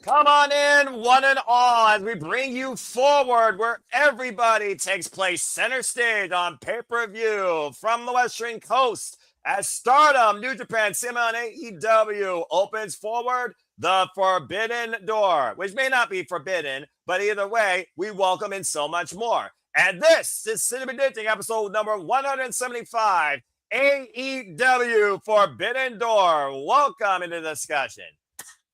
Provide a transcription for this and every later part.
Come on in, one and all, as we bring you forward where everybody takes place center stage on pay-per-view from the Western Coast as Stardom, New Japan, CMLL, and AEW opens forward the Forbidden Door, which may not be forbidden, but either way, we welcome in so much more. And this is City Predicting episode number 175, AEW Forbidden Door. Welcome into the discussion.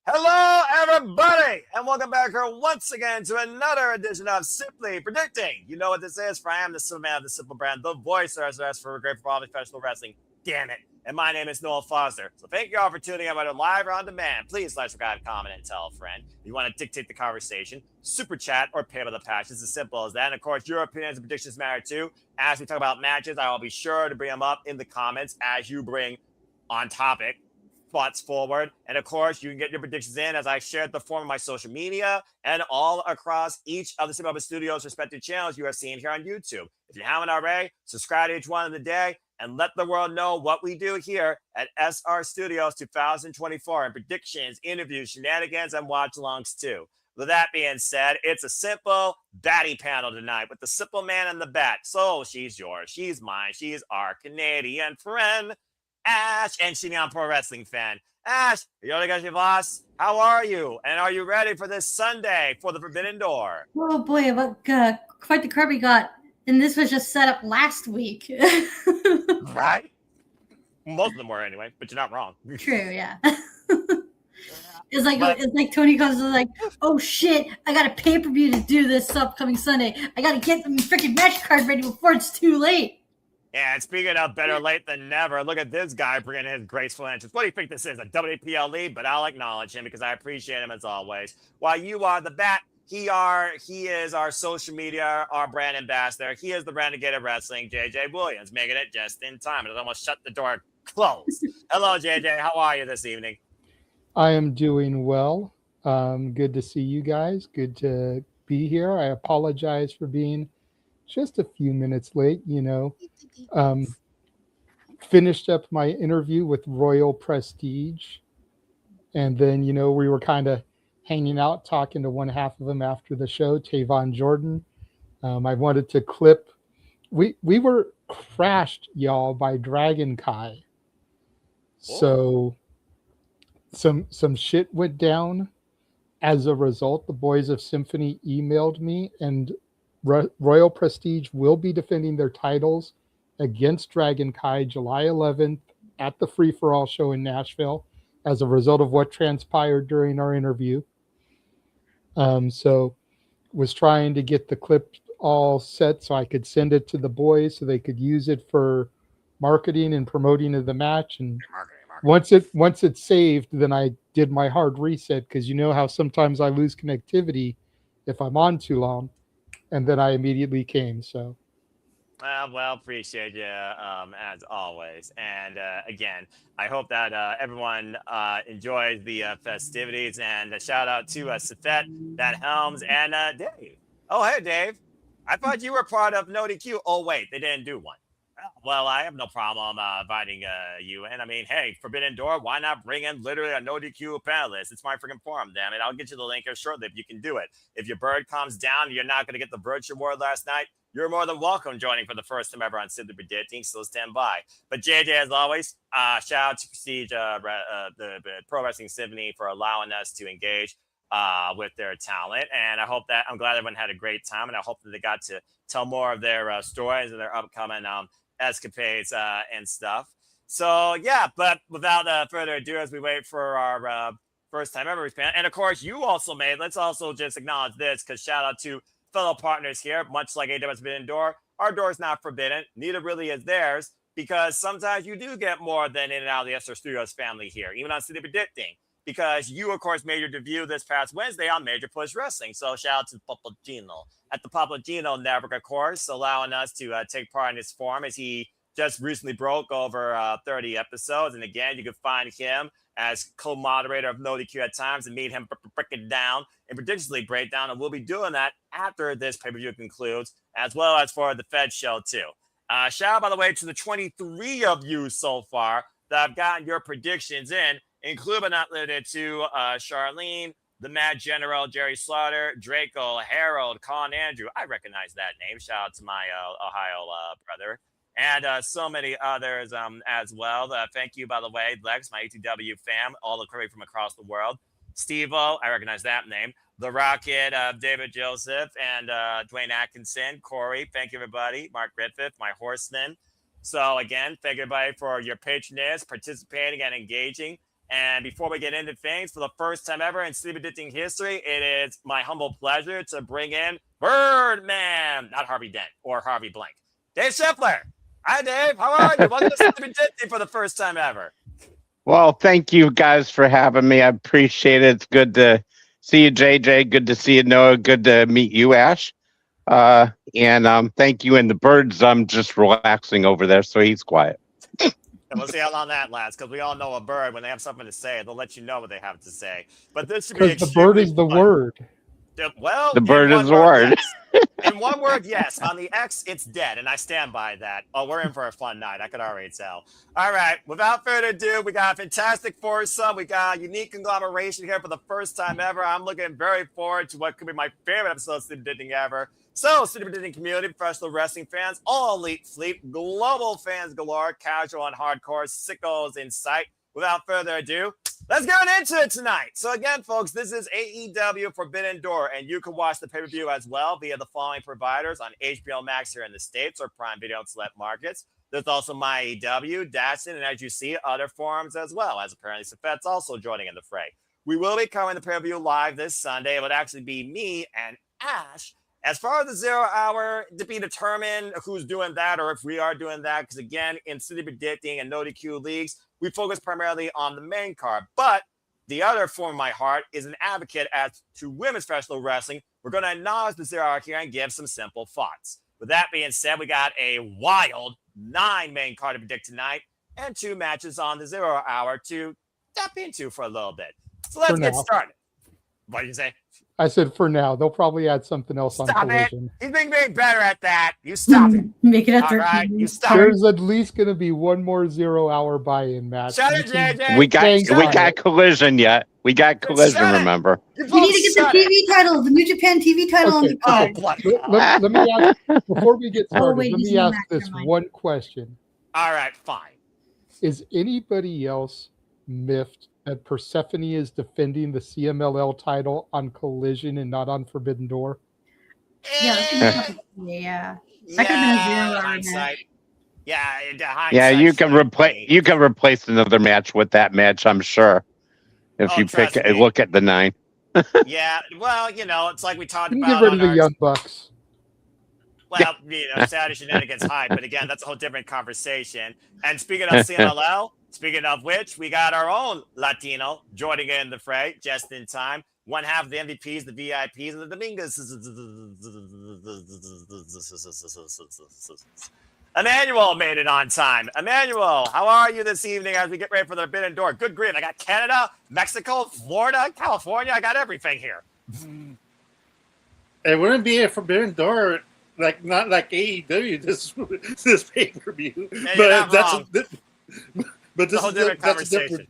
Hello, everybody, and welcome back here once again to another edition of Simply Predicting. You know what this is, for I am the simple man of the simple brand, the voice of for great for all professional wrestling. Damn it. And my name is Noel Foster. So thank you all for tuning in, whether live or on demand. Please like, subscribe, comment, and tell a friend. If you want to dictate the conversation, super chat or pay by the patch. It's as simple as that. And of course, your opinions and predictions matter too. As we talk about matches, I will be sure to bring them up in the comments as you bring on topic thoughts forward. And of course, you can get your predictions in as I shared the form of my social media and all across each of the Simple Studios respective channels you are seeing here on YouTube. If you haven't already, subscribe to each one of the day and let the world know what we do here at SR Studios 2024 and predictions, interviews, shenanigans, and watch-alongs too. With that being said, it's a simple batty panel tonight with the simple man and the bat. So she's yours, she's mine, she's our Canadian friend, Ash, and she's a pro wrestling fan. Ash, boss, how are you? And are you ready for this Sunday for the Forbidden Door? Oh boy, what quite the crowd we got. And this was just set up last week. Right? Most of them were anyway, but you're not wrong. True, yeah. It's like Tony comes and like, oh shit, I got a pay-per-view to do this upcoming Sunday. I gotta get the freaking match card ready before it's too late. Yeah, and speaking of better late than never, look at this guy bringing his graceful entrance. What do you think this is, a WPL lead? But I'll acknowledge him because I appreciate him as always. While you are the bat, he is our social media, our brand ambassador. He is the Renegade Wrestling, JJ Williams, making it just in time. It almost shut the door closed. Hello, JJ. How are you this evening? I am doing well. Good to see you guys. Good to be here. I apologize for being just a few minutes late, finished up my interview with Royal Prestige. And then, we were kind of hanging out, talking to one half of them after the show, Tavon Jordan. I wanted to clip. We were crashed, y'all, by Dragon Kai. So some shit went down. As a result, the Boys of Symphony emailed me, and Royal Prestige will be defending their titles against Dragon Kai July 11th at the Free For All show in Nashville as a result of what transpired during our interview. So was trying to get the clip all set so I could send it to the boys so they could use it for marketing and promoting of the match. And once it's saved, then I did my hard reset, because you know how sometimes I lose connectivity if I'm on too long. And then I immediately came. So, well, appreciate you as always. And again, I hope that everyone enjoys the festivities. And a shout out to Safet, That Helms, and Dave. Oh, hey, Dave. I thought you were part of No DQ. Oh, wait, they didn't do one. Well, I have no problem inviting you in. I mean, hey, Forbidden Door, why not bring in literally a no DQ panelist? It's my freaking forum, damn it. I'll get you the link here shortly if you can do it. If your bird comes down and you're not going to get the Virtue Award last night, you're more than welcome joining for the first time ever on Simply Predicting, so stand by. But JJ, as always, shout out to Prestige, the Pro Wrestling Symphony, for allowing us to engage with their talent. And I'm glad everyone had a great time, and I hope that they got to tell more of their stories and their upcoming escapades and stuff. So yeah, but without further ado, as we wait for our first time ever fan, and of course you also made, let's also just acknowledge this, because shout out to fellow partners here. Much like AEW's Forbidden Door, our door is not forbidden, neither really is theirs, because sometimes you do get more than in and out of the SR Studios family here, even on City Predicting, because you of course made your debut this past Wednesday on Major Push Wrestling. So shout out to Papagino at the Papagino Network, of course, allowing us to take part in his forum, as he just recently broke over 30 episodes. And again, you can find him as co-moderator of No DQ at times and meet him break it down and predictably break down. And we'll be doing that after this pay-per-view concludes, as well as for the Fed show too. Shout out, by the way, to the 23 of you so far that have gotten your predictions in, including but not limited to Charlene, the Mad General, Jerry Slaughter, Draco, Harold, Con Andrew. I recognize that name. Shout out to my Ohio brother. And so many others as well. Thank you, by the way, Lex, my ATW fam, all the crew from across the world. Steve-O, I recognize that name. The Rocket, David Joseph, and Dwayne Atkinson, Corey. Thank you, everybody. Mark Griffith, my horseman. So, again, thank you, everybody, for your patronage, participating, and engaging. And before we get into things, for the first time ever in Sleep Addicting history, it is my humble pleasure to bring in Birdman, not Harvey Dent or Harvey Blank. Dave Scheffler. Hi, Dave. How are you? Welcome to Sleep Addicting for the first time ever. Well, thank you guys for having me. I appreciate it. It's good to see you, JJ. Good to see you, Noah. Good to meet you, Ash. And thank you. And the birds, I'm just relaxing over there, so he's quiet. And we'll see how long that lasts, because we all know a bird, when they have something to say, they'll let you know what they have to say. But this should be Because the bird is the fun. word. Well, The bird is the word. Yes. In one word, yes. On the X, it's dead, and I stand by that. Oh, we're in for a fun night. I could already tell. All right, without further ado, we got a fantastic foursome. We got a unique conglomeration here for the first time ever. I'm looking very forward to what could be my favorite episode of Sleep Addicting ever. So, Sleep Addicting community, professional wrestling fans, all elite sleep, global fans galore, casual and hardcore, sickos in sight. Without further ado, let's get into it tonight. So again, folks, this is AEW Forbidden Door, and you can watch the pay-per-view as well via the following providers on HBO Max here in the States or Prime Video in select markets. There's also My AEW, Datsun, and as you see, other forums as well, as apparently Safet's also joining in the fray. We will be covering the pay-per-view live this Sunday. It would actually be me and Ash. As far as the 0 hour, to be determined who's doing that or if we are doing that, because again, in Sleep Addicting and No DQ leagues, we focus primarily on the main card. But the other form of my heart is an advocate as to women's professional wrestling. We're going to acknowledge the 0 hour here and give some simple thoughts. With that being said, we got a wild 9 main card to predict tonight and 2 matches on the 0 hour to tap into for a little bit. So let's get started. What did you say? I said for now. They'll probably add something else on Collision. He's being very better at that. You stop it. Make it a All 13. right, you stop it. There's at least going to be one more 0 hour buy-in match. Shut it, JJ. We got Thank Collision yet. We got Collision, Shut it. remember? We need to get the TV title, the New Japan TV title on the card. Let me ask, before we get started, wait, let he's me in ask the this mastermind. one question. All right, fine. Is anybody else miffed that Persephone is defending the CMLL title on Collision and not on Forbidden Door? Yeah, that could've been a 0 hour hindsight. match. Yeah, Yeah, you can replace. replace another match with that match, I'm sure. If Oh, you trust pick me. look at the 9. Yeah, well, it's like we talked You can about. get rid of on the our- Young Bucks. Well, Saturday Shenanigans hype, but again, that's a whole different conversation. And speaking of CMLL, speaking of which, we got our own Latino joining in the fray just in time. One half of the MVPs, the VIPs, and the Dominguez. Emmanuel made it on time. Emmanuel, how are you this evening as we get ready for the Forbidden Door? Good grief. I got Canada, Mexico, Florida, California. I got everything here. It wouldn't be a Forbidden Door, not like AEW this pay-per-view. Yeah, you're not wrong. But this a whole is different that's a conversation.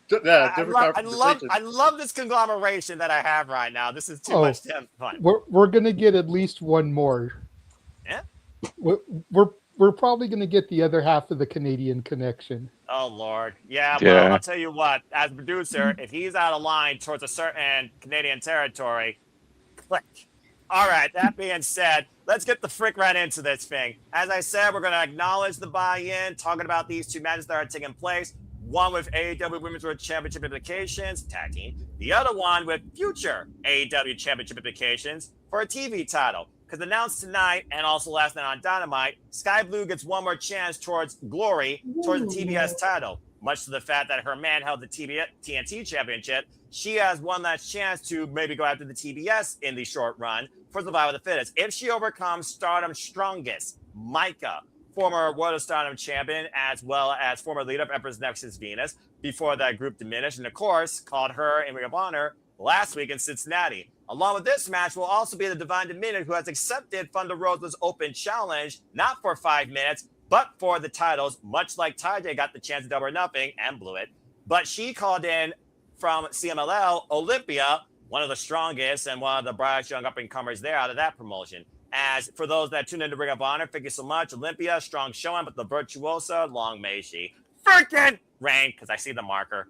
different I love this conglomeration that I have right now. This is too Oh. much damn fun. We're going to get at least one more. Yeah? We're probably going to get the other half of the Canadian connection. Oh, Lord. Yeah, Yeah. well, I'll tell you what. As a producer, if he's out of line towards a certain Canadian territory, click. All right, that being said, let's get the frick right into this thing. As I said, we're going to acknowledge the buy-in, talking about these 2 matches that are taking place. One with AEW Women's World Championship implications, tag team. The other one with future AEW Championship implications for a TV title. Because announced tonight and also last night on Dynamite, Sky Blue gets one more chance towards glory, towards the TBS title. Much to the fact that her man held the TNT Championship, she has one last chance to maybe go after the TBS in the short run for survival of the fittest. If she overcomes Stardom's strongest, Micah, former World of Stardom champion, as well as former leader of Empress Nexus Venus, before that group diminished, and of course, called her in Ring of Honor last week in Cincinnati. Along with this match will also be the Divine Dominion, who has accepted Thunder Rosa's open challenge, not for 5 minutes, but for the titles, much like Ty got the chance to Double or Nothing and blew it. But she called in from CMLL, Olympia, one of the strongest and one of the brightest young up-and-comers there out of that promotion. As for those that tune in to Ring of Honor, thank you so much. Olympia, strong showing, but the virtuosa, long may she freaking reign, because I see the marker.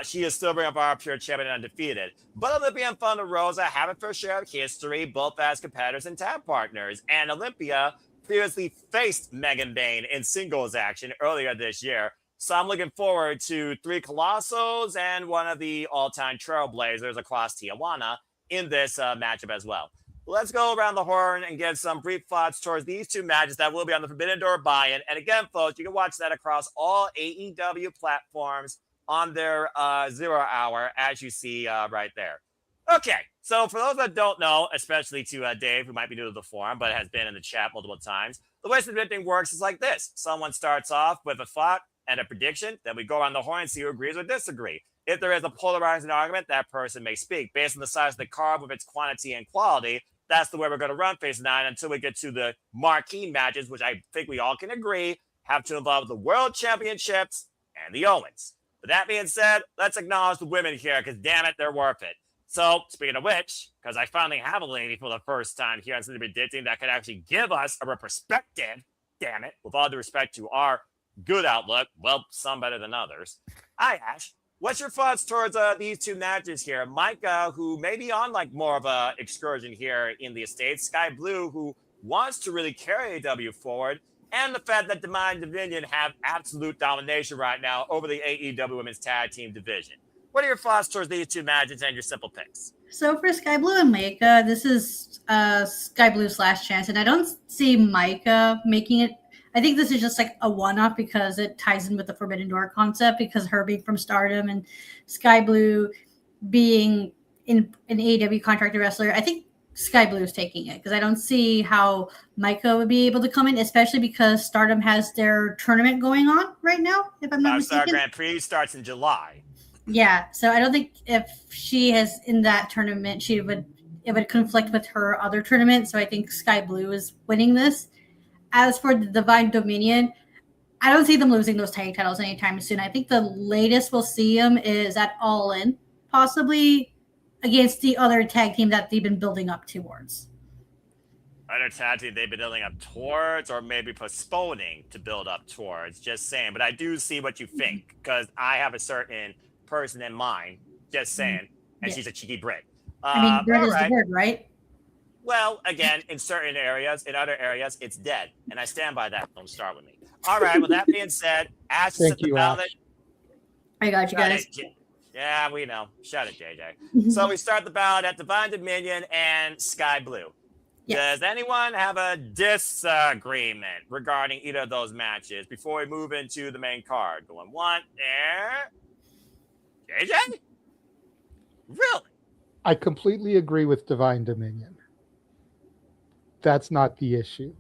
She is still Ring of Honor pure champion and undefeated. But Olympia and Thunder Rosa have a fair share of history, both as competitors and tag partners. And Olympia previously faced Megan Bayne in singles action earlier this year. So I'm looking forward to 3 Colossos and one of the all-time trailblazers across Tijuana in this matchup as well. Let's go around the horn and get some brief thoughts towards these 2 matches that will be on the Forbidden Door buy-in. And again, folks, you can watch that across all AEW platforms on their 0 hour, as you see right there. Okay, so for those that don't know, especially to Dave, who might be new to the forum, but has been in the chat multiple times, the way the thing works is like this. Someone starts off with a thought and a prediction, then we go on the horn and see who agrees or disagrees. If there is a polarizing argument, that person may speak. Based on the size of the card with its quantity and quality, that's the way we're going to run Phase 9 until we get to the marquee matches, which I think we all can agree have to involve the World Championships and the Owens. With that being said, let's acknowledge the women here, because damn it, they're worth it. So, speaking of which, because I finally have a lady for the first time here on Something Predicting that can actually give us a perspective, damn it, with all due respect to our good outlook, well, some better than others. Hi, Ash. What's your thoughts towards these 2 matches here? Micah, who may be on like more of a excursion here in the States, Sky Blue, who wants to really carry AEW forward, and the fact that Divine Dominion have absolute domination right now over the AEW Women's Tag Team division. What are your thoughts towards these 2 matches and your simple picks? So for Sky Blue and Micah, this is Sky Blue's last chance, and I don't see Micah making it. I think this is just like a one-off because it ties in with the Forbidden Door concept, because her being from Stardom and Sky Blue being an AEW contracted wrestler. I think Sky Blue is taking it because I don't see how Micah would be able to come in, especially because Stardom has their tournament going on right now, if I'm not mistaken. Star Grand Prix starts in July. Yeah, so I don't think if she is in that tournament, it would conflict with her other tournament. So I think Sky Blue is winning this. As for the Divine Dominion, I don't see them losing those tag titles anytime soon. I think the latest we'll see them is at All In, possibly against the other tag team that they've been building up towards. Other tag team they've been building up towards, or maybe postponing to build up towards, just saying. But I do see what you think, because I have a certain person in mind, just saying, and she's a cheeky Brit. I mean, Brit is the word, right? Well, again, in certain areas, in other areas, it's dead. And I stand by that. Don't start with me. All right, with that being said, Ash is at the ballot. I got you guys. Yeah, we know. Shut it, JJ. So we start the ballot at Divine Dominion and Sky Blue. Yes. Does anyone have a disagreement regarding either of those matches before we move into the main card? Going one there. JJ? Really? I completely agree with Divine Dominion. That's not the issue.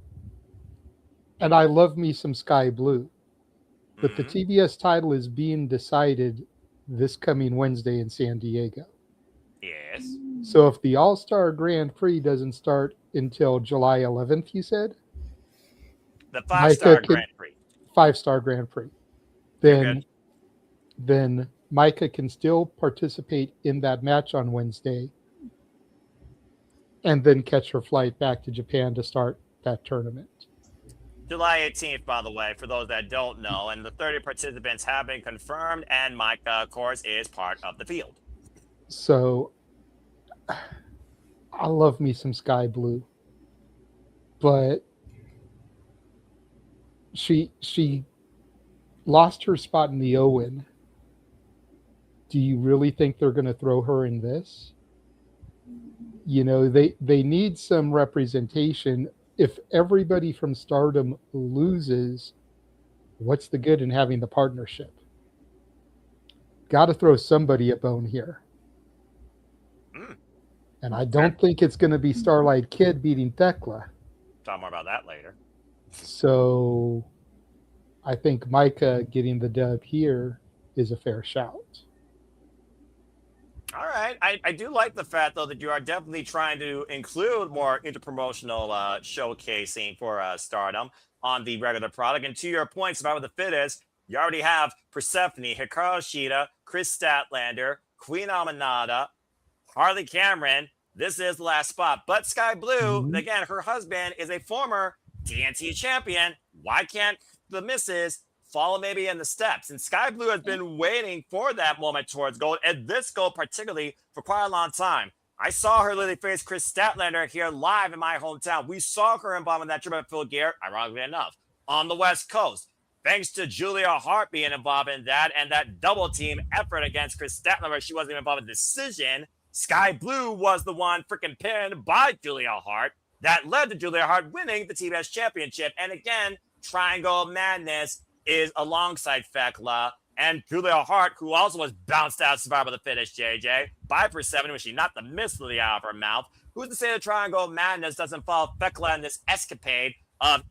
And I love me some Sky Blue. But the TBS title is being decided this coming Wednesday in San Diego. Yes. So if the All-Star Grand Prix doesn't start until July 11th, you said? The 5-star Grand Prix. 5-star Grand Prix. Then Micah can still participate in that match on Wednesday and then catch her flight back to Japan to start that tournament. July 18th, by the way, for those that don't know, and the 30 participants have been confirmed, and Micah, of course, is part of the field. So, I love me some Sky Blue, but she lost her spot in the Owen. Do you really think they're going to throw her in this? You know, they need some representation. If everybody from Stardom loses, what's the good in having the partnership? Got to throw somebody a bone here. And I don't think it's going to be Starlight Kid beating Thekla. Talk more about that later. So I think Micah getting the dub here is a fair shout. All right. I do like the fact, though, that you are definitely trying to include more interpromotional showcasing for Stardom on the regular product. And to your point, Survivor the Fittest, you already have Persephone, Hikaru Shida, Chris Statlander, Queen Aminata, Harley Cameron, this is the last spot. But Sky Blue, Mhm. again, her husband is a former TNT champion. Why can't the missus follow maybe in the steps? And Sky Blue has been waiting for that moment towards gold, and this gold particularly for quite a long time. I saw her literally face Chris Statlander here live in my hometown. We saw her involved in that trip at Phil Gear, ironically enough, on the West Coast. Thanks to Julia Hart being involved in that and that double team effort against Chris Statlander, where she wasn't even involved in the decision. Sky Blue was the one freaking pinned by Julia Hart that led to Julia Hart winning the TBS championship. And again, Triangle Madness is alongside Thekla and Julia Hart, who also was bounced out of Survival of the Fittest, JJ, by Persephone, when she knocked the mist out of her mouth. Who's to say the Triangle Madness doesn't follow Thekla in this escapade of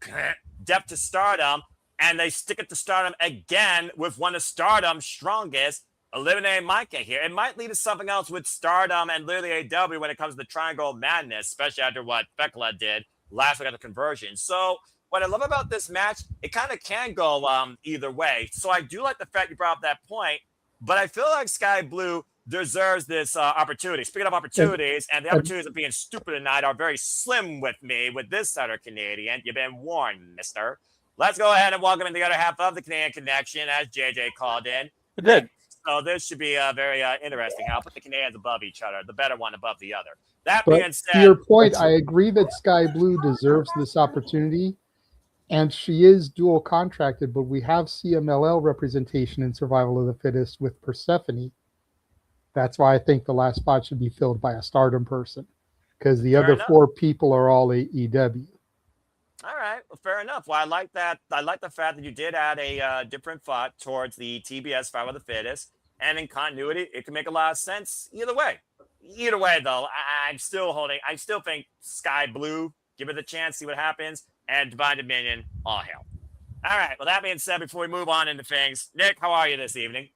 depth to Stardom, and they stick it to Stardom again with one of Stardom's strongest, eliminating Micah here. It might lead to something else with Stardom and literally AEW when it comes to Triangle Madness, especially after what Thekla did last week at the conversion. So what I love about this match, it kind of can go either way. So I do like the fact you brought up that point, but I feel like Sky Blue deserves this opportunity. Speaking of opportunities, and the opportunities of being stupid tonight are very slim with me with this Sutter Canadian. You've been warned, mister. Let's go ahead and welcome in the other half of the Canadian Connection, as JJ called in. It did. So this should be very interesting. I'll put the Canadians above each other, the better one above the other. That But being said, to your point, I agree that Sky Blue deserves this opportunity, and she is dual contracted, but we have CMLL representation in Survival of the Fittest with Persephone. That's why I think the last spot should be filled by a Stardom person, because the Fair other enough. 4 people are all AEW. all right, well, fair enough. Well, I like that. I like the fact that you did add a different thought towards the TBS Survival of the Fittest, and in continuity, it can make a lot of sense either way. Either way, though, I still think Sky Blue, give it a chance, see what happens, and Divine Dominion, all hail. All right, well, that being said, before we move on into things, Nick, how are you this evening?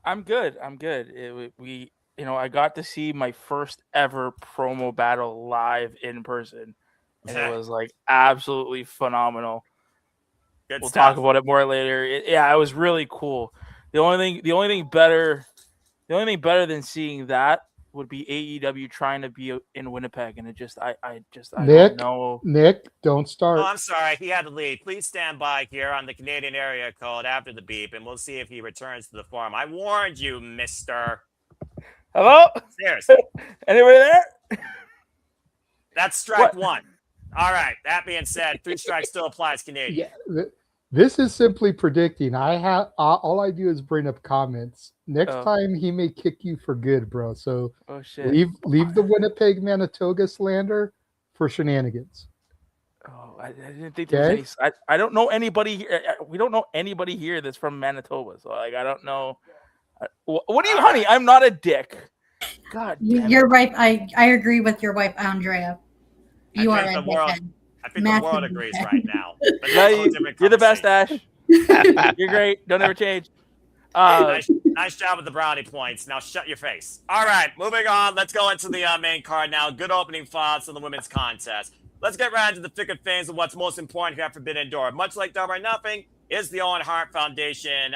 I'm good. I got to see my first ever promo battle live in person, and it was like absolutely phenomenal. Good We'll stuff. talk about it more later. It was really cool. The only thing better than seeing that would be AEW trying to be in Winnipeg, and I don't know. Nick, don't start. Oh, I'm sorry. He had to leave. Please stand by here on the Canadian area code after the beep, and we'll see if he returns to the forum. I warned you, mister. Hello? Seriously. Anybody there? That's strike one. All right. That being said, 3 strikes still applies Canadian. Yeah, this is simply predicting. All I do is bring up comments. Next time he may kick you for good, bro. So shit. leave the Winnipeg Manitoba slander for shenanigans. Oh, I didn't think there was any. I don't know anybody here. We don't know anybody here that's from Manitoba. So I don't know. What do you, honey? I'm not a dick. God damn Your wife, I agree with your wife, Andrea. You are a dickhead. I think the world agrees right now. But you're the best, Ash. You're great. Don't ever change. Nice job with the brownie points. Now shut your face. All right, moving on. Let's go into the main card now. Good opening thoughts on the women's contest. Let's get right into the thick of things and what's most important here at Forbidden Door. Much like Double or Nothing is the Owen Hart Foundation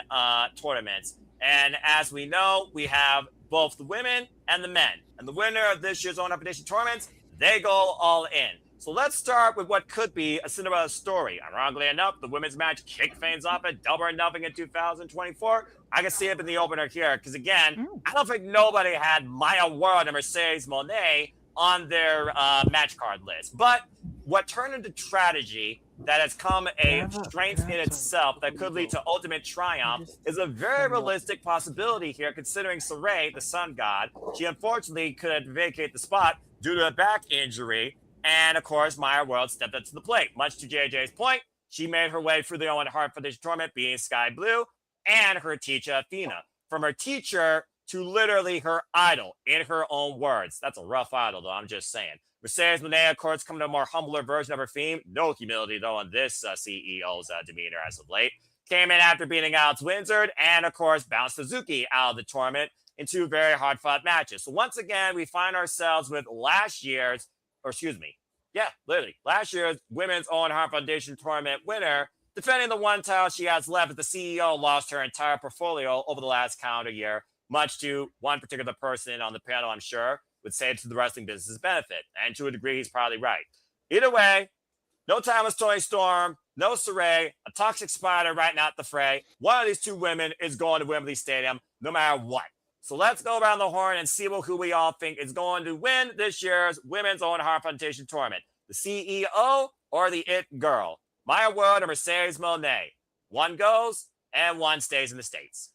tournaments. And as we know, we have both the women and the men. And the winner of this year's Owen Hart Foundation tournaments, they go all in. So let's start with what could be a Cinderella story. Ironically enough, the women's match kicked things off at Double or Nothing in 2024. I can see it in the opener here because, again, I don't think nobody had Maya World and Mercedes Moné on their match card list. But what turned into tragedy that has come a strength in itself that could lead to ultimate triumph is a very realistic possibility here, considering Sabre, the sun god, she unfortunately couldn't vacate the spot due to a back injury. And, of course, Maya World stepped up to the plate. Much to JJ's point, she made her way through the Owen Hart Foundation tournament, being Sky Blue, and her teacher, Athena. From her teacher to literally her idol, in her own words. That's a rough idol, though, I'm just saying. Mercedes Moné, of course, coming to a more humbler version of her theme. No humility, though, on this CEO's demeanor as of late. Came in after beating Alex Windsor, and, of course, bounced Suzuki out of the tournament in 2 very hard-fought matches. So, once again, we find ourselves with last year's Women's Owen Hart Foundation tournament winner, defending the one title she has left as the CEO lost her entire portfolio over the last calendar year. much to one particular person on the panel, I'm sure, would say to the wrestling business's benefit. And to a degree, he's probably right. Either way, no Timeless Toni Storm, no Saray, a toxic spider right now at the fray. One of these two women is going to Wembley Stadium no matter what. So let's go around the horn and see who we all think is going to win this year's Women's Owen Hart Foundation Tournament. The CEO or the It Girl? Maya World or Mercedes Moné? One goes and one stays in the States.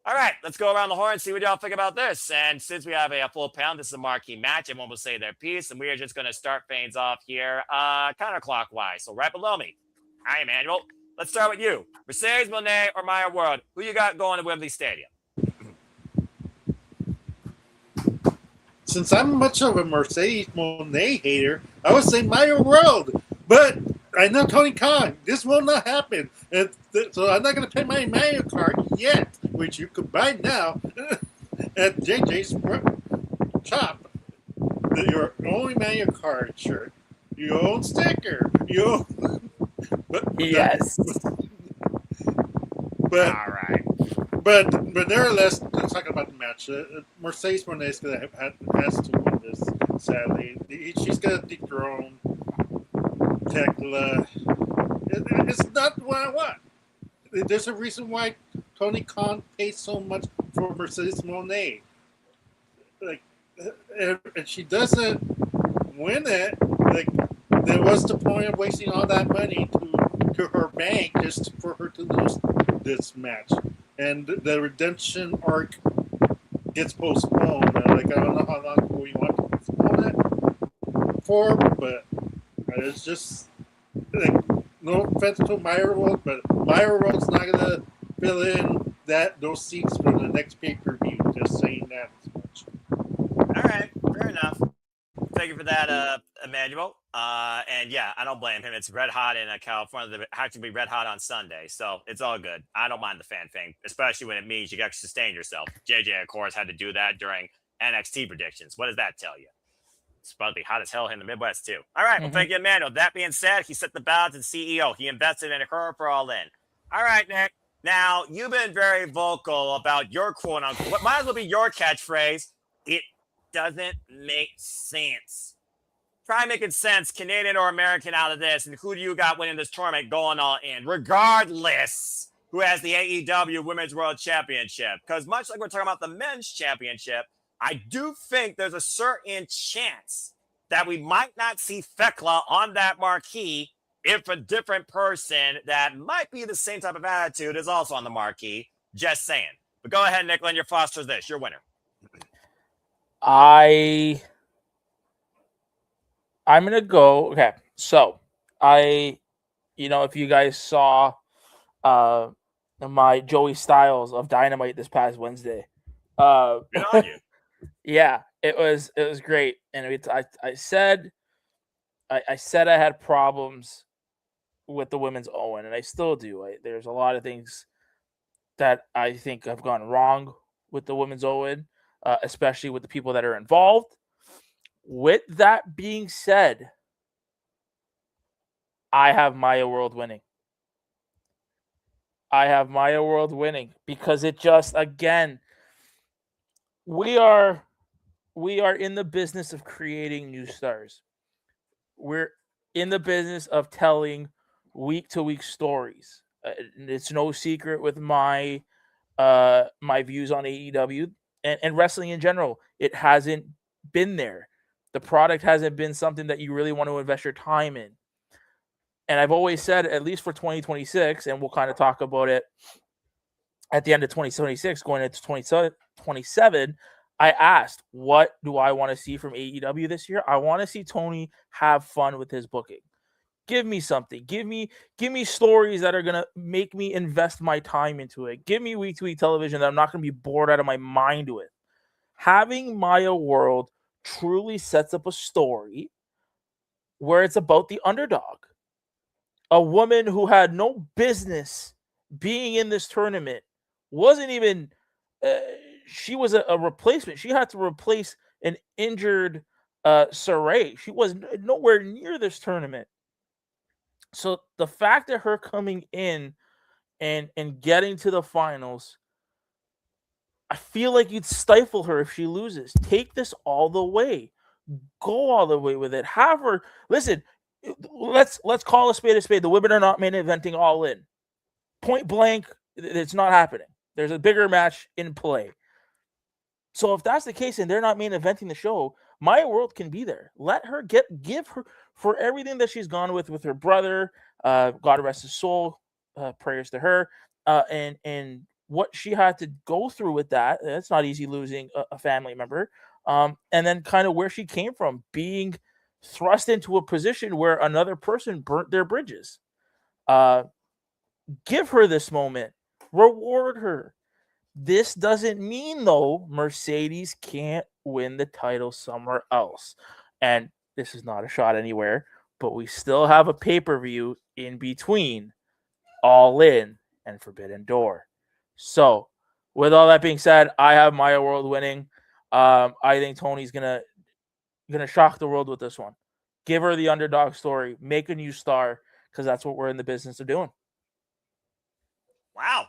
All right, let's go around the horn and see what y'all think about this. And since we have a full panel, this is a marquee match. Everyone will say their piece, and we are just going to start things off here counterclockwise. So right below me. Hi, Emmanuel. Let's start with you. Mercedes Moné or Maya World? Who you got going to Wembley Stadium? Since I'm much of a Mercedes Moné hater, I would say Maya World. But I know Tony Khan. This will not happen. So I'm not going to pay my Mario card yet, which you can buy now at JJ's shop. Your only Mario Kart shirt, your own sticker, your own... Yes. But All right. But nevertheless, let's talk about the match. Mercedes Moné is going to has to win this. Sadly, she's going to dethrone Thekla. It's not what I want. There's a reason why Tony Khan pays so much for Mercedes Moné. Like, and she doesn't win it. Like, then what's the point of wasting all that money to her bank just for her to lose this match? And the redemption arc gets postponed. Like, I don't know how long we want to postpone it for, but it's just like, no offense to Maya World, but Maya World's not gonna fill in those seats for the next pay-per-view. Just saying that as much. All right, fair enough. Thank you for that, Emmanuel. And yeah, I don't blame him. It's red hot in California. It has to be red hot on Sunday, so it's all good. I don't mind the fan thing, especially when it means you got to sustain yourself. JJ, of course, had to do that during NXT predictions. What does that tell you? It's probably hot as hell in the Midwest too. All right, well, thank you, Emmanuel. That being said, he set the balance and CEO. He invested in her for all in. All right, Nick. Now, you've been very vocal about your quote-unquote, what might as well be your catchphrase. It doesn't make sense. Try making sense, Canadian or American, out of this, and who do you got winning this tournament going all in, regardless who has the AEW Women's World Championship? Because much like we're talking about the Men's Championship, I do think there's a certain chance that we might not see Thekla on that marquee if a different person that might be the same type of attitude is also on the marquee. Just saying. But go ahead, Nick, and your Foster's this. Your winner. I'm gonna go. Okay, so if you guys saw my Joey Styles of Dynamite this past Wednesday, Good on you. yeah, it was great, and I said I had problems with the women's Owen, and I still do. There's a lot of things that I think have gone wrong with the women's Owen, especially with the people that are involved. With that being said, I have Maya World winning. Because it just, again, we are in the business of creating new stars. We're in the business of telling week-to-week stories. It's no secret with my views on AEW and wrestling in general. It hasn't been there. The product hasn't been something that you really want to invest your time in. And I've always said, at least for 2026, and we'll kind of talk about it at the end of 2026, going into 2027, I asked, what do I want to see from AEW this year? I want to see Tony have fun with his booking. Give me something. Give me stories that are going to make me invest my time into it. Give me week-to-week television that I'm not going to be bored out of my mind with. Having Maya World truly sets up a story where it's about the underdog. A woman who had no business being in this tournament, wasn't even, she was a replacement. She had to replace an injured Saray. She was nowhere near this tournament. So the fact that her coming in and getting to the finals I feel like you'd stifle her if she loses. Take this all the way. Go all the way with it. Have her listen. Let's call a spade a spade. The women are not main eventing All In. Point blank, it's not happening. There's a bigger match in play. So if that's the case and they're not main eventing the show, Maya World can be there. Let her give her for everything that she's gone with her brother. God rest his soul. Prayers to her. And what she had to go through with that. It's not easy losing a family member. And then kind of where she came from, being thrust into a position where another person burnt their bridges. Give her this moment. Reward her. This doesn't mean, though, Mercedes can't win the title somewhere else. And this is not a shot anywhere, but we still have a pay-per-view in between All In and Forbidden Door. So, with all that being said, I have Maya World winning. I think Tony's gonna shock the world with this one. Give her the underdog story. Make a new star, because that's what we're in the business of doing. Wow.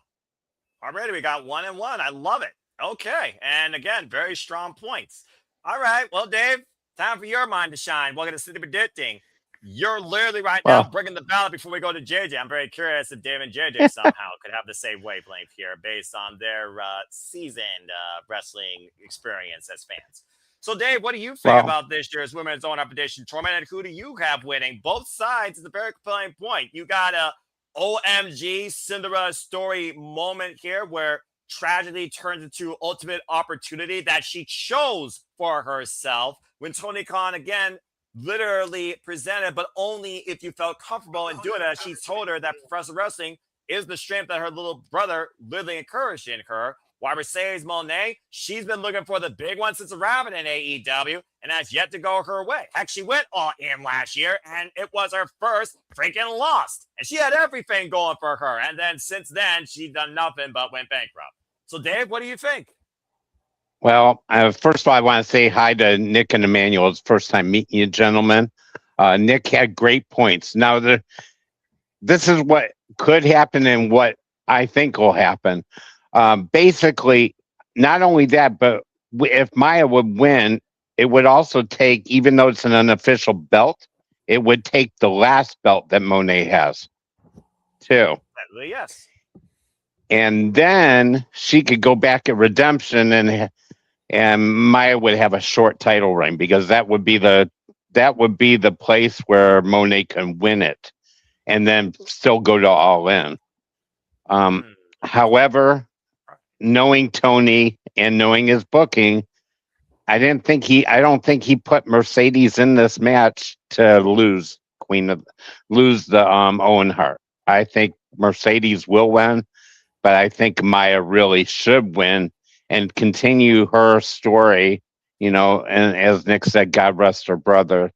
Already we got 1-1. I love it. Okay. And again, very strong points. All right. Well, Dave, time for your mind to shine. We're going to sit predicting. You're literally right now bringing the ballot before we go to JJ. I'm very curious if Dave and JJ somehow could have the same wavelength here based on their seasoned wrestling experience as fans. So, Dave, what do you think about this year's Women's Own Up Edition tournament, and who do you have winning? Both sides is a very compelling point. You got a OMG Cinderella story moment here where tragedy turns into ultimate opportunity that she chose for herself when Tony Khan again literally presented, but only if you felt comfortable in doing it. She told her that professional wrestling is the strength that her little brother literally encouraged in her. While Mercedes Moné, she's been looking for the big one since arriving in AEW and has yet to go her way. Heck, she went All In last year, and it was her first freaking loss. And she had everything going for her. And then since then, she's done nothing but went bankrupt. So, Dave, what do you think? Well, first of all, I want to say hi to Nick and Emmanuel. It's the first time meeting you, gentlemen. Nick had great points. Now, this is what could happen and what I think will happen. Basically, not only that, but if Maya would win, it would also take, even though it's an unofficial belt, it would take the last belt that Moné has, too. Yes. And then she could go back at Redemption, and Maya would have a short title reign, because that would be the place where Moné can win it, and then still go to All In. However, knowing Tony and knowing his booking, I don't think he put Mercedes in this match to lose the Owen Hart. I think Mercedes will win, but I think Maya really should win and continue her story, and as Nick said, God rest her brother,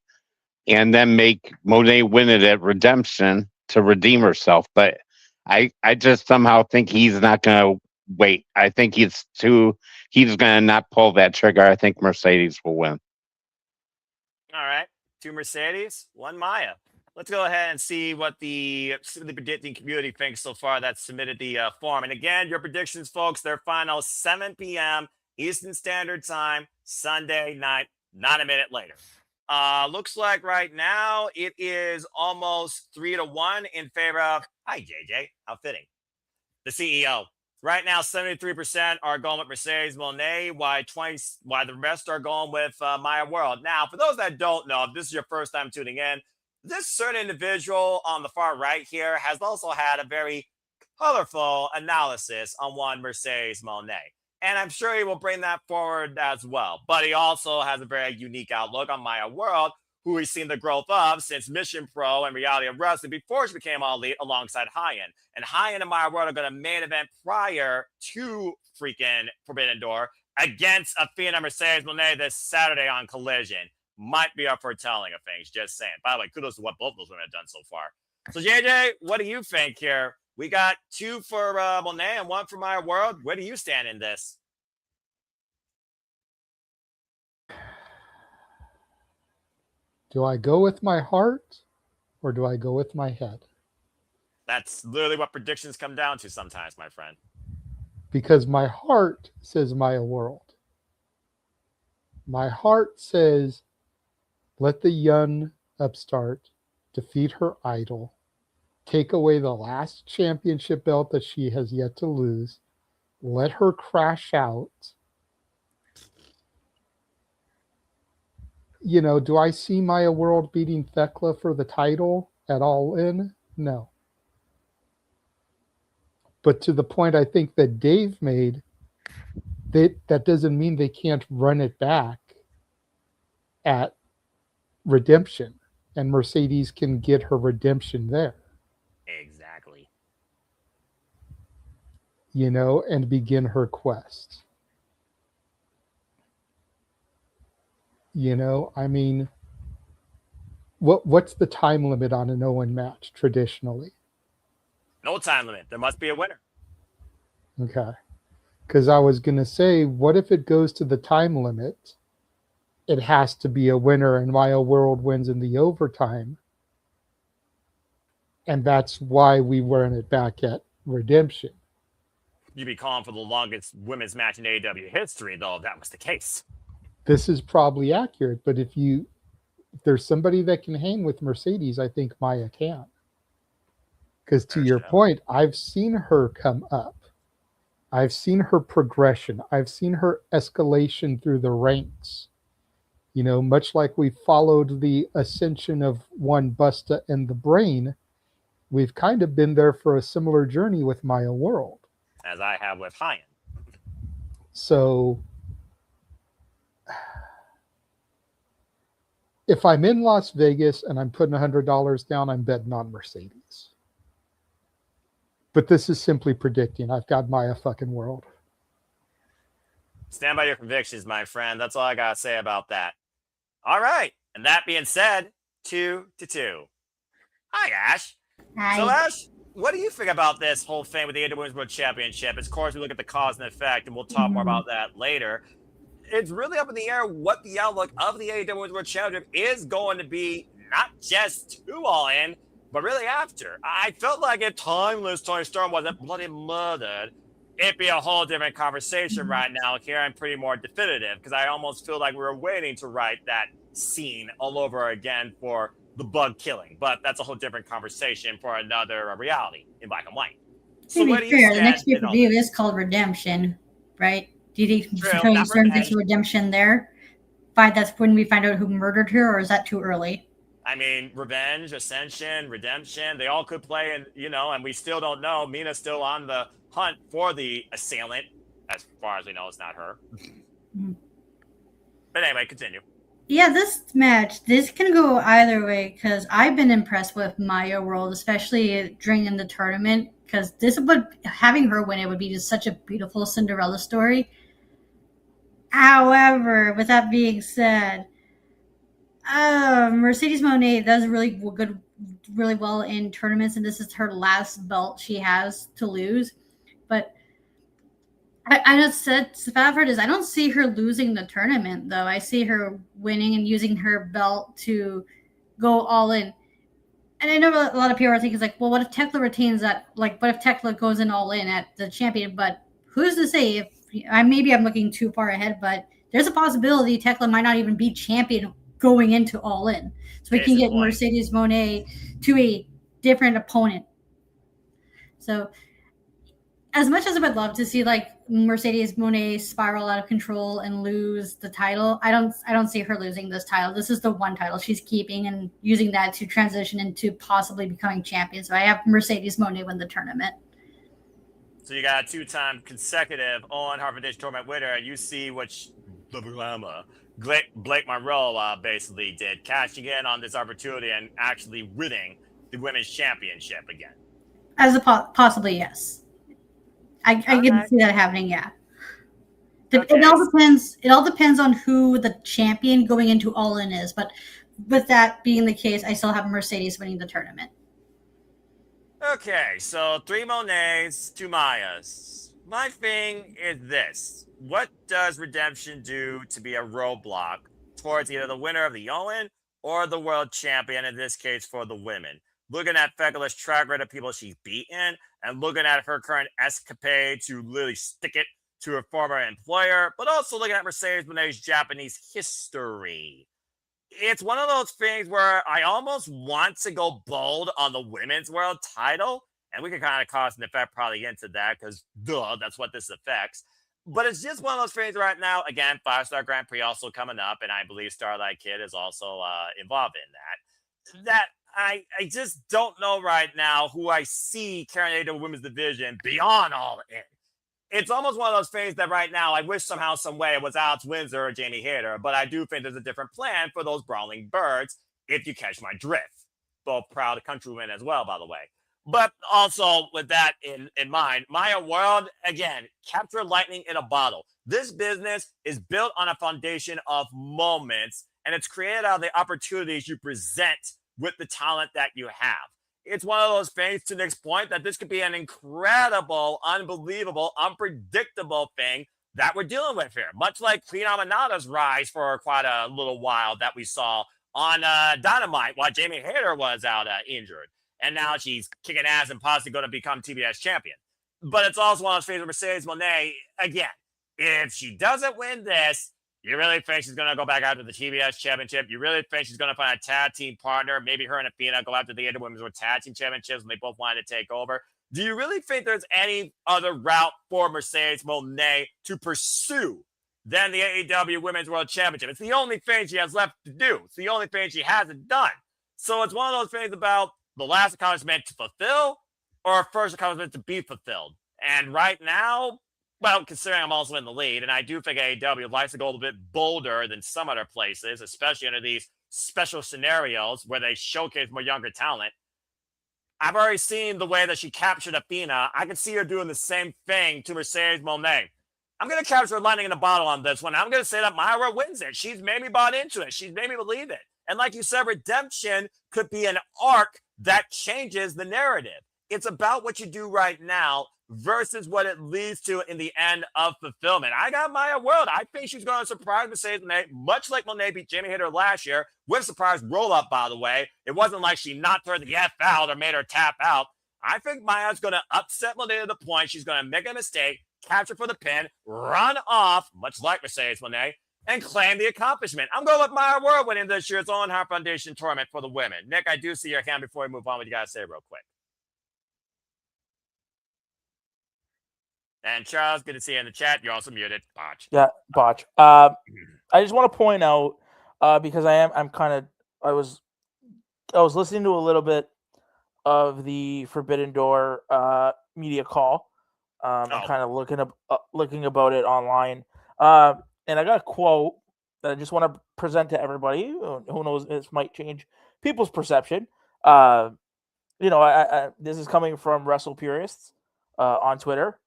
and then make Moné win it at Redemption to redeem herself. But I just somehow think he's not going to wait. I think he's going to not pull that trigger. I think Mercedes will win. All right. 2 Mercedes, 1 Maya. Let's go ahead and see what the predicting community thinks so far that submitted the form. And again, your predictions, folks, they're final 7 p.m. Eastern Standard Time, Sunday night, not a minute later. Looks like right now it is almost 3-1 in favor of, hi, JJ, how fitting, the CEO. Right now, 73% are going with Mercedes Moné, while the rest are going with Maya World. Now, for those that don't know, if this is your first time tuning in, this certain individual on the far right here has also had a very colorful analysis on one Mercedes Moné. And I'm sure he will bring that forward as well. But he also has a very unique outlook on Maya World, who we've seen the growth of since Mission Pro and Reality of Wrestling before she became All Elite alongside High-End. And High-End and Maya World are going to main event prior to freaking Forbidden Door against Athena Mercedes Moné this Saturday on Collision. Might be up for telling of things, just saying. By the way, kudos to what both those women have done so far. So, JJ, what do you think here? We got 2 for Moné and 1 for Maya World. Where do you stand in this? Do I go with my heart or do I go with my head? That's literally what predictions come down to sometimes, my friend. because my heart says Maya World. My heart says let the young upstart defeat her idol, take away the last championship belt that she has yet to lose, let her crash out. You know, do I see Maya World beating Thekla for the title at All In? No. But to the point I think that Dave made, that doesn't mean they can't run it back at Redemption, and Mercedes can get her redemption there. Exactly. You know, and begin her quest. You know, I mean, what's the time limit on an Owen match traditionally? No time limit. There must be a winner. Okay. Because I was going to say, what if it goes to the time limit? It has to be a winner, and Maya World wins in the overtime. And that's why we run it back at Redemption. You'd be calling for the longest women's match in AEW history, though, if that was the case. This is probably accurate, but if there's somebody that can hang with Mercedes, I think Maya can. Because to your point, I've seen her come up. I've seen her progression. I've seen her escalation through the ranks. You know, much like we followed the ascension of one Busta and the Brain, we've kind of been there for a similar journey with Maya World. As I have with Hyan. So if I'm in Las Vegas and I'm putting $100 down, I'm betting on Mercedes. But this is simply predicting. I've got Maya fucking World. Stand by your convictions, my friend. That's all I got to say about that. All right. And that being said, 2-2. Hi, Ash. Hi. So, Ash, what do you think about this whole thing with the AEW Women's World Championship? Of course, we look at the cause and effect, and we'll talk more about that later. It's really up in the air what the outlook of the AEW Women's World Championship is going to be, not just to All In, but really after. I felt like if Timeless Tony Storm wasn't bloody murdered, it'd be a whole different conversation right now. Here I'm pretty more definitive, because I almost feel like we were waiting to write that scene all over again for the bug killing. But that's a whole different conversation for another reality in black and white. So to be fair, the next pay-per-view is called Redemption, right? Do you think Tony Storm gets a redemption there? That's when we find out who murdered her, or is that too early? I mean, Revenge, Ascension, Redemption, they all could play, and and we still don't know. Mina's still on the hunt for the assailant. As far as we know, it's not her. But anyway, continue. Yeah, this can go either way, because I've been impressed with Maya World, especially during the tournament, because having her win it would be just such a beautiful Cinderella story. However, with that being said, Mercedes Moné does really well in tournaments, and this is her last belt she has to lose. But I just said Spafford is I don't see her losing the tournament, though. I see her winning and using her belt to go all in. And I know a lot of people are thinking, like, well, what if Thekla retains that? Like, what if Thekla goes in all in at the champion? But who's to say? Maybe I'm looking too far ahead, but there's a possibility Thekla might not even be champion going into all in. So we can get Mercedes Moné to a different opponent. So as much as I would love to see like Mercedes Moné spiral out of control and lose the title, I don't see her losing this title. This is the one title she's keeping and using that to transition into possibly becoming champion. So I have Mercedes Moné win the tournament. So you got a 2-time consecutive on Hart Foundation tournament winner. You see what Blake Monroe basically did, cashing in on this opportunity and actually winning the women's championship again. As a possibly, yes. I can see that happening. Yeah. Okay. It all depends on who the champion going into All In is. But with that being the case, I still have Mercedes winning the tournament. Okay, so 3 Monés, 2 Mayas. My thing is this. What does Redemption do to be a roadblock towards either the winner of the Owen or the world champion, in this case for the women? Looking at Thekla's track record of people she's beaten, and looking at her current escapade to literally stick it to her former employer, but also looking at Mercedes Moné's Japanese history. It's one of those things where I almost want to go bold on the women's world title, and we can kind of cause an effect probably into that because, that's what this affects. But it's just one of those things right now. Again, 5-Star Grand Prix also coming up, and I believe Starlight Kid is also involved in that. That I just don't know right now who I see carrying the women's division beyond All In. It's almost one of those things that right now I wish somehow, some way it was Alex Windsor or Jamie Hayter, but I do think there's a different plan for those brawling birds, if you catch my drift. Both proud countrywomen as well, by the way. But also with that in mind, Maya World, again, capture lightning in a bottle. This business is built on a foundation of moments, and it's created out of the opportunities you present with the talent that you have. It's one of those things, to Nick's point, that this could be an incredible, unbelievable, unpredictable thing that we're dealing with here. Much like Queen Aminata's rise for quite a little while that we saw on Dynamite while Jamie Hayter was out injured. And now she's kicking ass and possibly going to become TBS champion. But it's also one of those things with Mercedes Moné. Again, if she doesn't win this, you really think she's going to go back after the TBS championship? You really think she's going to find a tag team partner? Maybe her and Athena go after the Women's World Tag Team Championships when they both wanted to take over. Do you really think there's any other route for Mercedes Moné to pursue than the AEW Women's World Championship? It's the only thing she has left to do. It's the only thing she hasn't done. So it's one of those things about the last accomplishment to fulfill or first accomplishment to be fulfilled. And right now, well, considering I'm also in the lead, and I do think AEW likes to go a little bit bolder than some other places, especially under these special scenarios where they showcase more younger talent. I've already seen the way that she captured Athena. I can see her doing the same thing to Mercedes Moné. I'm going to capture lightning in a bottle on this one. I'm going to say that Myra wins it. She's made me bought into it. She's made me believe it. And like you said, redemption could be an arc that changes the narrative. It's about what you do right now versus what it leads to in the end of fulfillment. I got Maya World. I think she's going to surprise Mercedes Moné, much like Moné beat Jamie Hayter last year with a surprise roll-up, by the way. It wasn't like she knocked her the F out or made her tap out. I think Maya's going to upset Moné to the point she's going to make a mistake, capture for the pin, run off, much like Mercedes Moné, and claim the accomplishment. I'm going to let Maya World win in this year's Owen Hart Foundation tournament for the women. Nick, I do see your hand before we move on. What you got to say real quick? And Charles, good to see you in the chat. You're also muted. Botch. Yeah, Botch. I just want to point out because I was listening to a little bit of the Forbidden Door media call. And kind of looking about it online. And I got a quote that I just want to present to everybody. Who knows? This might change people's perception. I this is coming from Wrestle Purists on Twitter.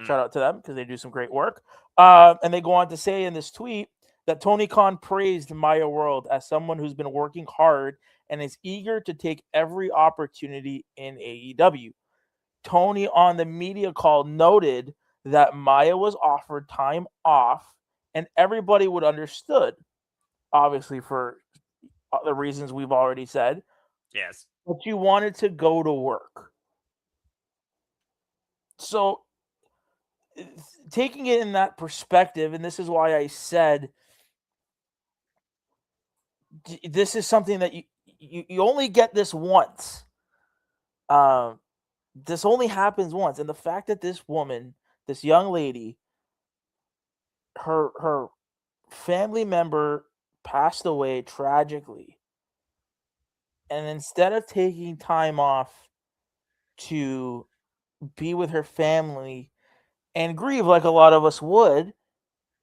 Shout out to them because they do some great work. And they go on to say in this tweet that Tony Khan praised Maya World as someone who's been working hard and is eager to take every opportunity in AEW. Tony on the media call noted that Maya was offered time off and everybody would understood, obviously for the reasons we've already said. Yes. But you wanted to go to work. So taking it in that perspective, and this is why I said this is something that you only get this once. This only happens once. And the fact that this woman, this young lady, her family member passed away tragically. And instead of taking time off to be with her family and grieve like a lot of us would,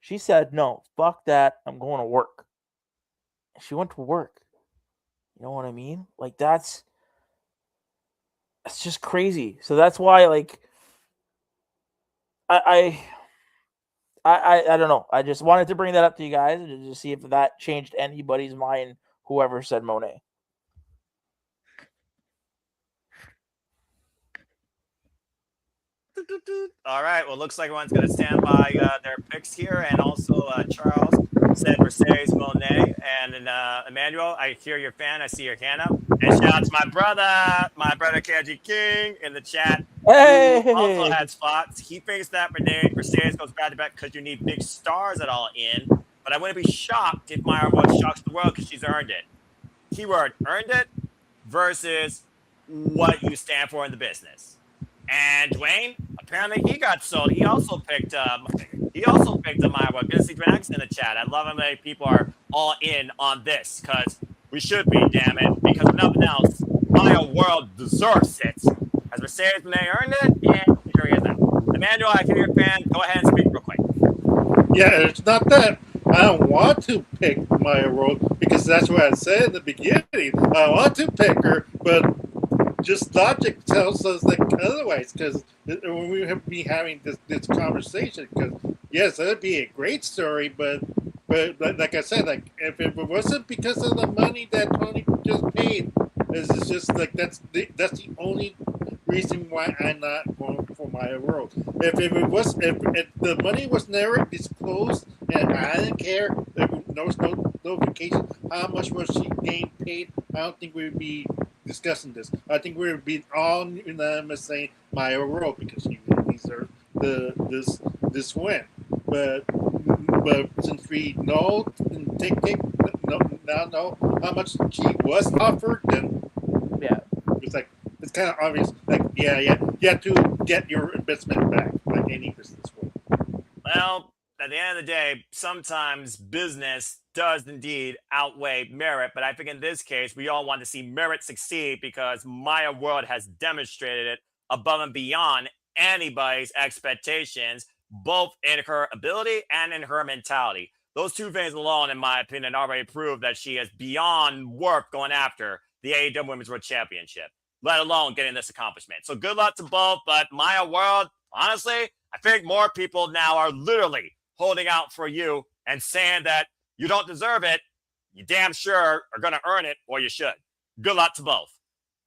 she said, no, fuck that. I'm going to work. And she went to work. You know what I mean? Like that's just crazy. So that's why, like, I don't know. I just wanted to bring that up to you guys and just see if that changed anybody's mind, whoever said Moné. All right. Well, looks like everyone's going to stand by their picks here. And also, Charles said Mercedes Moné. And Emmanuel, I hear your fan. I see your hand up. And shout out to my brother KG King in the chat. Hey! Who also has thoughts. He thinks that Mercedes goes back to back because you need big stars at all in. But I wouldn't be shocked if Maya Rose shocks the world because she's earned it. Keyword earned it versus what you stand for in the business. And Dwayne, apparently he got sold. He also picked Maya Rose. Good to see Dwayne X in the chat. I love how many people are all in on this because we should be, damn it. Because if nothing else, Maya World deserves it. Has Mercedes Moné earned it? And here he is now. Emmanuel, I hear your fan. Go ahead and speak real quick. Yeah, it's not that I don't want to pick Maya Rose because that's what I said in the beginning. I want to pick her, but just logic tells us like otherwise. Because when we have be having this conversation, because yes, that'd be a great story, but like I said, like if it wasn't because of the money that Tony just paid, it's just like that's the only reason why I'm not going for Maya World. If the money was never disclosed and I didn't care, there was no notification how much was she getting paid, I don't think we would be discussing this. I think we would be all unanimous saying Maya World because she deserves this win. But since we know now know how much she was offered, then yeah, it's like it's kind of obvious. Like you have to get your investment back, like any business would. Well, at the end of the day, sometimes business does indeed outweigh merit. But I think in this case, we all want to see merit succeed because Maya World has demonstrated it above and beyond anybody's expectations, both in her ability and in her mentality. Those two things alone, in my opinion, already prove that she is beyond worth going after the AEW Women's World Championship, let alone getting this accomplishment. So good luck to both. But Maya World, honestly, I think more people now are literally holding out for you and saying that you don't deserve it. You damn sure are going to earn it, or you should. Good luck to both.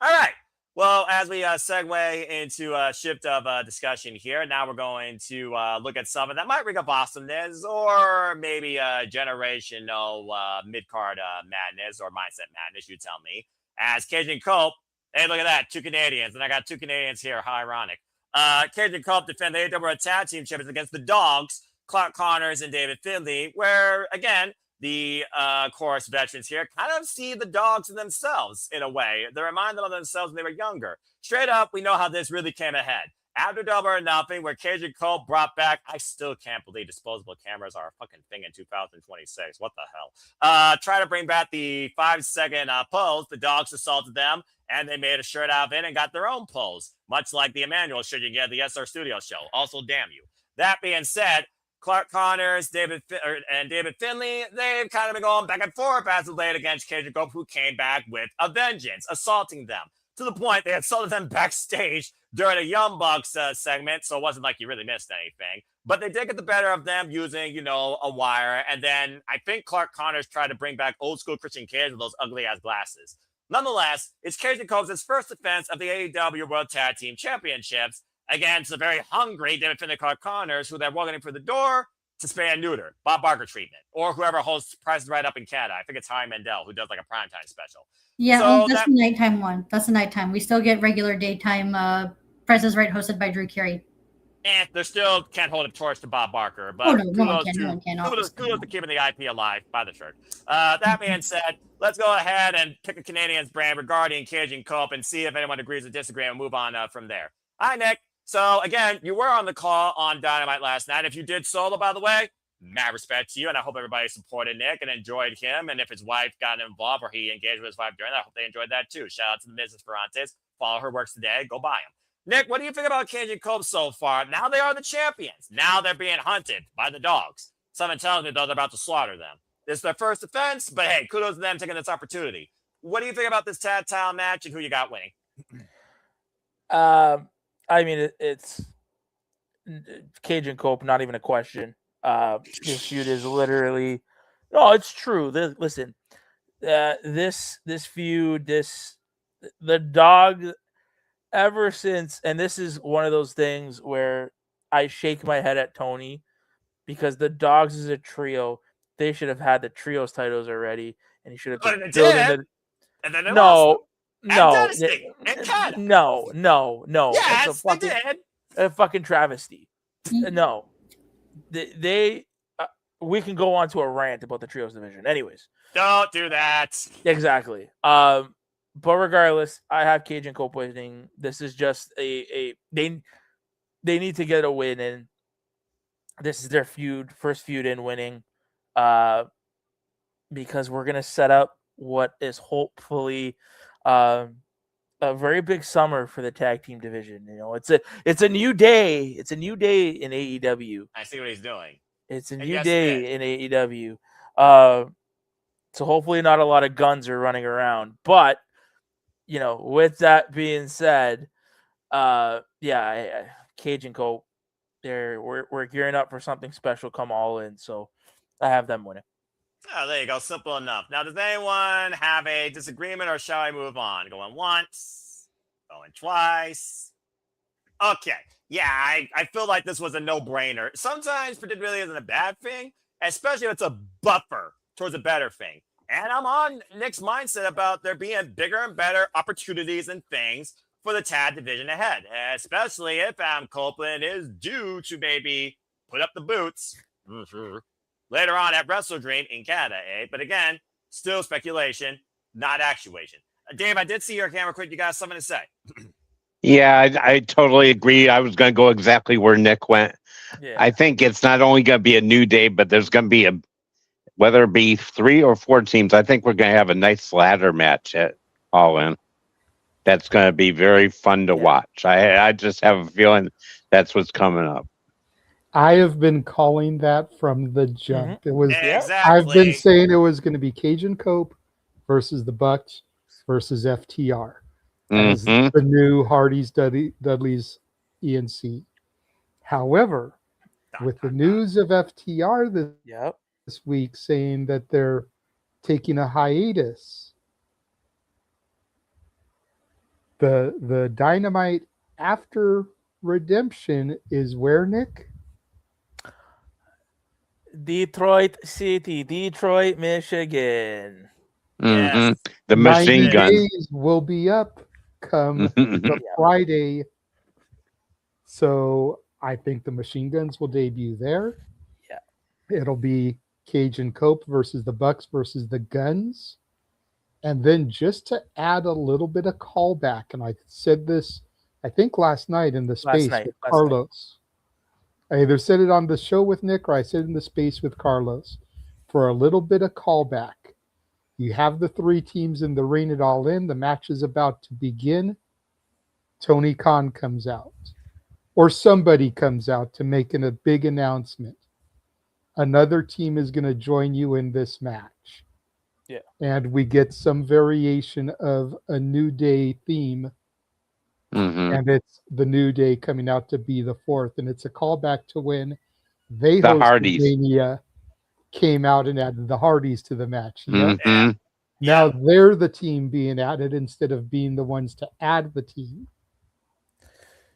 All right. Well, as we segue into a shift of discussion here, now we're going to look at something that might ring up awesomeness or maybe a generational mid-card madness or mindset madness, you tell me. As Cajun Cope, hey, look at that, 2 Canadians, and I got 2 Canadians here, how ironic. Cajun Cope defend the AEW Tag Team Champions against the Dogs, Clark Connors and David Finlay, where, again, the chorus veterans here kind of see the Dogs in themselves in a way. They remind them of themselves when they were younger. Straight up, we know how this really came ahead. After Double or Nothing, where Cajun Cole brought back, I still can't believe disposable cameras are a fucking thing in 2026. What the hell? Try to bring back the 5-second pose. The Dogs assaulted them, and they made a shirt out of it and got their own pose, much like the Emmanuel shirt you get at the SR Studio show. Also, damn you. That being said, Clark Connors, David Finlay, they've kind of been going back and forth as of late against Cajun Cope, who came back with a vengeance, assaulting them. To the point they assaulted them backstage during a Young Bucks segment, so it wasn't like you really missed anything. But they did get the better of them using, a wire. And then I think Clark Connors tried to bring back old school Christian Cage with those ugly-ass glasses. Nonetheless, it's Cajun Cope's first defense of the AEW World Tag Team Championships against the very hungry David Finlay Clark Connors, who they're walking in for the door to spay and neuter, Bob Barker treatment, or whoever hosts Price is Right up in Canada. I think it's Harry Mandel, who does like a primetime special. Yeah, so that's the nighttime one. That's the nighttime. We still get regular daytime Price is Right hosted by Drew Carey. They still can't hold a torch to Bob Barker, but kudos to keeping the IP alive by the shirt. That being said, let's go ahead and pick a Canadian's brand regarding Cajun Cope and see if anyone agrees or disagrees and move on from there. Hi, Nick. So, again, you were on the call on Dynamite last night. If you did solo, by the way, mad respect to you, and I hope everybody supported Nick and enjoyed him. And if his wife got involved or he engaged with his wife during that, I hope they enjoyed that too. Shout out to the Mrs. Ferrantes. Follow her works today. Go buy him. Nick, what do you think about Cajun Cope so far? Now they are the champions. Now they're being hunted by the Dogs. Something tells me, though, they're about to slaughter them. This is their first defense, but hey, kudos to them taking this opportunity. What do you think about this tag title match and who you got winning? I mean, it's Cajun Cope, not even a question. This feud is literally no, it's true. Listen, this feud, the Dog, ever since, and this is one of those things where I shake my head at Tony because the Dogs is a trio they should have had the trios titles already, and he should have But been it building did, the. and then they lost them. No, At Dynasty, in Canada. no. Yes, It's a they did. fucking travesty. No, they we can go on to a rant about the trios division. Anyways, Don't do that. exactly. But regardless, I have Cage and Cope winning. This is just they need to get a win in. This is their first feud in winning, because we're gonna set up what is hopefully a very big summer for the tag team division. You know, it's a new day. It's a new day in AEW. I see what he's doing. It's a And new yes, day in AEW. So hopefully not a lot of guns are running around. But with that being said, Cage and Cope, we're gearing up for something special come All In. So I have them winning. Oh, there you go. Simple enough. Now, does anyone have a disagreement, or shall I move on? Going once, going twice. Okay. Yeah, I feel like this was a no-brainer. Sometimes predictability really isn't a bad thing, especially if it's a buffer towards a better thing. And I'm on Nick's mindset about there being bigger and better opportunities and things for the tag division ahead, especially if Adam Copeland is due to maybe put up the boots later on at Wrestle Dream in Canada, But again, still speculation, not actuation. Dave, I did see your camera quick. You got something to say? Yeah, I totally agree. I was going to go exactly where Nick went. Yeah. I think it's not only going to be a new day, but there's going to be whether it be 3 or 4 teams, I think we're going to have a nice ladder match at All In. That's going to be very fun to watch. I just have a feeling that's what's coming up. I have been calling that from the jump. It was Exactly. I've been saying it was going to be Cage and Cope versus the Bucks versus FTR as the new Hardys, Dudleys, ENC. However, with the news of FTR this week saying that they're taking a hiatus, the Dynamite after Redemption is where, Nick? Detroit City, Detroit, Michigan. Yes. The machine 90 gun days will be up come the Friday. So I think the machine guns will debut there. Yeah. It'll be Cage and Cope versus the Bucks versus the Guns. And then just to add a little bit of callback, and I said this, I think last night in the space with Carlos. I either said it on the show with Nick or I said it in the space with Carlos. For a little bit of callback, you have the 3 teams in the ring at All In. The match is about to begin. Tony Khan comes out, or somebody comes out to make a big announcement. Another team is going to join you in this match. Yeah. And we get some variation of a New Day theme. And it's the New Day coming out to be the 4th. And it's a callback to when they the hosted Hardys Mania, came out and added the Hardys to the match. Mm-hmm. Now they're the team being added instead of being the ones to add the team.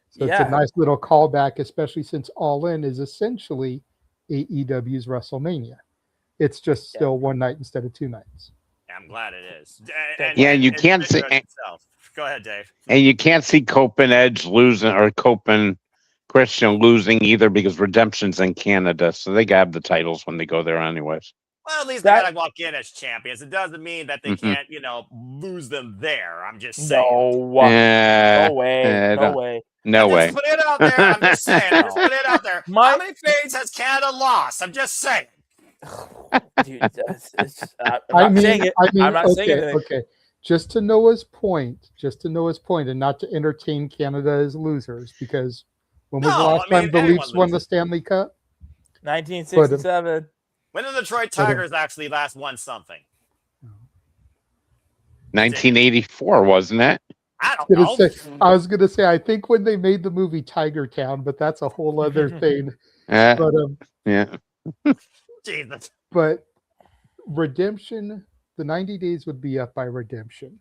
So it's a nice little callback, especially since All In is essentially AEW's WrestleMania. It's just still one night instead of 2 nights. I'm glad it is. You can't see. Go ahead, Dave. And you can't see Cope and Edge losing, or Cope and Christian losing either, because Redemption's in Canada, so they grab the titles when they go there anyways. Well, at least they gotta walk in as champions. It doesn't mean that they can't, lose them there. I'm just saying. No way. No way. Just put it out there. I'm just saying. Just put it out there. How many fades has Canada lost? I'm just saying. Dude, I'm not saying it. I'm not saying anything. Okay. Just to Noah's point, and not to entertain Canada as losers, because when was the last time the Leafs won the Stanley Cup? 1967. When did the Detroit Tigers actually last won something? 1984, wasn't it? I don't know. I was going to say, I think when they made the movie Tiger Town, but that's a whole other thing. Jesus. But Redemption, the 90 days would be up by Redemption.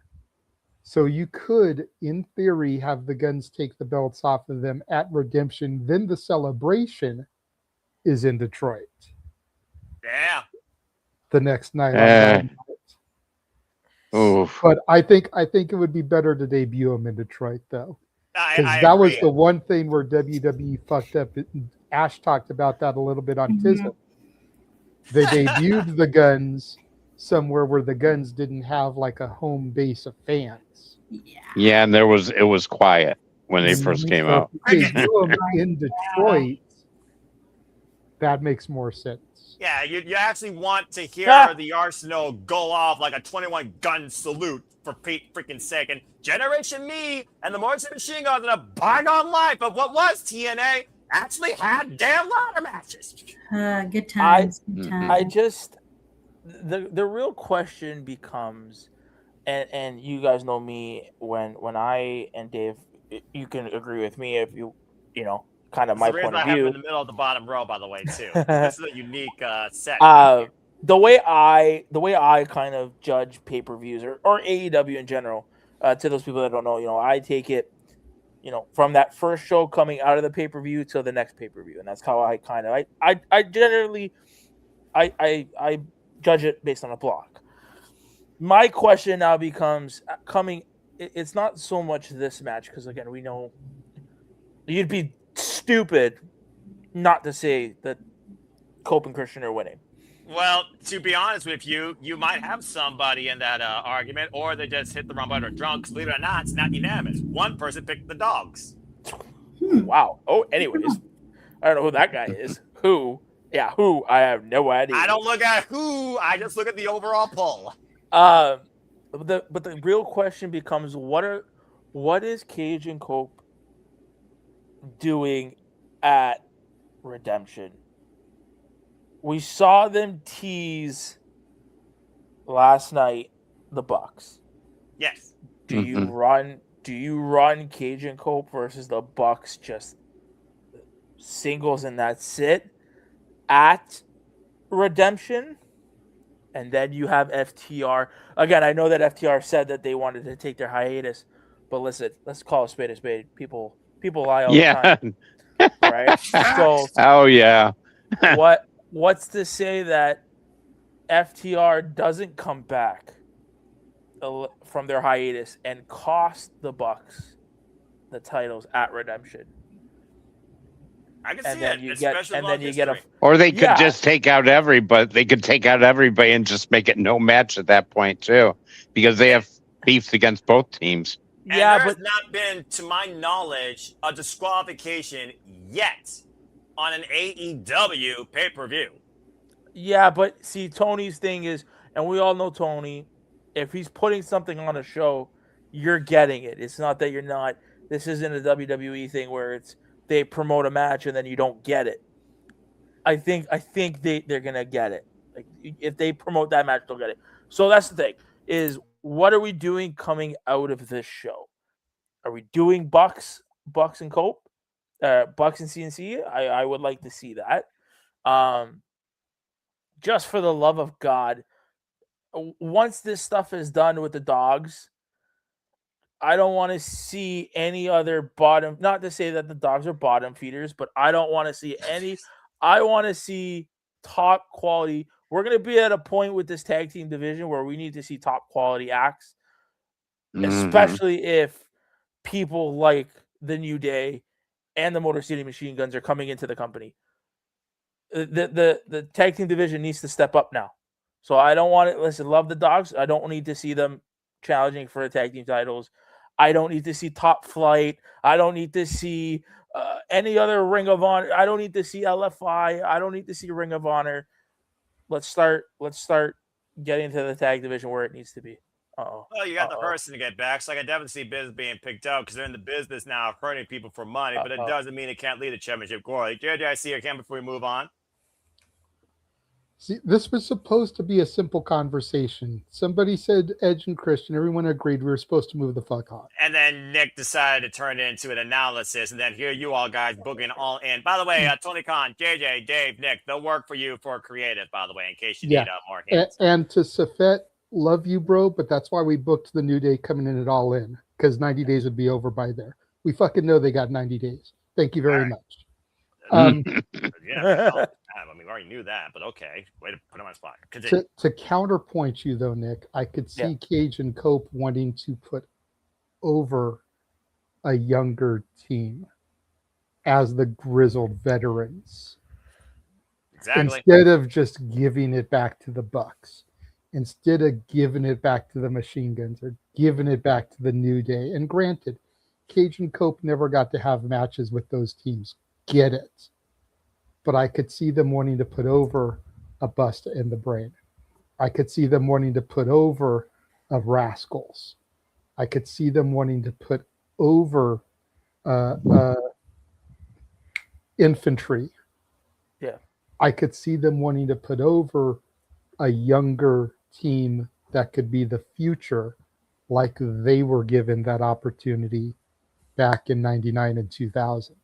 So you could, in theory, have the Guns take the belts off of them at Redemption. Then the celebration is in Detroit. Yeah. the next night on Eh. Dynamite. Oof. But I think it would be better to debut him in Detroit though, because I that was agree. the one thing where WWE fucked up. Ash talked about that a little bit on Mhm. TISM. They debuted the Guns somewhere where the Guns didn't have like a home base of fans. Yeah. Yeah, and it was quiet when they first came So out. if you debut him in Detroit, that makes more sense. Yeah, you actually want to hear the Arsenal go off like a 21-gun salute for Pete freaking sake. And Generation Me and the Morrison Machine Guns in a bygone life of what was TNA actually had damn ladder matches. Good times. Good times. I just the real question becomes, and you guys know me when I and Dave, you can agree with me if you know. Kind of my point of I have view. in the middle of the bottom row, by the way, too. This is a unique set. The way I kind of judge pay-per-views or AEW in general, to those people that don't know, I take it, from that first show coming out of the pay-per-view to the next pay-per-view, and that's how I kind of I generally I judge it based on a block. My question now becomes it's not so much this match, because again, we know you'd be stupid not to say that Cope and Christian are winning. Well, to be honest with you, you might have somebody in that argument, or they just hit the wrong button or drunk. 'Cause believe it or not, it's not unanimous. One person picked the dogs. Wow. Oh, anyways, I don't know who that guy is. Who? Yeah, who? I have no idea. I don't look at who. I just look at the overall poll. But the real question becomes, what is Cage and Cope doing at Redemption? We saw them tease last night the Bucks. Yes. Do you run Cage and Cope versus the Bucks just singles and that's it at Redemption? And then you have FTR. Again, I know that FTR said that they wanted to take their hiatus, but listen, let's call a spade a spade. People lie all the time. Right? So oh yeah. What's to say that FTR doesn't come back from their hiatus and cost the Bucks the titles at Redemption? I can see it. Or they could just take out everybody. They could take out everybody and just make it no match at that point too, because they have beefs against both teams. And there's not been, to my knowledge, a disqualification yet on an AEW pay-per-view. Yeah, but see, Tony's thing is, and we all know Tony, if he's putting something on a show, you're getting it. It's not that you're not. This isn't a WWE thing where they promote a match and then you don't get it. I think they're gonna get it. Like, if they promote that match, they'll get it. So that's the thing, is what are we doing coming out of this show? Are we doing Bucks and Cope? Bucks and CNC? I would like to see that. Just for the love of God, once this stuff is done with the dogs, I don't want to see any other bottom, not to say that the dogs are bottom feeders, but I don't want to see any. I want to see top quality. We're going to be at a point with this tag team division where we need to see top quality acts, especially if people like the New Day and the Motor City Machine Guns are coming into the company. The tag team division needs to step up now. So I don't want it. Listen, love the dogs. I don't need to see them challenging for the tag team titles. I don't need to see Top Flight. I don't need to see any other Ring of Honor. I don't need to see LFI. I don't need to see Ring of Honor. Let's start getting to the tag division where it needs to be. Well, you got the person to get back. So I can definitely see business being picked out because they're in the business now of hurting people for money, but it doesn't mean it can't lead to championship glory. JJ, I see you again before we move on. See, this was supposed to be a simple conversation. Somebody said Edge and Christian. Everyone agreed we were supposed to move the fuck on. And then Nick decided to turn it into an analysis. And then here you all guys booking all in. By the way, Tony Khan, JJ, Dave, Nick, they'll work for you for creative, by the way, in case you need more hints. And to Safet, love you, bro, but that's why we booked the New Day coming in at All In, because 90 days would be over by there. We fucking know they got 90 days. Thank you very much. Yeah, I mean, We already knew that, but okay. Way to put him on the spot. Continue. To counterpoint you though, Nick, I could see Cage and Cope wanting to put over a younger team as the grizzled veterans. Exactly. Instead of just giving it back to the Bucks, instead of giving it back to the Machine Guns or giving it back to the New Day. And granted, Cage and Cope never got to have matches with those teams. Get it. But I could see them wanting to put over a Busta and the Brain. I could see them wanting to put over a Rascals. I could see them wanting to put over Infantry. Yeah. I could see them wanting to put over a younger team that could be the future, like they were given that opportunity back in 99 and 2000.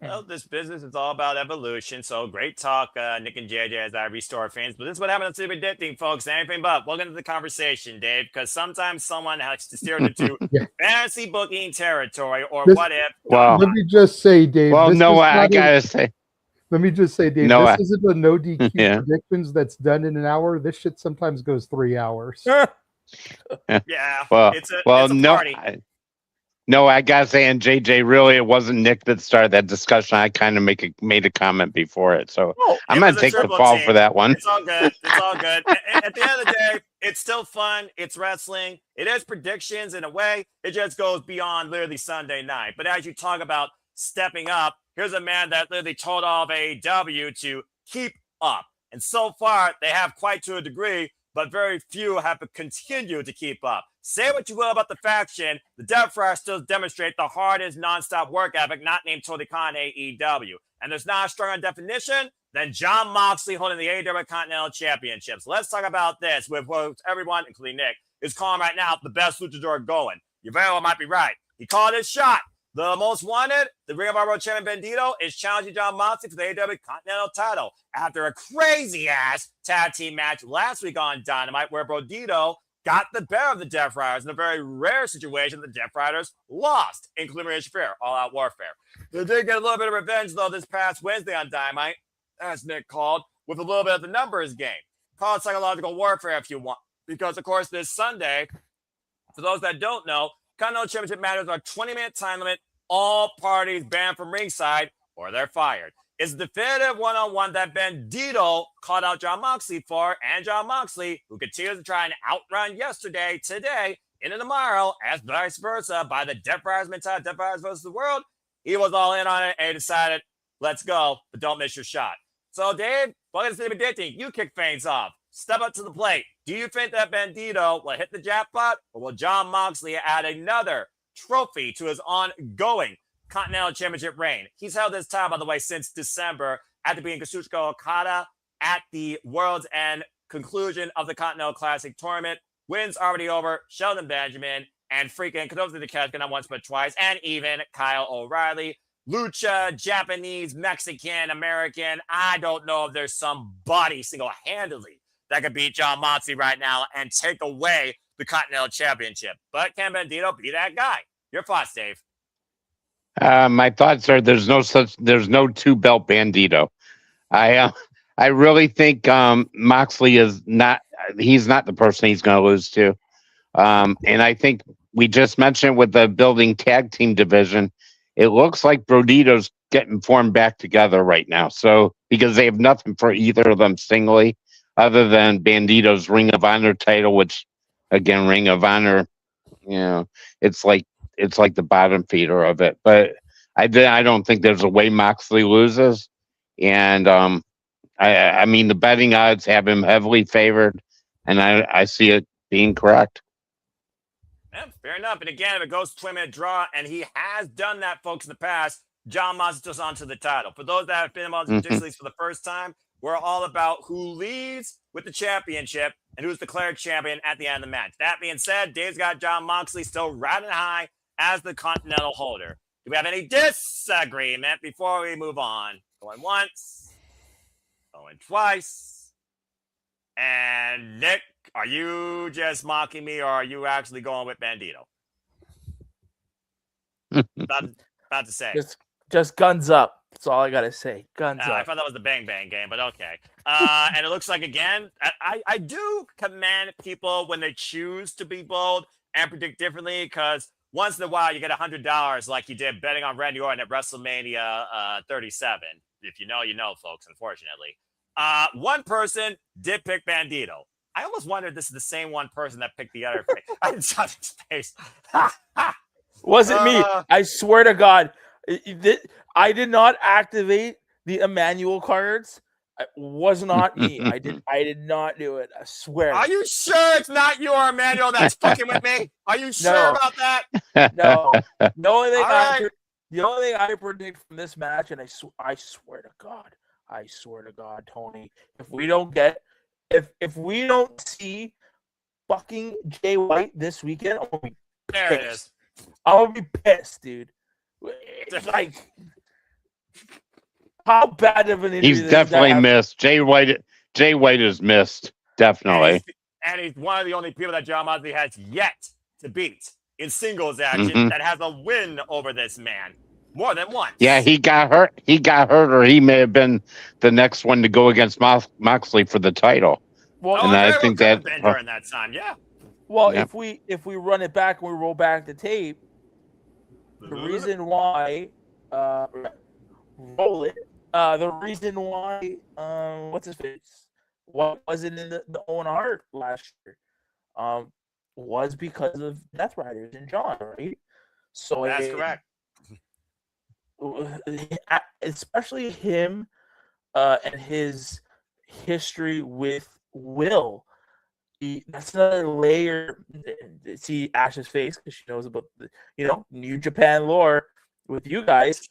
Well, this business is all about evolution. So great talk, Nick and JJ, as I restore fans. But this is what happens to the addicting, folks. Anything but. Welcome to the conversation, Dave, because sometimes someone has to steer into fantasy booking territory or what if. Well, let me just say, Dave. Well, no, I gotta say. Let me just say, Dave, No, this isn't a no DQ Yeah. predictions that's done in an hour. This shit sometimes goes 3 hours. Yeah. Well, it's a no, party. I gotta say, and JJ, really, it wasn't Nick that started that discussion. I kind of made a comment before it, so I'm gonna take the fall for that one. It's all good. It's all good. At the end of the day, it's still fun. It's wrestling. It is predictions in a way. It just goes beyond literally Sunday night. But as you talk about stepping up, here's a man that literally told all of AEW to keep up. And so far, they have quite to a degree, but very few have continued to keep up. Say what you will about the faction, the Death Friars still demonstrate the hardest nonstop work ethic not named Tony Khan AEW. And there's not a stronger definition than Jon Moxley holding the AEW Continental Championships. Let's talk about this with what everyone, including Nick, is calling right now the best luchador going. You very well might be right. He called his shot. The most wanted, the Ring of Honor World Champion Bandito, is challenging Jon Moxley for the AEW Continental title after a crazy-ass tag team match last week on Dynamite where Bandito got the better of the Death Riders in a very rare situation. The Death Riders lost, including Rhea Shafir, all-out warfare. They did get a little bit of revenge, though, this past Wednesday on Dynamite, as Nick called, with a little bit of the numbers game. Call it psychological warfare if you want, because, of course, this Sunday, for those that don't know, Continental Championship matters are 20-minute time limit. All parties banned from ringside or they're fired. It's a definitive one-on-one that Bandito called out Jon Moxley for, and Jon Moxley, who continues to try and outrun yesterday, today, into tomorrow, as vice versa, by the Death Riders mentality, Death Riders versus the world. He was all in on it and he decided, let's go, but don't miss your shot. So, Dave, welcome to City Predicting. You kick things off. Step up to the plate. Do you think that Bandito will hit the jackpot, or will Jon Moxley add another trophy to his ongoing Continental Championship reign? He's held this title, by the way, since December, after being Kazuchika Okada at the World's End conclusion of the Continental Classic tournament. Wins already over Sheldon Benjamin and freaking Kadozi Takeshita, not once but twice, and even Kyle O'Reilly. Lucha, Japanese, Mexican, American. I don't know if there's somebody single-handedly that could beat Jon Moxley right now and take away the Continental Championship. But can Bandito be that guy? Your thoughts, Dave? My thoughts are there's no two-belt Bandito. I really think Moxley is not. He's not the person he's going to lose to. And I think we just mentioned with the building tag team division, it looks like Bandito's getting formed back together right now. So because they have nothing for either of them singly, other than Bandito's Ring of Honor title, which again, Ring of Honor, it's like the bottom feeder of it. But I don't think there's a way Moxley loses. And I mean, the betting odds have him heavily favored, and I see it being correct. Yeah, fair enough. And again, if it goes to 20-minute draw, and he has done that, folks, in the past, Jon Moxley goes on to the title. For those that have been on the for the first time, we're all about who leads with the championship and who's declared champion at the end of the match. That being said, Dave's got Jon Moxley still riding high as the Continental holder. Do we have any disagreement before we move on? Going once, going twice. And Nick, are you just mocking me, or are you actually going with Bandito? about to say. Just guns up. That's all I gotta say. Guns I up. thought that was the Bang Bang game, but okay. And it looks like, again, I do commend people when they choose to be bold and predict differently, because once in a while you get $100 like you did betting on Randy Orton at WrestleMania 37. If you know, you know, folks, unfortunately. One person did pick Bandito. I almost wonder if this is the same one person that picked the other. I didn't touch his face. Wasn't me. I swear to God. I did not activate the Emmanuel cards. It was not me. I did not do it. I swear. Are you sure it's not you or Emmanuel that's fucking with me? Are you sure about that? No. The only thing All the only thing I predict from this match, and I swear to God, Tony, if we don't see fucking Jay White this weekend, I'm gonna be There it is. I'm gonna be pissed, dude. It's like, how bad of an injury? He's definitely missed. Jay White is missed. Definitely. And he's one of the only people that John Moxley has yet to beat in singles action that has a win over this man more than once. Yeah, he got hurt. Or he may have been the next one to go against Moxley for the title. Well, and I think that been during that time, yeah. Well, if we run it back and we roll back the tape, the reason why roll it. The reason why what's his face? What wasn't in the Owen Hart last year? Was because of Death Riders and John, right? So that's correct. Especially him and his history with Will. That's another layer. See Ash's face because she knows about the New Japan lore with you guys.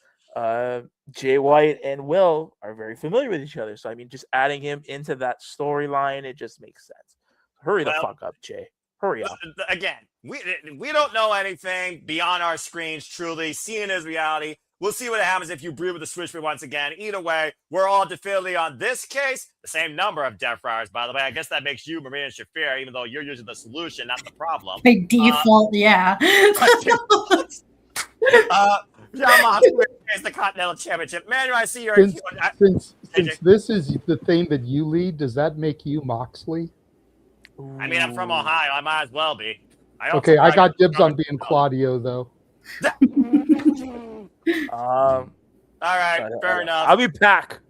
Jay White and Will are very familiar with each other, so I mean, just adding him into that storyline, it just makes sense. Hurry the fuck up, Jay. Hurry up. Again, we don't know anything beyond our screens. Truly, seeing is reality. We'll see what happens if you breathe with the switch for once again. Either way, we're all definitively on this case the same number of Death Riders, by the way. I guess that makes you Maria and Shafir, even though you're usually the solution, not the problem. By default, yeah. John Moxley is the Continental Championship. Man, I see you're... Since this is the thing that you lead, does that make you Moxley? I mean, I'm from Ohio. I might as well be. I got dibs on being Claudio, though. All right, fair enough. I'll be Pac.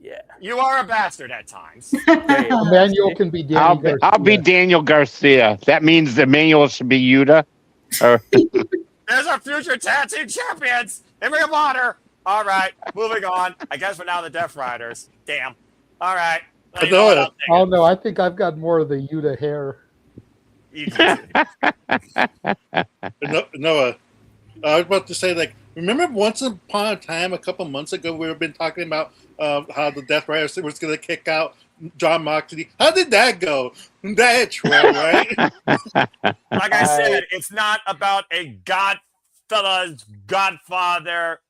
Yeah. You are a bastard at times. Emmanuel can be Daniel Garcia. I'll be Daniel Garcia. That means Emmanuel should be Yuta. There's our future tag team champions in Ring of Honor. All right, moving on. I guess we're now the Death Riders. Damn. All right. Oh, no, I think I've got more of the Yuta hair. Noah, I was about to say, like, remember once upon a time, a couple months ago, we've been talking about how the Death Riders was going to kick out John Moxley. How did that go? That's true, right? Like I said, it's not about a Godfather,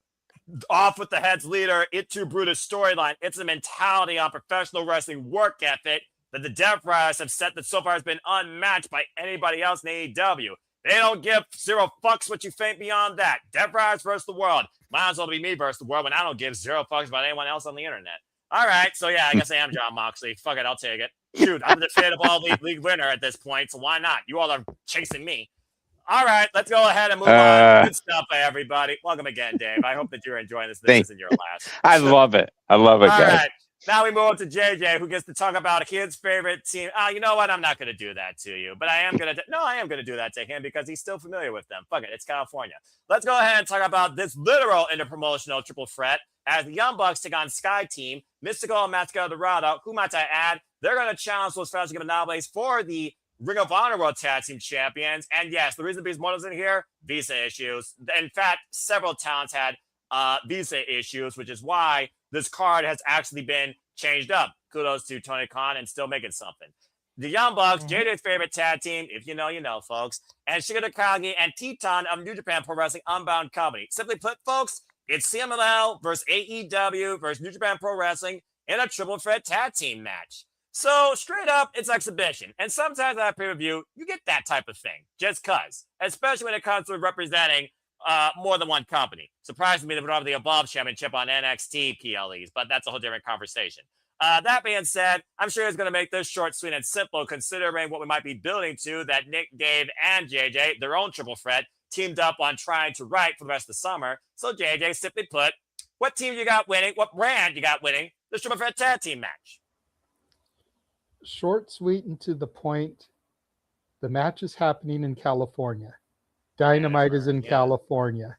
off with the heads leader, it too Brutus storyline. It's a mentality on professional wrestling work ethic that the Death Riders have set that so far has been unmatched by anybody else in AEW. They don't give zero fucks what you think beyond that. Death Riders versus the world. Might as well be me versus the world when I don't give zero fucks about anyone else on the internet. All right, so yeah, I guess I am John Moxley. Fuck it, I'll take it. Shoot, I'm the definitive all-league winner at this point, so why not? You all are chasing me. All right, let's go ahead and move on. Good stuff, everybody. Welcome again, Dave. I hope that you're enjoying this. This isn't your last. I love it. I love it, all guys. Right. Now we move on to JJ, who gets to talk about his favorite team. You know what? I'm not going to do that to you, but I am going to. No, I am going to do that to him because he's still familiar with them. Fuck it, it's California. Let's go ahead and talk about this literal interpromotional triple threat as the Young Bucks take on Sky Team, Mystical and Mascara Dorado. Who might I add? They're going to challenge those Fellowship Anomalies for the Ring of Honor World Tag Team Champions. And yes, the reason Beast Moto's in here, visa issues. In fact, several talents had visa issues, which is why this card has actually been changed up. Kudos to Tony Khan and still making something. The Young Bucks, JJ's favorite tag team, if you know, you know, folks, and Shigeru Takagi and Titan of New Japan Pro Wrestling Unbound Company. Simply put, folks, it's CMLL versus AEW versus New Japan Pro Wrestling in a triple threat tag team match. So straight up, it's exhibition. And sometimes at pay-per-view, you get that type of thing, just cuz. Especially when it comes to representing more than one company. Surprised me they would have the Evolve Championship on NXT PLEs, but that's a whole different conversation. That being said, I'm sure it's going to make this short, sweet, and simple, considering what we might be building to, that Nick, Dave, and JJ, their own triple threat, teamed up on trying to write for the rest of the summer. So JJ, simply put, what team you got winning, what brand you got winning this triple threat tag team match? Short, sweet, and to the point. The match is happening in California. Dynamite is in California.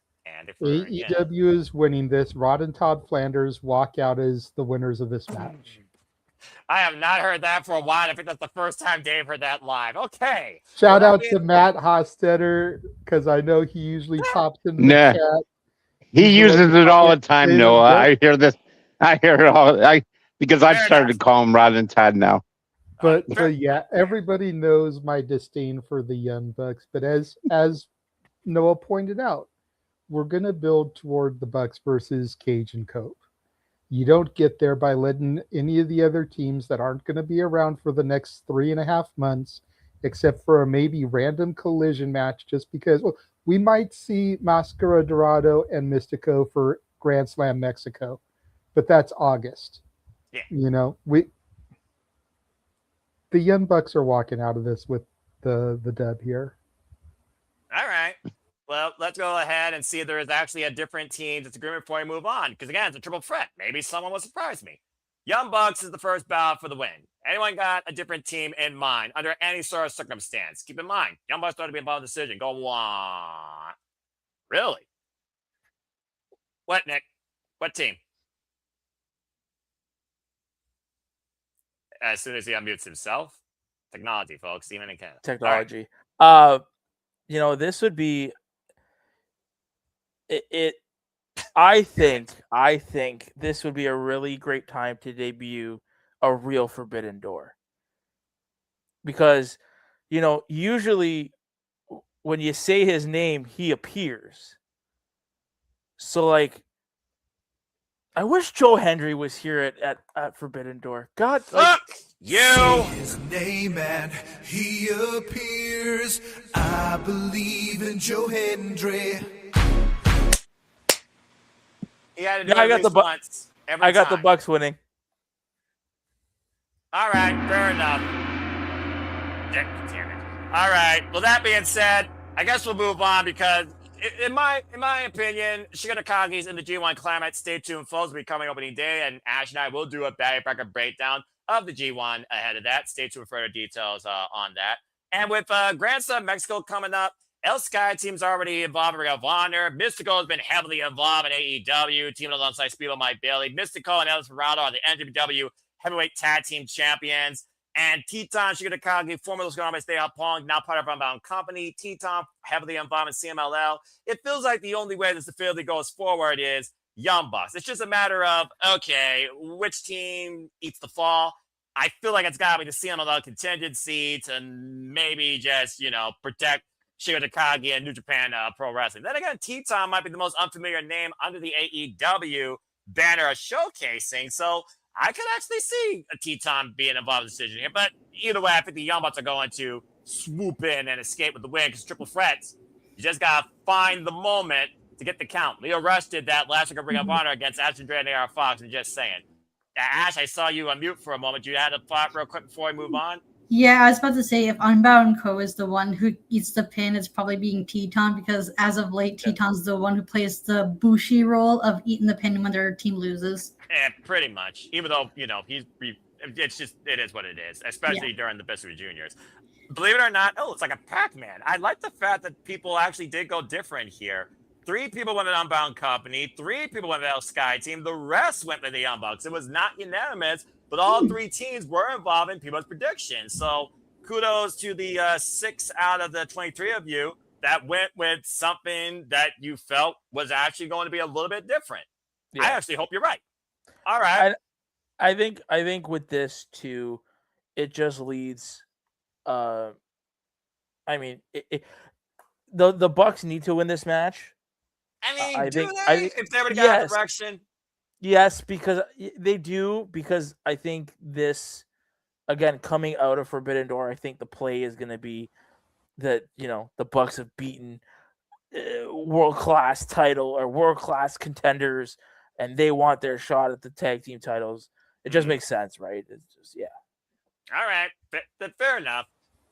AEW is winning this. Rod and Todd Flanders walk out as the winners of this match. I have not heard that for a while. I think that's the first time Dave heard that live. Okay. Shout out to Matt Hostetter, because I know he usually pops in the chat. He uses it all the time, Noah. I hear this. I hear it all. Because I've started to call him Rod and Todd now. But yeah, everybody knows my disdain for the Young Bucks. But as Noah pointed out, we're going to build toward the Bucks versus Cage and Cope. You don't get there by letting any of the other teams that aren't going to be around for the next 3.5 months, except for a maybe random collision match, just because we might see Mascara Dorado and Mystico for Grand Slam Mexico, but that's August. Yeah. You know, the Young Bucks are walking out of this with the dub here. All right. Well, let's go ahead and see if there is actually a different team disagreement before we move on. Because again, it's a triple threat. Maybe someone will surprise me. Young Bucks is the first bout for the win. Anyone got a different team in mind under any sort of circumstance? Keep in mind, Young Bucks don't have to be involved in the decision. Go on. Really? What, Nick? What team? As soon as he unmutes himself. Technology, folks. Steven and Canada. Technology. Right. This would be it. I think this would be a really great time to debut a real Forbidden Door. Because, usually when you say his name, he appears. So, I wish Joe Hendry was here at Forbidden Door. God, fuck you! His name and he appears. I believe in Joe Hendry. I got the once. I got the Bucks winning. All right, fair enough. Damn it. All right. Well, that being said, I guess we'll move on because, in my opinion, Shigeru Takagi's in the G1 Climax. Stay tuned, folks. Will be coming opening day, and Ash and I will do a battle bracket breakdown of the G1 ahead of that. Stay tuned for further details on that. And with Grand Slam Mexico coming up, El Sky team's already involved in Ring of Honor. Mystico has been heavily involved in AEW, teaming alongside Speedo Mike Bailey. Mystico and El Dorado are the NWW Heavyweight Tag Team Champions. And Teton Shigeru Takagi, former Los Grandes Stay Out Pong, now part of Unbound Company. Teton heavily involved in CMLL. It feels like the only way this affiliate goes forward is Young Bucks. It's just a matter of, okay, which team eats the fall? I feel like it's got to be the CMLL contingency to maybe just, protect Shigeru Takagi and New Japan Pro Wrestling. Then again, Teton might be the most unfamiliar name under the AEW banner of showcasing. So I could actually see a Teton being involved in the decision here. But either way, I think the Young Bucks are going to swoop in and escape with the win because triple threats, you just got to find the moment to get the count. Leo Rush did that last week of Ring of Honor against Ash Andrea and AR Fox. I'm just saying. Ash, I saw you unmute for a moment. You had a thought real quick before we move on? Yeah, I was about to say, if Unbound Co. is the one who eats the pin, it's probably being Teton, because as of late, Teton's the one who plays the Bushi role of eating the pin when their team loses. Yeah, pretty much. Even though, it is what it is, especially during the Best of the Juniors. Believe it or not, it's like a Pac-Man. I like the fact that people actually did go different here. 3 people went to Unbound Company, 3 people went to the El Sky team, the rest went to the Young Bucks. It was not unanimous, but all 3 teams were involved in people's predictions. So kudos to the 6 out of the 23 of you that went with something that you felt was actually going to be a little bit different. Yeah. I actually hope you're right. All right. I think with this too, it just leads. The Bucks need to win this match. If they would have got direction? Yes, because they do. Because I think this, again, coming out of Forbidden Door, I think the play is going to be that the Bucks have beaten world-class title or world-class contenders, and they want their shot at the tag team titles. It just makes sense, right? It's just, yeah. All right. Fair enough.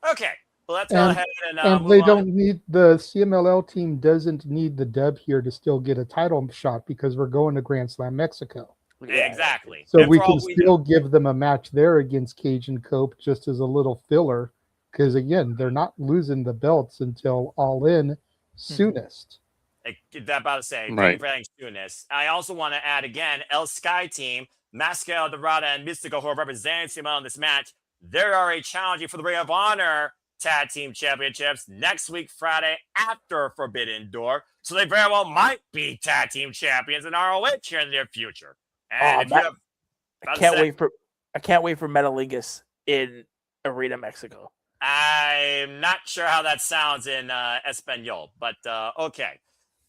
Okay. Well, let's go ahead and and move they on. don't need the CMLL team doesn't need the dub here to still get a title shot because we're going to Grand Slam Mexico. Yeah. Exactly. So And we for can all we still give them a match there against Cage and Cope just as a little filler. Because again, they're not losing the belts until All In soonest. That about to say, thank Right. you for adding soonest. I also want to add again, El Sky Team, Mascal, Dorada, and Mystico, who are representing CMLL in this match. They are challenging for the Ring of Honor Tag Team Championships next week, Friday, after Forbidden Door. So they very well might be Tag Team Champions in ROH here in the near future. And if you have, I can't wait for Metalingus in Arena Mexico. I'm not sure how that sounds in Espanol, but okay.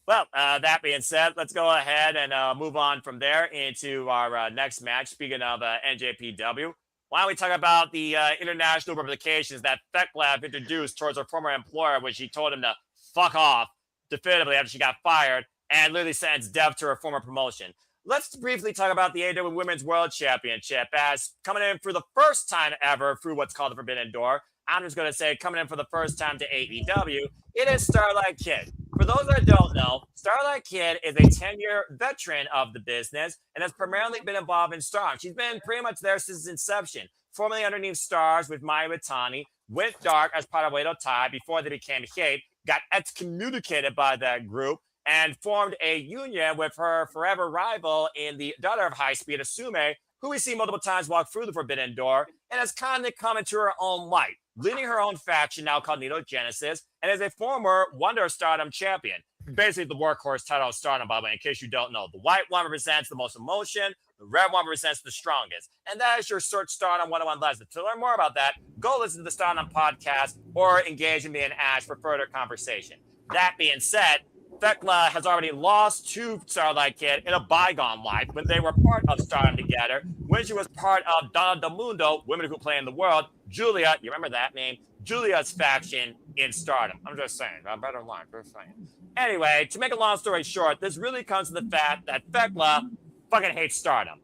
Well, that being said, let's go ahead and move on from there into our next match. Speaking of NJPW, why don't we talk about the international replications that Thekla have introduced towards her former employer when she told him to fuck off definitively after she got fired and literally sentenced death to her former promotion. Let's briefly talk about the AEW Women's World Championship as coming in for the first time ever through what's called the Forbidden Door. I'm just going to say coming in for the first time to AEW, it is Starlight Kid. For those that don't know, Starlight Kid is a 10-year veteran of the business and has primarily been involved in Stardom. She's been pretty much there since inception, formerly underneath Stars with Maya Watani, went dark as part of Wado Tai before they became hate, got excommunicated by that group, and formed a union with her forever rival in the daughter of High Speed, Asume, who we see multiple times walk through the Forbidden Door, and has kind of come into her own light, leading her own faction now called Nido Genesis, and is a former Wonder Stardom champion. Basically, the workhorse title of Stardom, by the way, in case you don't know. The white one represents the most emotion, the red one represents the strongest. And that is your Search Stardom 101 lesson. To learn more about that, go listen to the Stardom podcast or engage in me and Ash for further conversation. That being said, Thekla has already lost to Starlight Kid in a bygone life when they were part of Stardom together, when she was part of Donna Del Mundo, Women Who Play in the World, Julia, you remember that name? Julia's faction in Stardom. I'm just saying, I'm better line, just saying. Anyway, to make a long story short, this really comes to the fact that Thekla fucking hates Stardom.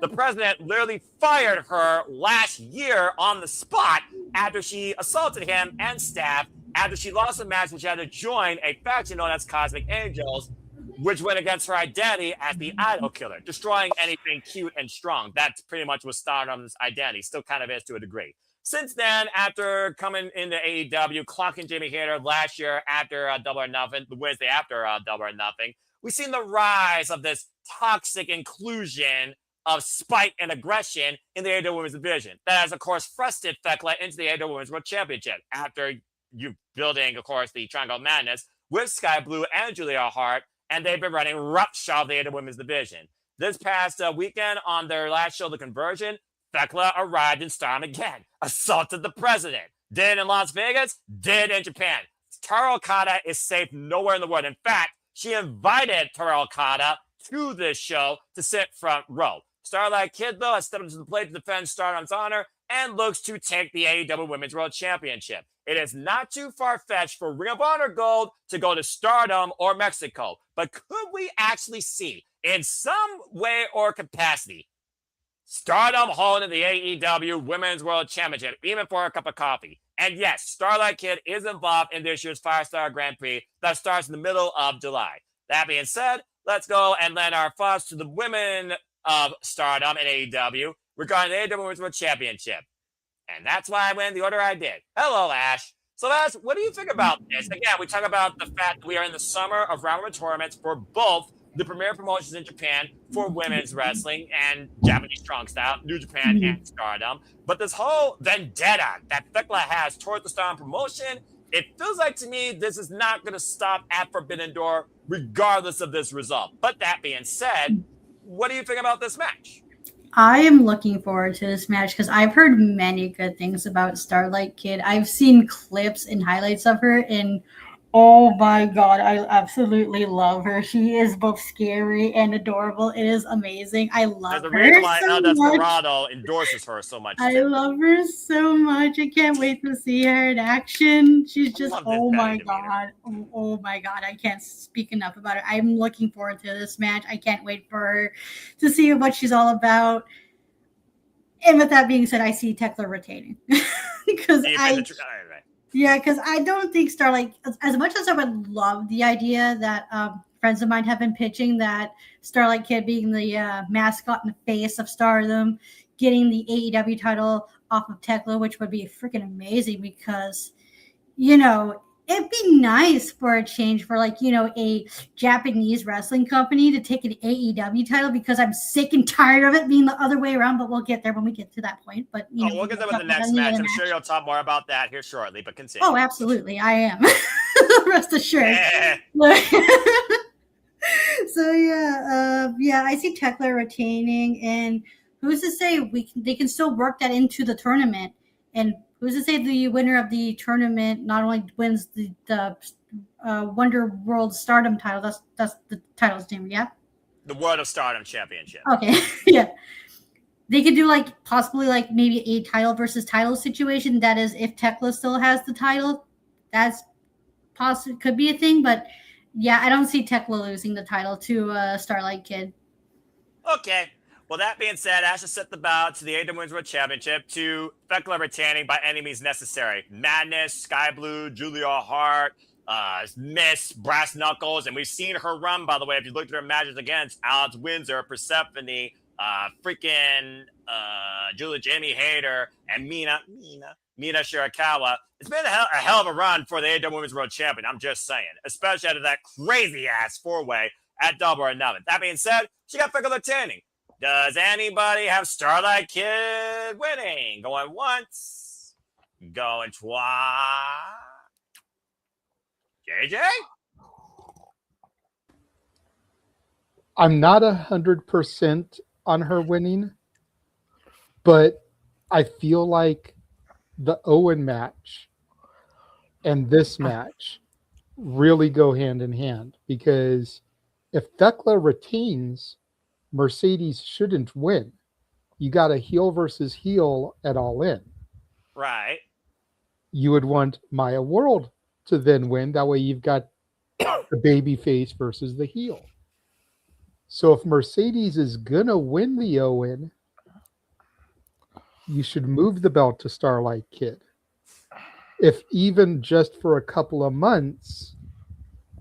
The president literally fired her last year on the spot after she assaulted him and staff after she lost a match when she had to join a faction known as Cosmic Angels, which went against her identity as the idol killer, destroying anything cute and strong. That's pretty much what Stardom's identity still kind of is to a degree. Since then, after coming into AEW, clocking Jamie Hayter last year after Double or Nothing, the Wednesday after Double or Nothing, we've seen the rise of this toxic inclusion of spite and aggression in the AEW Women's Division. That has, of course, thrusted Thekla into the AEW Women's World Championship after you building, of course, the Triangle of Madness with Sky Blue and Julia Hart, and they've been running roughshod the AEW Women's Division. This past weekend on their last show, The Conversion, Thekla arrived in Stardom again, assaulted the president. Did in Las Vegas, did in Japan. Taro Okada is safe nowhere in the world. In fact, she invited Taro Okada to this show to sit front row. Starlight Kid, though, has stepped into the plate to defend Stardom's honor and looks to take the AEW Women's World Championship. It is not too far-fetched for Ring of Honor Gold to go to Stardom or Mexico. But could we actually see, in some way or capacity, Stardom holding the AEW Women's World Championship, even for a cup of coffee? And yes, Starlight Kid is involved in this year's 5-Star Grand Prix that starts in the middle of July. That being said, let's go and lend our thoughts to the women of Stardom and AEW regarding the AEW Women's World Championship. And that's why I went in the order I did. Hello, Ash. So, Ash, what do you think about this? Again, we talk about the fact that we are in the summer of round-robin tournaments for both the premier promotions in Japan for women's wrestling and Japanese strong style, New Japan and Stardom. But this whole vendetta that Thekla has towards the Stardom promotion, it feels like to me this is not going to stop at Forbidden Door regardless of this result. But that being said, what do you think about this match? I am looking forward to this match because I've heard many good things about Starlight Kid. I've seen clips and highlights of her in Oh my god, I absolutely love her. She is both scary and adorable. It is amazing. I There's love a her reason why so El much. Desperado endorses her so much I too. love her so much. I can't wait to see her in action. She's I just, love this oh Patty my demeanor. god. Oh my god. I can't speak enough about her. I'm looking forward to this match. I can't wait for her to see what she's all about. And with that being said, I see Thekla retaining. Because Deep in the all right. yeah, because I don't think Starlight, as much as I would love the idea that friends of mine have been pitching that Starlight Kid being the mascot and the face of Stardom, getting the AEW title off of Tekla, which would be freaking amazing because, it'd be nice for a change for a Japanese wrestling company to take an AEW title because I'm sick and tired of it being the other way around, but we'll get there when we get to that point. But, We'll get there with the next match. I'm sure you'll talk more about that here shortly, but continue. Oh, absolutely. I am. Rest assured. Yeah. So I see Tekla retaining, and who's to say they can still work that into the tournament, and who's to say the winner of the tournament not only wins the Wonder World Stardom title, that's the title's name, yeah? The World of Stardom Championship. Okay, yeah. They could do possibly maybe a title versus title situation. That is, if Tekla still has the title, that's could be a thing, but yeah, I don't see Thekla losing the title to Starlight Kid. Okay. Well, that being said, Ash has set the bout to the AEW Women's World Championship to Thekla retaining by any means necessary. Madness, Sky Blue, Julia Hart, Miss, Brass Knuckles, and we've seen her run, by the way, if you looked at her matches against Alex Windsor, Persephone, freaking Julia Jamie Hayter, and Mina Shirakawa. It's been a hell of a run for the AEW Women's World Champion. I'm just saying, especially out of that crazy ass 4-way at Double or Nothing. That being said, she got Thekla retaining. Does anybody have Starlight Kid winning? Going once, going twice. JJ? I'm not 100% on her winning, but I feel like the Owen match and this match really go hand in hand, because if Thekla retains, Mercedes shouldn't win. You got a heel versus heel at All In. Right. You would want Maya World to then win. That way you've got the baby face versus the heel. So if Mercedes is going to win the Owen, you should move the belt to Starlight Kid. If even just for a couple of months,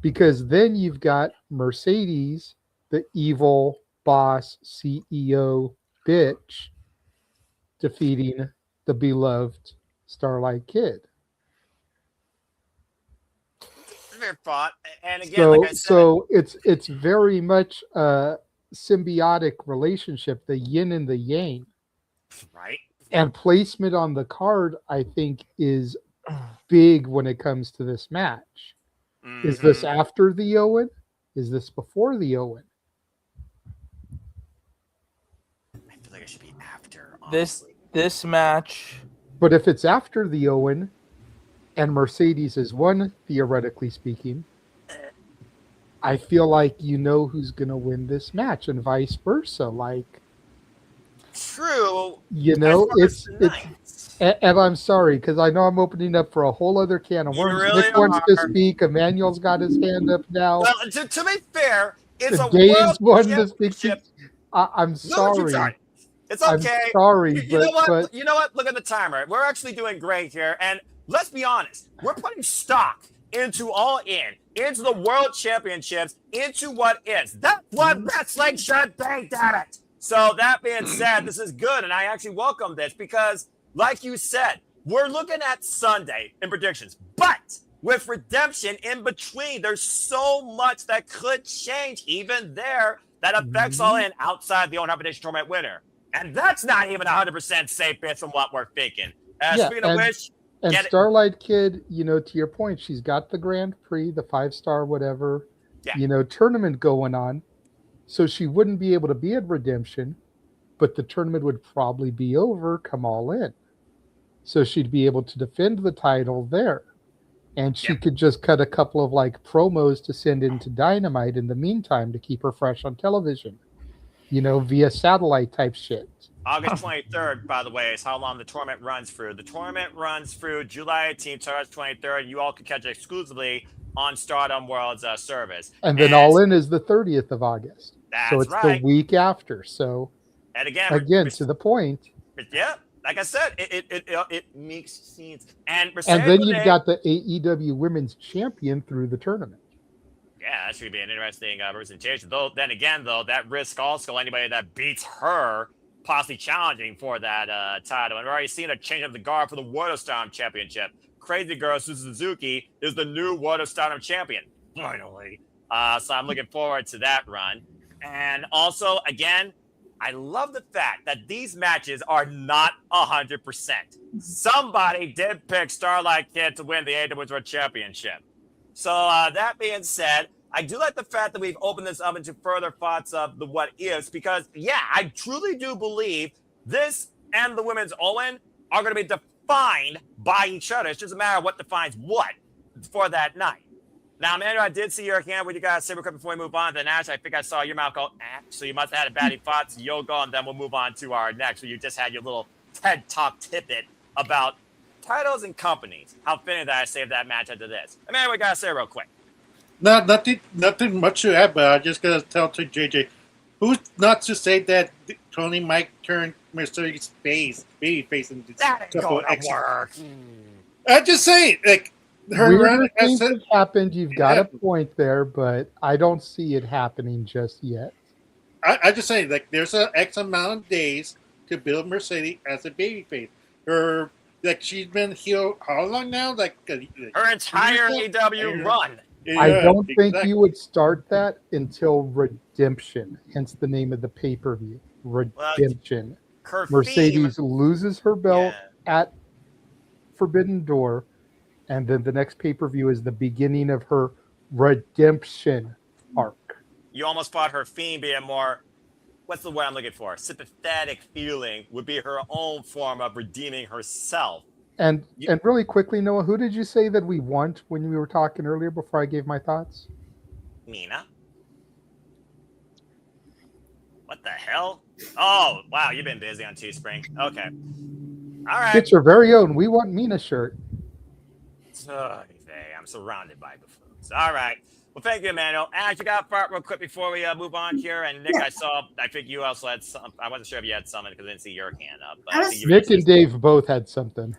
because then you've got Mercedes, the evil boss CEO bitch, defeating the beloved Starlight Kid. Fair thought. And again, So, like I said, so it's very much a symbiotic relationship, the yin and the yang. right? And placement on the card, I think, is big when it comes to this match. Mm-hmm. Is this after the Owen? Is this before the Owen? I feel like it should be after. Honestly. This match. But if it's after the Owen and Mercedes is won, theoretically speaking, I feel like you know who's going to win this match and vice versa. Like, true. It's and I'm sorry, because I know I'm opening up for a whole other can of worms. Really Nick wants to speak. Emmanuel's got his hand up now. Well, to be fair, it's a Dave's world one to speak. I'm sorry. It's okay. I'm sorry, you know what? You know what? Look at the timer. We're actually doing great here. And let's be honest. We're putting stock into All In, into the World Championships, into what is. That's what wrestling should be, damn it. So that being said, this is good. And I actually welcome this because, like you said, we're looking at Sunday in predictions. But with redemption in between, there's so much that could change even there that affects All In outside the Own Competition Tournament winner. And that's not even 100% safe based on what we're thinking. Speaking of which... And Starlight Kid, to your point, she's got the Grand Prix, the 5-star whatever, tournament going on. So she wouldn't be able to be at Redemption, but the tournament would probably be over come All In. So she'd be able to defend the title there. and she could just cut a couple of like promos to send into Dynamite in the meantime to keep her fresh on television, via satellite type shit. August 23rd, by the way, is how long the tournament runs through. The tournament runs through July 18th to August 23rd. You all can catch it exclusively on Stardom World's service. And then All In is the 30th of August. That's so it's right. the week after. So and again to the point. Yeah, like I said, it makes sense. And then you've got the AEW Women's Champion through the tournament. Yeah, that should be an interesting representation. Though, then again, that risks also anybody that beats her possibly challenging for that title. And we've already seen a change of the guard for the World of Stardom Championship. Crazy Girl Suzuki is the new World of Stardom Champion, finally. So I'm looking forward to that run. And also, again, I love the fact that these matches are not 100%. Somebody did pick Starlight Kid to win the AEW World Championship. So that being said, I do like the fact that we've opened this up into further thoughts of the what ifs, because, yeah, I truly do believe this and the women's Owen are going to be defined by each other. It's just a matter of what defines what for that night. Now, Amanda, I did see your hand with you guys super quick before we move on to Nash. I think I saw your mouth go, so you must have had a baddie thoughts. You'll go, and then we'll move on to our next, where you just had your little TED Talk tidbit about titles and companies. How fitting that I saved that match after this. Amanda, we got to say it real quick. Nothing much to add, but I just gotta tell to JJ, who's not to say that Tony might turn Mercedes baby face in this couple of work. I just say like her weird things have happened. You've got a point there, but I don't see it happening just yet. I just say like there's an X amount of days to build Mercedes as a baby face. Her she's been healed how long now? Her entire AEW run. Yeah, I don't think you would start that until Redemption, hence the name of the pay-per-view. Redemption. Mercedes loses her belt at Forbidden Door, and then the next pay-per-view is the beginning of her redemption arc. You almost thought her theme being more, what's the word I'm looking for? Sympathetic feeling would be her own form of redeeming herself. And really quickly, Noah, who did you say that we want when we were talking earlier before I gave my thoughts? Mina. What the hell? Oh, wow, you've been busy on Teespring. Okay. All right. It's your very own We Want Mina shirt. I'm surrounded by buffoons. All right. Well, thank you, Emmanuel. Ash, you got a part real quick before we move on here. And Nick, I think you also had some. I wasn't sure if you had something because I didn't see your hand up. But Nick and Dave both had something.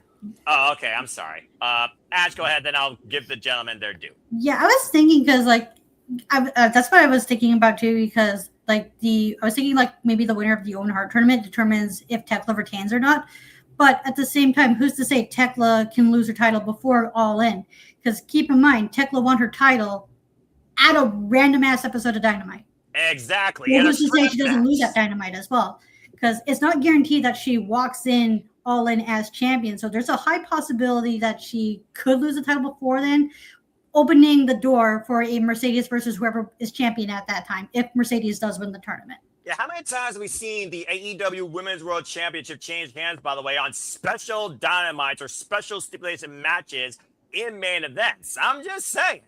Oh, okay. I'm sorry. Ash, go ahead. Then I'll give the gentleman their due. Yeah, I was thinking because that's what I was thinking about too. Because I was thinking maybe the winner of the Owen Hart tournament determines if Thekla retains or not. But at the same time, who's to say Thekla can lose her title before All In? Because keep in mind, Thekla won her title at a random ass episode of Dynamite. Exactly. Well, who's to say she doesn't lose at Dynamite as well? Because it's not guaranteed that she walks in All In as champion. So there's a high possibility that she could lose the title before then, opening the door for a Mercedes versus whoever is champion at that time, if Mercedes does win the tournament. Yeah, how many times have we seen the AEW Women's World Championship change hands, by the way, on special Dynamites or special stipulation matches in main events? I'm just saying.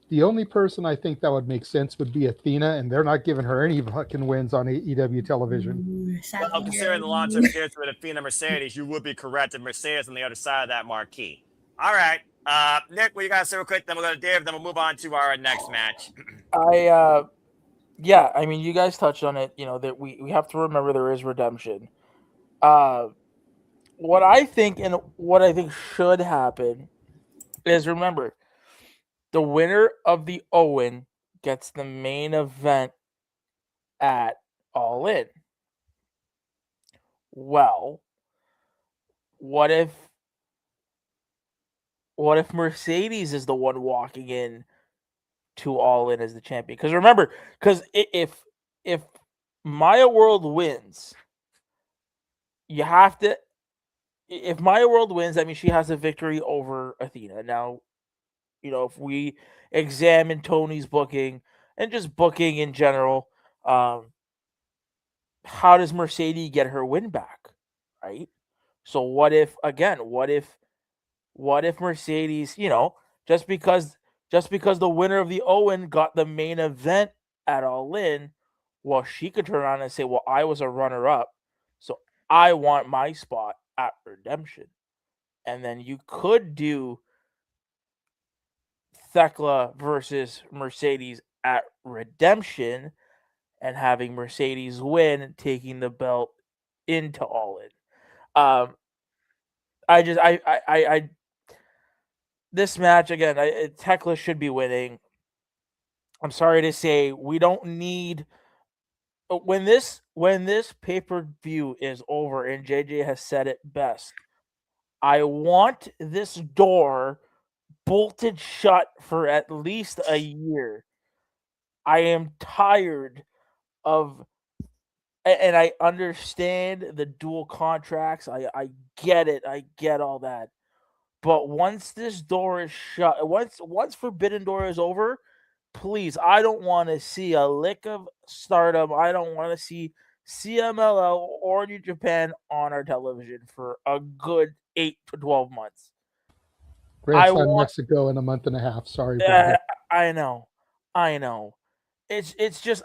The only person I think that would make sense would be Athena, and they're not giving her any fucking wins on AEW television. Well, considering the long-term future with Athena Mercedes, you would be correct, and Mercedes on the other side of that marquee. All right. Nick, what you got to say real quick? Then we'll go to Dave, then we'll move on to our next match. Yeah, I mean, you guys touched on it, that we have to remember there is redemption. What I think should happen is, remember, the winner of the Owen gets the main event at All In. Well, what if Mercedes is the one walking in to All In as the champion? Because remember, if Maya World wins, you have to. If Maya World wins, that means she has a victory over Athena. Now, if we examine Tony's booking and just booking in general, how does Mercedes get her win back, right? So what if What if Mercedes, just because the winner of the Owen got the main event at All In, well, she could turn around and say, well, I was a runner-up, so I want my spot at Redemption. And then you could do Thekla versus Mercedes at Redemption and having Mercedes win, taking the belt into All In. This match again, Thekla should be winning. I'm sorry to say, we don't need when this pay-per-view is over, and JJ has said it best. I want this door bolted shut for at least a year. I am tired of, and I understand the dual contracts. I get it. I get all that. But once this door is shut, once Forbidden Door is over, please, I don't want to see a lick of Stardom. I don't want to see CMLL or New Japan on our television for a good 8 to 12 months. Grant's on Mexico in a month and a half. Sorry, brother. I know. It's just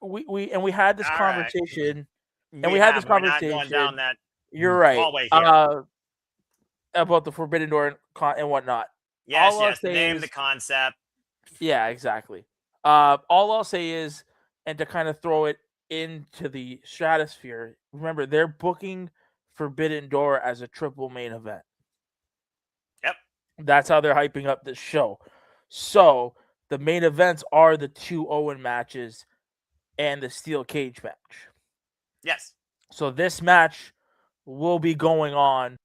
we had this conversation, right. and we had this conversation. We're not going down that. You're right. Hallway here. About the Forbidden Door and whatnot. Yes. Name the concept. Yeah, exactly. All I'll say is, and to kind of throw it into the stratosphere, remember they're booking Forbidden Door as a triple main event. Yep. That's how they're hyping up this show. So the main events are the 2 Owen matches and the steel cage match. Yes. So this match will be going on.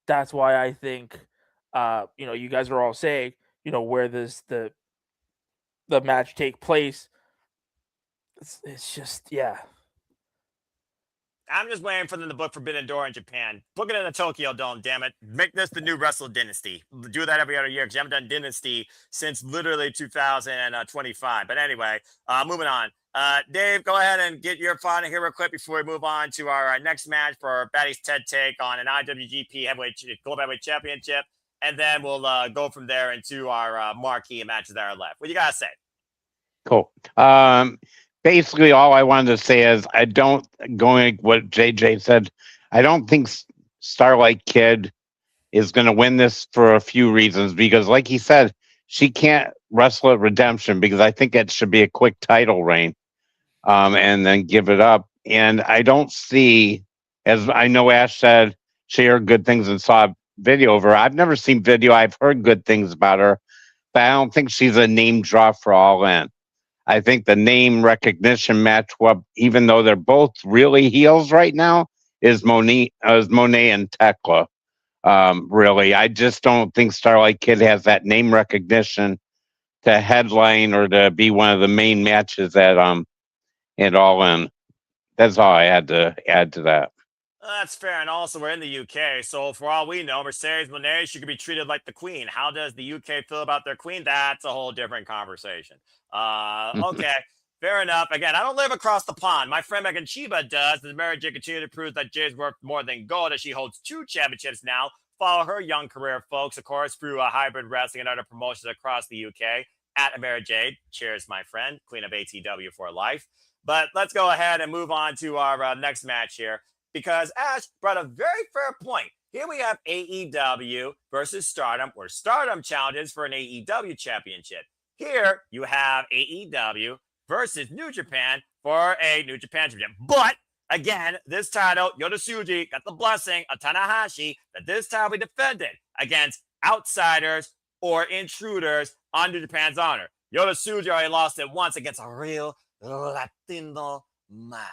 That's why I think, you guys are all saying, where does the match take place? It's just, yeah. I'm just waiting for them to book Forbidden Door in Japan. Book it in the Tokyo Dome, damn it. Make this the new Wrestle Dynasty. Do that every other year because you haven't done Dynasty since literally 2025. But anyway, moving on. Dave, go ahead and get your final here real quick before we move on to our next match for our Baddies TED take on an IWGP Global Heavyweight Championship. And then we'll go from there into our marquee matches that are left. What do you got to say? Cool. Basically, all I wanted to say is going what JJ said, I don't think Starlight Kid is going to win this for a few reasons. Because like he said, she can't wrestle at Redemption because I think it should be a quick title reign and then give it up. And I don't see, as I know Ash said, she heard good things and saw video of her. I've never seen video. I've heard good things about her, but I don't think she's a name draw for All In. I think the name recognition match, even though they're both really heels right now, is Moné and Thekla. Really, I just don't think Starlight Kid has that name recognition to headline or to be one of the main matches at All In. That's all I had to add to that. That's fair. And also, we're in the UK. So, for all we know, Mercedes Moné, she could be treated like the queen. How does the UK feel about their queen? That's a whole different conversation. Okay. Fair enough. Again, I don't live across the pond. My friend Megan Chiba does. The Mary J continue to prove that Jay's worth more than gold as she holds 2 championships now. Follow her young career, folks, of course, through hybrid wrestling and other promotions across the UK at Mary J. Cheers, my friend. Queen of ATW for life. But let's go ahead and move on to our next match here. Because Ash brought a very fair point. Here we have AEW versus Stardom, where Stardom challenges for an AEW championship. Here you have AEW versus New Japan for a New Japan championship. But again, this title, Yota Tsuji got the blessing of Tanahashi that this title will be defended against outsiders or intruders on New Japan's honor. Yota Tsuji already lost it once against a real Latino man.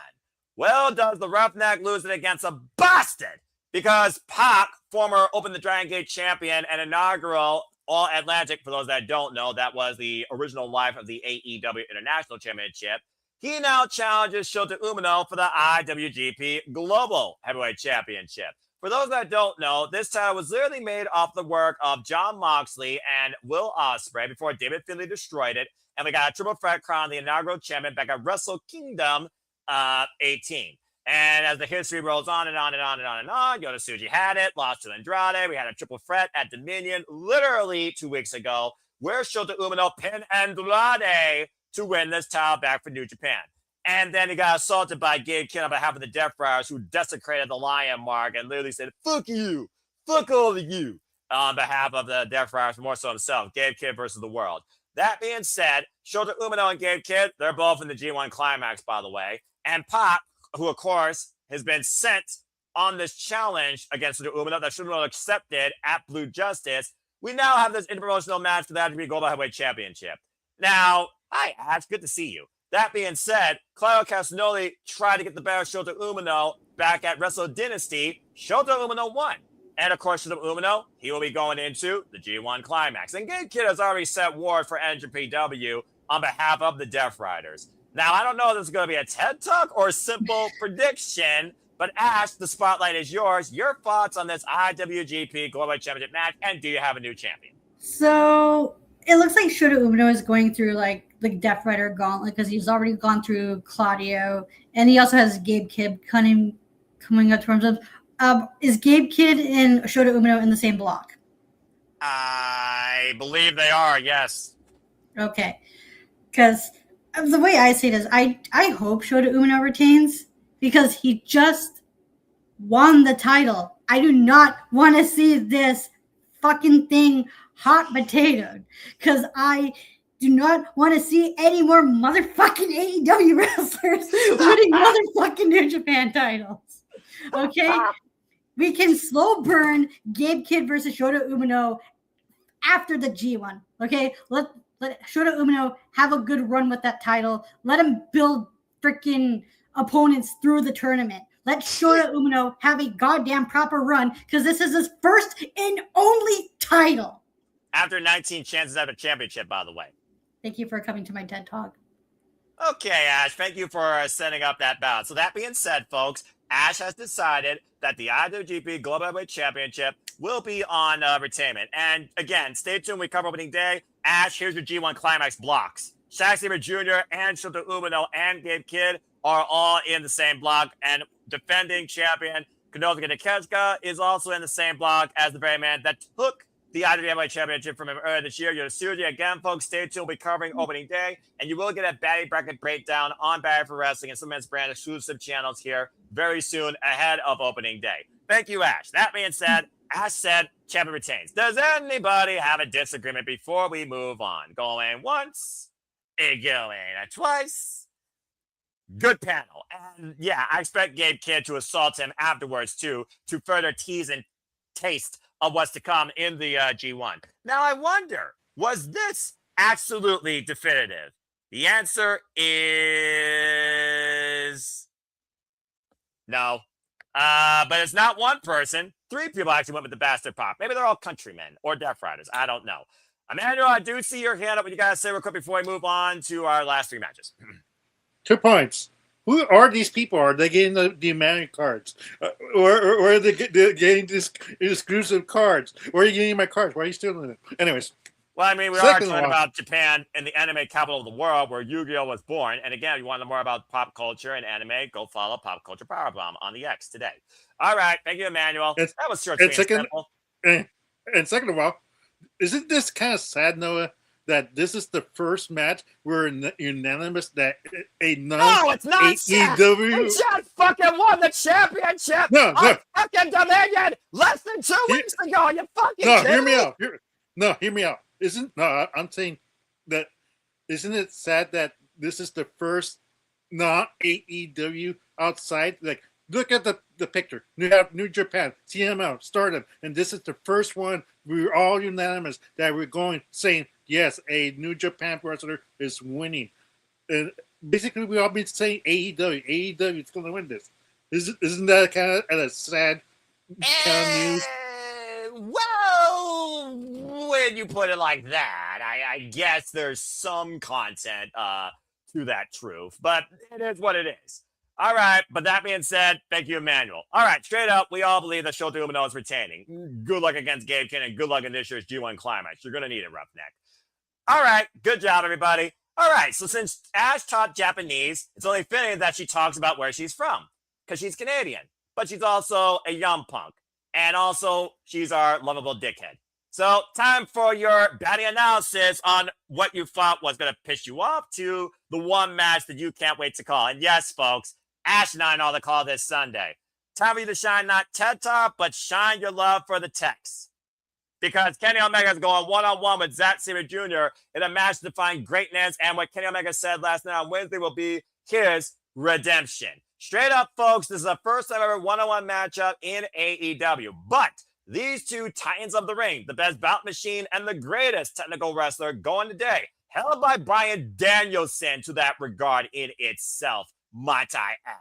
Well, does the Roughneck lose it against a bastard? Because Pac, former Open the Dragon Gate champion and inaugural All-Atlantic, for those that don't know, that was the original life of the AEW International Championship. He now challenges Shota Umino for the IWGP Global Heavyweight Championship. For those that don't know, this title was literally made off the work of Jon Moxley and Will Ospreay before David Finlay destroyed it. And we got a triple threat crown, the inaugural champion back at Wrestle Kingdom 18. And as the history rolls on and on and on and on and on, Yoda had it, lost to Andrade. We had a triple threat at Dominion literally 2 weeks ago, where Shota Umino pinned Andrade to win this title back for New Japan. And then he got assaulted by Gabe Kidd on behalf of the Death Riders, who desecrated the Lion Mark and literally said, fuck you, fuck all of you, on behalf of the Death Riders, more so himself, Gabe Kidd versus the world. That being said, Shota Umino and Gabe Kidd, they're both in the G1 Climax, by the way. And Pac, who, of course, has been sent on this challenge against Shota Umino that Shota Umino accepted at Blue Justice, we now have this interpromotional match for the IWGP Global Heavyweight Championship. Now, hi, Ash, good to see you. That being said, Claudio Castagnoli tried to get the better of Shota Umino back at Wrestle Dynasty. Shota Umino won. And of course, Shota Umino, he will be going into the G1 Climax. And Gabe Kidd has already set ward for NJPW on behalf of the Death Riders. Now, I don't know if this is going to be a TED Talk or a simple prediction, but Ash, the spotlight is yours. Your thoughts on this IWGP Global Championship match, and do you have a new champion? So it looks like Shota Umino is going through like the Death Rider gauntlet because he's already gone through Claudio, and he also has Gabe Kidd coming up towards him. Is Gabe Kidd and Shota Umino in the same block? I believe they are, yes. Okay. Because the way I see it is I hope Shota Umino retains because he just won the title. I do not want to see this fucking thing hot potatoed because I do not want to see any more motherfucking AEW wrestlers winning motherfucking New Japan titles. Okay? We can slow burn Gabe Kidd versus Shota Umino after the G1. Okay? Let Shota Umino have a good run with that title. Let him build freaking opponents through the tournament. Let Shota Umino have a goddamn proper run because this is his first and only title. After 19 chances at a championship, by the way. Thank you for coming to my TED Talk. Okay, Ash, thank you for setting up that bout. So that being said, folks, Ash has decided that the IWGP Global Heavyweight Championship will be on retainment. And again, stay tuned. We cover opening day. Ash, here's your G1 Climax blocks. Zack Sabre Jr. and Shota Umino and Gabe Kidd are all in the same block. And defending champion Kanosuke Takeshita is also in the same block as the very man that took the IWGP Heavyweight Championship from him earlier this year. Yosuji. Again, folks, stay tuned. We'll be covering opening day, and you will get a Batty Bracket breakdown on Batty for Wrestling and some men's brand exclusive channels here very soon ahead of opening day. Thank you, Ash. That being said, Ash said champion retains. Does anybody have a disagreement before we move on? Going once, going twice. Good panel. And yeah, I expect Gabe Kidd to assault him afterwards too, to further tease and taste of what's to come in the G1. Now, I wonder, was this absolutely definitive? The answer is no. But it's not one person. 3 people actually went with the Bastard Pop. Maybe they're all countrymen or Death Riders. I don't know. Emmanuel, I do see your hand up. What you got to say real quick before we move on to our last 3 matches? 2 points. Who are these people? Are they getting the Emmanuel cards? Or are they getting this exclusive cards? Or are you getting my cards? Why are you stealing them? Anyways. Well, I mean, we are talking about Japan and the anime capital of the world where Yu-Gi-Oh! Was born. And again, if you want to know more about pop culture and anime, go follow Pop Culture Powerbomb on the X today. All right. Thank you, Emmanuel. That was short and simple. And second of all, isn't this kind of sad, Noah, that this is the first match we're unanimous that no, it's not AEW. They just fucking won the championship on fucking Dominion less than 2 weeks ago. You fucking hear me out. Hear me out. I'm saying that isn't it sad that this is the first not AEW outside? Like, look at the picture. You have New Japan, CML, Stardom, and this is the first one we're all unanimous that we're going saying, yes, a New Japan wrestler is winning. And basically, we all been saying AEW is going to win this. Isn't that kind of a sad kind of news? Well, when you put it like that, I guess there's some content to that truth, but it is what it is. All right, but that being said, thank you, Emmanuel. All right, straight up, we all believe that Shota Umino is retaining. Good luck against Gabe Kidd and good luck in this year's G1 Climax. You're going to need it, Roughneck. All right, good job, everybody. All right, so since Ash taught Japanese, it's only fitting that she talks about where she's from. because she's Canadian, but she's also a young punk. And also, she's our lovable dickhead. So, time for your batting analysis on what you thought was going to piss you off to the one match that you can't wait to call. And yes, folks, Ash and I know the call this Sunday. Time for you to shine not TED Talk, but shine your love for the text. Because Kenny Omega is going one-on-one with Zack Sabre Jr. in a match to define greatness. And what Kenny Omega said last night on Wednesday will be his redemption. Straight up, folks, this is the first time ever one-on-one matchup in AEW. But these two titans of the ring, the best bout machine and the greatest technical wrestler going today, held by Bryan Danielson to that regard in itself, might I add,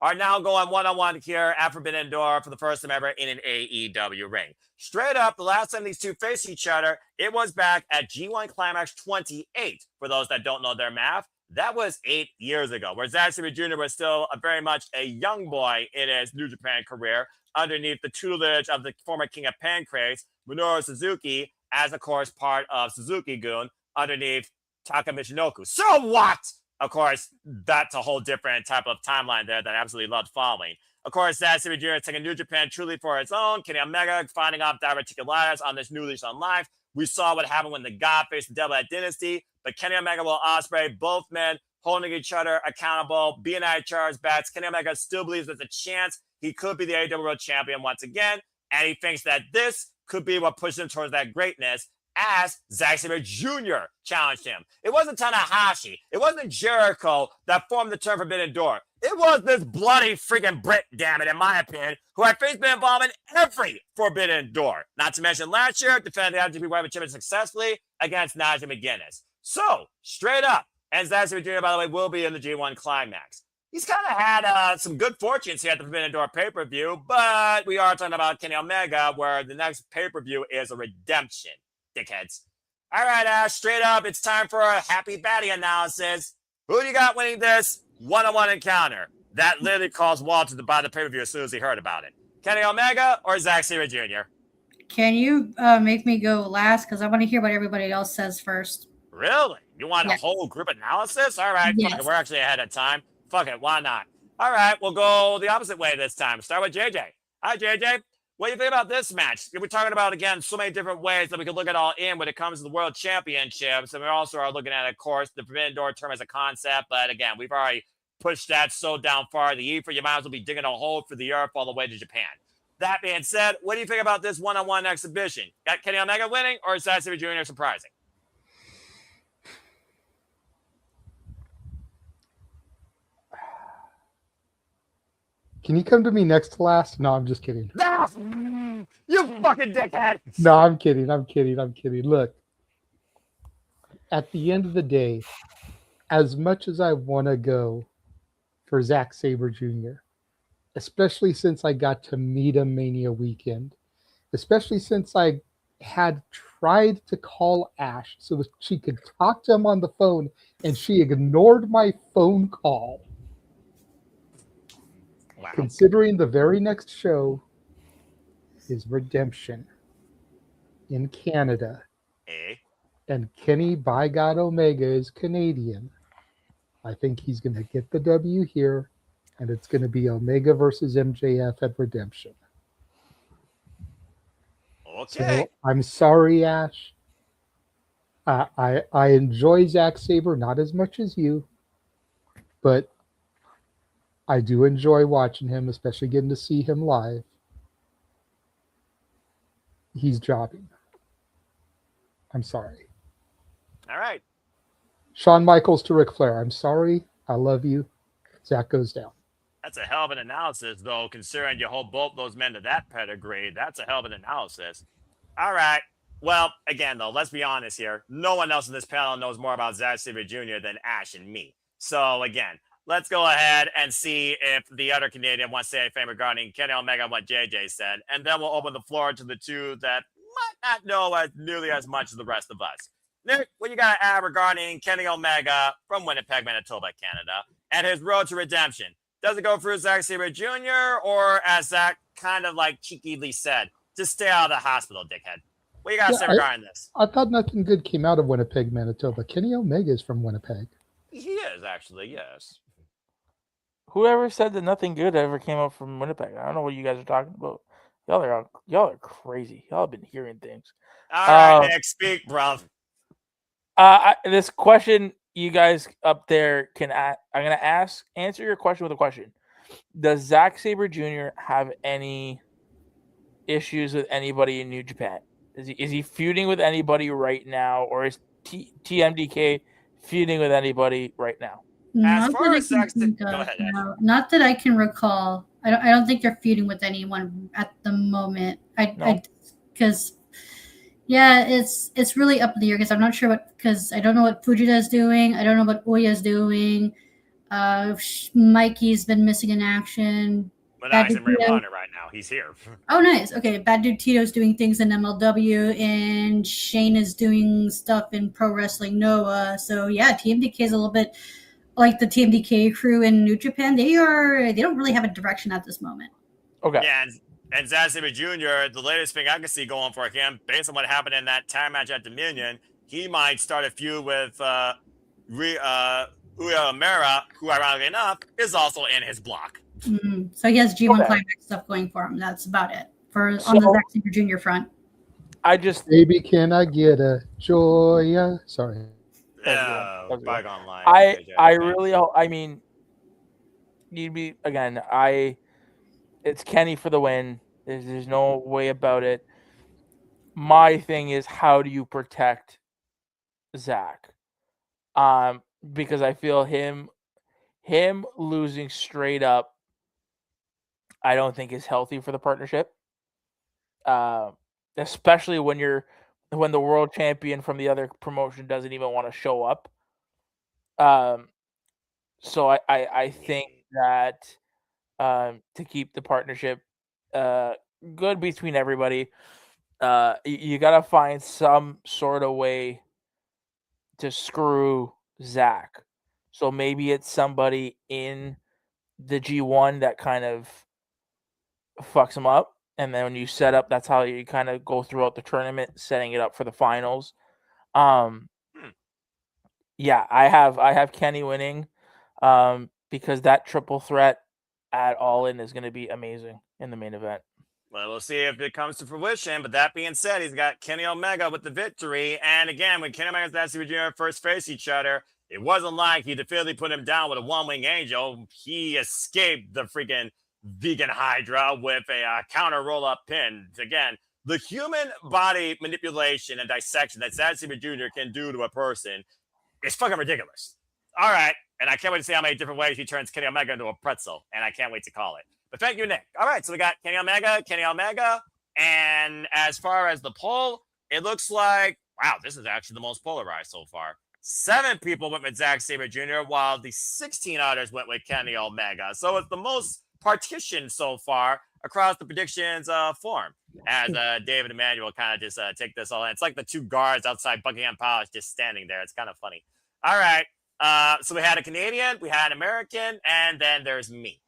are now going one-on-one here at Forbidden Door for the first time ever in an AEW ring. Straight up, the last time these two faced each other, it was back at G1 Climax 28. For those that don't know their math, that was 8 years ago, where Zack Sabre Jr. was still very much a young boy in his New Japan career, underneath the tutelage of the former King of Pancrase, Minoru Suzuki, as, of course, part of Suzuki-gun, underneath Taka Michinoku. So what? Of course, that's a whole different type of timeline there that I absolutely loved following. Of course, Zack Sabre Jr. taking New Japan truly for its own. Kenny Omega finding off diverticulitis on this new leash on life. We saw what happened when the God faced the devil at Dynasty. But Kenny Omega will Ospreay, both men holding each other accountable, being at charge bats. Kenny Omega still believes there's a chance he could be the AEW World Champion once again. And he thinks that this could be what pushes him towards that greatness, as Zack Sabre Jr. challenged him. It wasn't Tanahashi. It wasn't Jericho that formed the term Forbidden Door. It was this bloody freaking Brit, damn it, in my opinion, who I faced been involved in every Forbidden Door. Not to mention last year, defending the IWGP World Championship successfully against Najee McGuinness. So, straight up, and Zack Sabre Jr., by the way, will be in the G1 Climax. He's kind of had some good fortunes here at the Forbidden Door pay-per-view, but we are talking about Kenny Omega, where the next pay-per-view is a redemption. Dickheads. All right, Ash, straight up, it's time for a happy baddie analysis. Who do you got winning this one-on-one encounter? That literally caused Walter to buy the pay-per-view as soon as he heard about it. Kenny Omega or Zack Sabre Jr.? Can you make me go last? Because I want to hear what everybody else says first. Really? You want a whole group analysis? All right, Yes. Fuck it, we're actually ahead of time. Fuck it, why not? All right, we'll go the opposite way this time. Start with JJ. Hi, JJ. What do you think about this match? We're talking about, again, so many different ways that we could look at all in when it comes to the World Championships. And we also are looking at, of course, the Forbidden Door term as a concept. But again, we've already pushed that so down far. The Ephraim, you might as well be digging a hole for the Europe all the way to Japan. That being said, what do you think about this one-on-one exhibition? Got Kenny Omega winning or Zack Sabre Jr. surprising? Can you come to me next to last? No, I'm just kidding. You fucking dickhead. No, I'm kidding. Look, at the end of the day, as much as I want to go for Zack Sabre Jr., especially since I got to meet him Mania weekend, especially since I had tried to call Ash so that she could talk to him on the phone and she ignored my phone call. Wow. Considering the very next show is Redemption in Canada, and Kenny by God Omega is Canadian, I think he's going to get the W here, and it's going to be Omega versus MJF at Redemption. Okay. So I'm sorry, Ash. I enjoy Zack Sabre not as much as you, but I do enjoy watching him, especially getting to see him live. He's jobbing. I'm sorry. All right. Shawn Michaels to Ric Flair. I'm sorry. I love you. Zack goes down. That's a hell of an analysis, though, considering you hold both those men to that pedigree. That's a hell of an analysis. All right. Well, again, though, let's be honest here. No one else in this panel knows more about Zack Sabre Jr. than Ash and me. So, again, let's go ahead and see if the other Canadian wants to say anything regarding Kenny Omega and what JJ said. And then we'll open the floor to the two that might not know as nearly as much as the rest of us. Nick, what you got to add regarding Kenny Omega from Winnipeg, Manitoba, Canada, and his road to redemption? Does it go through Zack Sabre Jr., or as Zack kind of like cheekily said, just stay out of the hospital, dickhead? What you got to say regarding this? I thought nothing good came out of Winnipeg, Manitoba. Kenny Omega is from Winnipeg. He is, actually, yes. Whoever said that nothing good ever came up from Winnipeg? I don't know what you guys are talking about. Y'all are crazy. Y'all have been hearing things. All right, Nick, speak, bro. This question, you guys up there can. I'm gonna answer your question with a question. Does Zack Sabre Jr. have any issues with anybody in New Japan? Is he feuding with anybody right now, or is TMDK feuding with anybody right now? As Not far that as I can Zack, think go of, ahead, Ash. no. Not that I can recall. I don't think they're feuding with anyone at the moment. Because it's really up in the air because I'm not sure because I don't know what Fujita's doing. I don't know what Oya's doing. Mikey's been missing in action. Moné's in Ring of Honor right now. He's here. Oh, nice. Okay, Bad Dude Tito's doing things in MLW, and Shane is doing stuff in Pro Wrestling Noah. So yeah, TMDK is a little bit like the TMDK crew in New Japan. They don't really have a direction at this moment. Okay. Yeah, and Zack Sabre Jr., the latest thing I can see going for him, based on what happened in that tag match at Dominion, he might start a feud with Uya Amara, who, ironically enough, is also in his block. Mm-hmm. So he has G1 Climax stuff going for him. That's about it on the Zack Sabre Jr. front. Baby, can I get a Joya? Sorry. Bygone line. I mean, you'd be again. It's Kenny for the win. There's no way about it. My thing is, how do you protect Zack? Because I feel him losing straight up, I don't think is healthy for the partnership. Especially when the world champion from the other promotion doesn't even want to show up. So I think that to keep the partnership good between everybody, you got to find some sort of way to screw Zack. So maybe it's somebody in the G1 that kind of fucks him up. And then when you set up, that's how you kind of go throughout the tournament, setting it up for the finals. Yeah, I have Kenny winning because that triple threat at All In is going to be amazing in the main event. Well, we'll see if it comes to fruition. But that being said, he's got Kenny Omega with the victory. And again, when Kenny Omega and Zack Sabre Jr. first faced each other, it wasn't like he definitively put him down with a one-wing angel. He escaped the freaking vegan Hydra with a counter roll-up pin. Again, the human body manipulation and dissection that Zack Sabre Jr. can do to a person is fucking ridiculous. All right. And I can't wait to see how many different ways he turns Kenny Omega into a pretzel. And I can't wait to call it. But thank you, Nick. All right. So we got Kenny Omega. And as far as the poll, it looks like, wow, this is actually the most polarized so far. 7 people went with Zack Sabre Jr., while the 16 others went with Kenny Omega. So it's the most partitioned so far across the predictions form. As David Emmanuel kind of just take this all in. It's like the 2 guards outside Buckingham Palace just standing there. It's kind of funny. All right. So we had a Canadian, we had an American, and then there's me.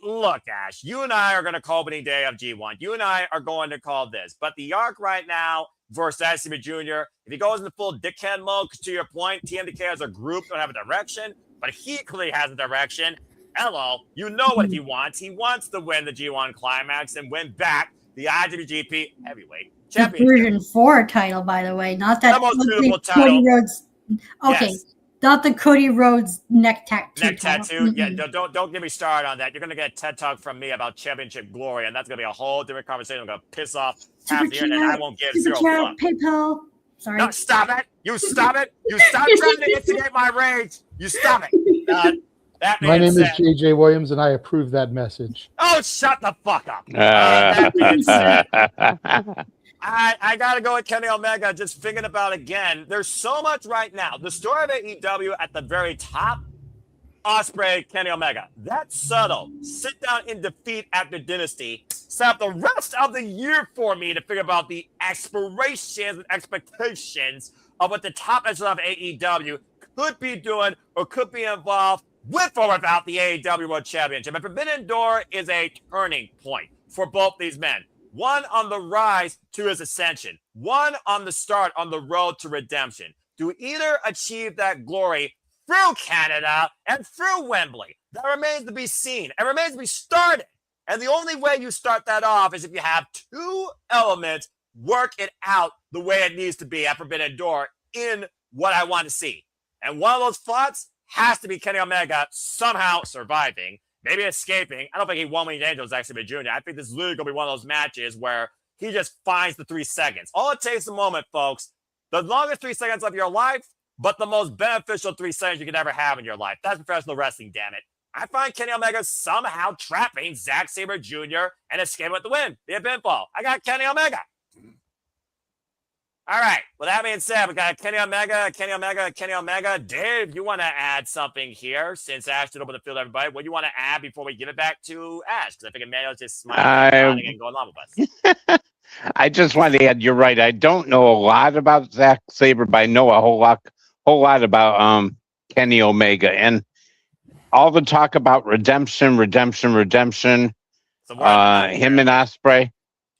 Look, Ash, you and I are going to call opening day of G1. You and I are going to call this. But the arc right now versus Zack Sabre Jr., if he goes into full dickhead mode, to your point, TMDK as a group don't have a direction, but he clearly has a direction. Hello, you know what he wants. He wants to win the G1 Climax and win back the IWGP Heavyweight Championship. The version 4 title, by the way, not that most suitable title. Cody Rhodes. Okay. Yes. Not the Cody Rhodes neck tattoo. Neck tattoo? Mm-hmm. Yeah, don't get me started on that. You're going to get a TED Talk from me about championship glory, and that's going to be a whole different conversation. I'm going to piss off half the internet, and I won't give zero fuck. PayPal. Sorry. No, stop it. You stop it. You stop trying to instigate my rage. You stop it. My name is JJ Williams, and I approve that message. Oh, shut the fuck up. That being said, I got to go with Kenny Omega, just thinking about again. There's so much right now. The story of AEW at the very top, Ospreay, Kenny Omega. That's subtle. Sit down in defeat after Dynasty. Set up the rest of the year for me to figure out the aspirations and expectations of what the top edge of AEW could be doing or could be involved with or without the AEW World Championship. And Forbidden Door is a turning point for both these men. One on the rise to his ascension. One on the start on the road to redemption. To either achieve that glory through Canada and through Wembley. That remains to be seen. It remains to be started. And the only way you start that off is if you have two elements work it out the way it needs to be at Forbidden Door in what I want to see. And one of those plots has to be Kenny Omega somehow surviving, maybe escaping. I don't think he won when he named Zack Sabre Jr. I think this is literally going to be one of those matches where he just finds the 3 seconds. All it takes is a moment, folks. The longest 3 seconds of your life, but the most beneficial 3 seconds you could ever have in your life. That's professional wrestling, damn it. I find Kenny Omega somehow trapping Zack Sabre Jr. and escaping with the win. Be a pinfall. I got Kenny Omega. All right. With that being said, we got Kenny Omega. Dave, you want to add something here since Ash did open the field, everybody? What do you want to add before we give it back to Ash? Because I think Emmanuel's just smiling and going along with us. I just want to add, you're right. I don't know a lot about Zack Sabre, but I know a whole lot about Kenny Omega. And all the talk about redemption, him and Ospreay,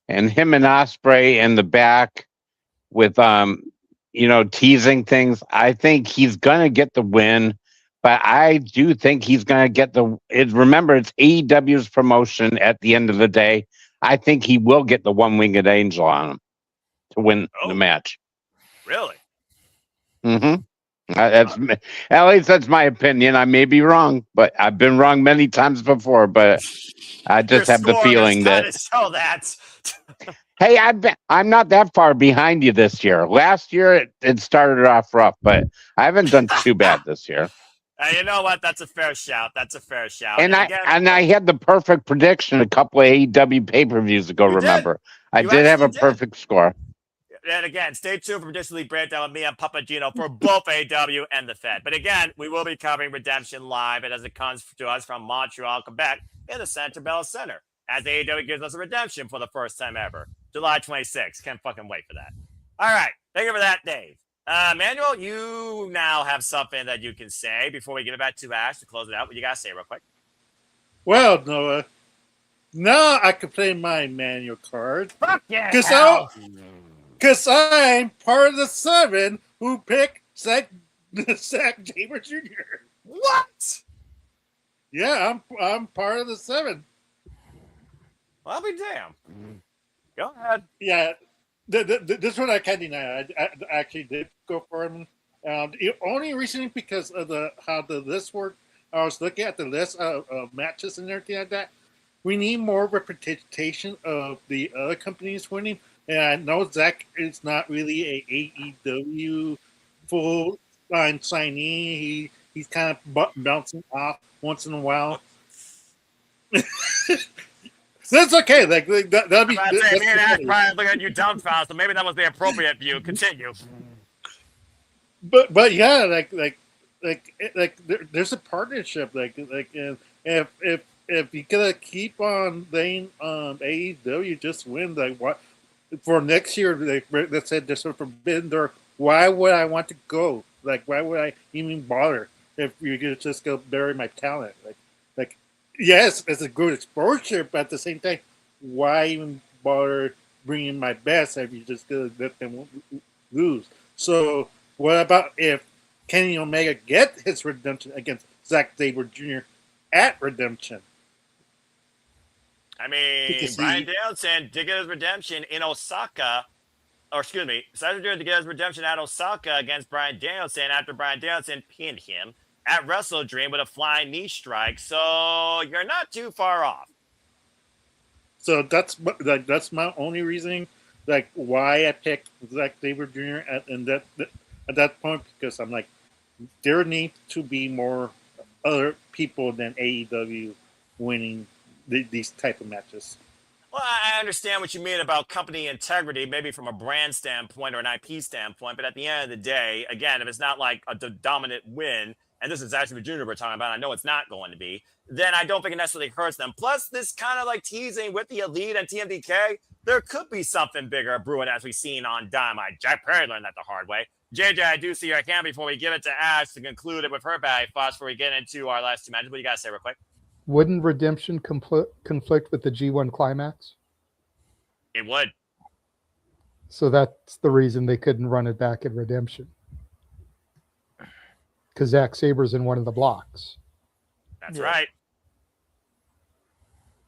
in the back with teasing things. I think he's gonna get the win, but I do think he's gonna get remember, it's AEW's promotion at the end of the day. I think he will get the one-winged angel on him to win the match. Really? Mm-hmm. At least that's my opinion. I may be wrong, but I've been wrong many times before. But I just have the feeling that. Show that. Hey, I'm not that far behind you this year. Last year it started off rough, but I haven't done too bad this year. You know what? That's a fair shout. And I had the perfect prediction a couple of AEW pay-per-views ago. Remember, I did have a perfect score. And again, stay tuned for Redemption League breakdown with me and Papagino for both AEW and the Fed. But again, we will be covering Redemption live as it comes to us from Montreal, Quebec, in the Centre Bell Center, as AEW gives us a redemption for the first time ever. July 26th. Can't fucking wait for that. All right. Thank you for that, Dave. Manuel, you now have something that you can say before we give it back to Ash to close it out. What you got to say real quick? Well, Noah, now I can play my manual card. Fuck yeah. Because I'm part of the 7 who picked Zack Sabre Jr. What? Yeah, I'm part of the 7. Well, I'll be damned. Go ahead. Yeah, this one I can't deny. I actually did go for him. Only recently because of how the list worked. I was looking at the list of matches and everything like that. We need more representation of the other companies winning. And I know Zack is not really a AEW full-line signee. He's kind of bouncing off once in a while. That's okay. That'll be. Me and Ash probably looking at you dumbfounded, so maybe that was the appropriate view. Continue. But yeah, there's a partnership. If you gotta keep on letting AEW just win, what? For next year, let's say this for Forbidden Door, why would I want to go? Why would I even bother if you could just go bury my talent? Yes, it's a good exposure, but at the same time, why even bother bringing my best if you just gonna let them lose? So, what about if Kenny Omega get his redemption against Zack Sabre Jr. at Redemption? I mean, Bryan Danielson did get his redemption in Osaka, Sabre Jr. did get his redemption at Osaka against Bryan Danielson after Bryan Danielson pinned him at Wrestle Dream with a flying knee strike. So you're not too far off. So that's my only reasoning, why I picked Zack Sabre Jr. at that point, because I'm there needs to be more other people than AEW winning these type of matches. Well, I understand what you mean about company integrity, maybe from a brand standpoint or an IP standpoint, but at the end of the day, again, if it's not a dominant win, and this is actually the Junior we're talking about, I know it's not going to be, then I don't think it necessarily hurts them. Plus, this kind of teasing with the Elite and TMDK, there could be something bigger brewing as we've seen on Dynamite. Jack Perry learned that the hard way. JJ, I do see your hand before we give it to Ash to conclude it with her bag thoughts before we get into our last 2 matches. What do you got to say real quick? Wouldn't Redemption conflict with the G1 Climax? It would. So that's the reason they couldn't run it back at Redemption. because Zack Sabre's in one of the blocks. That's right.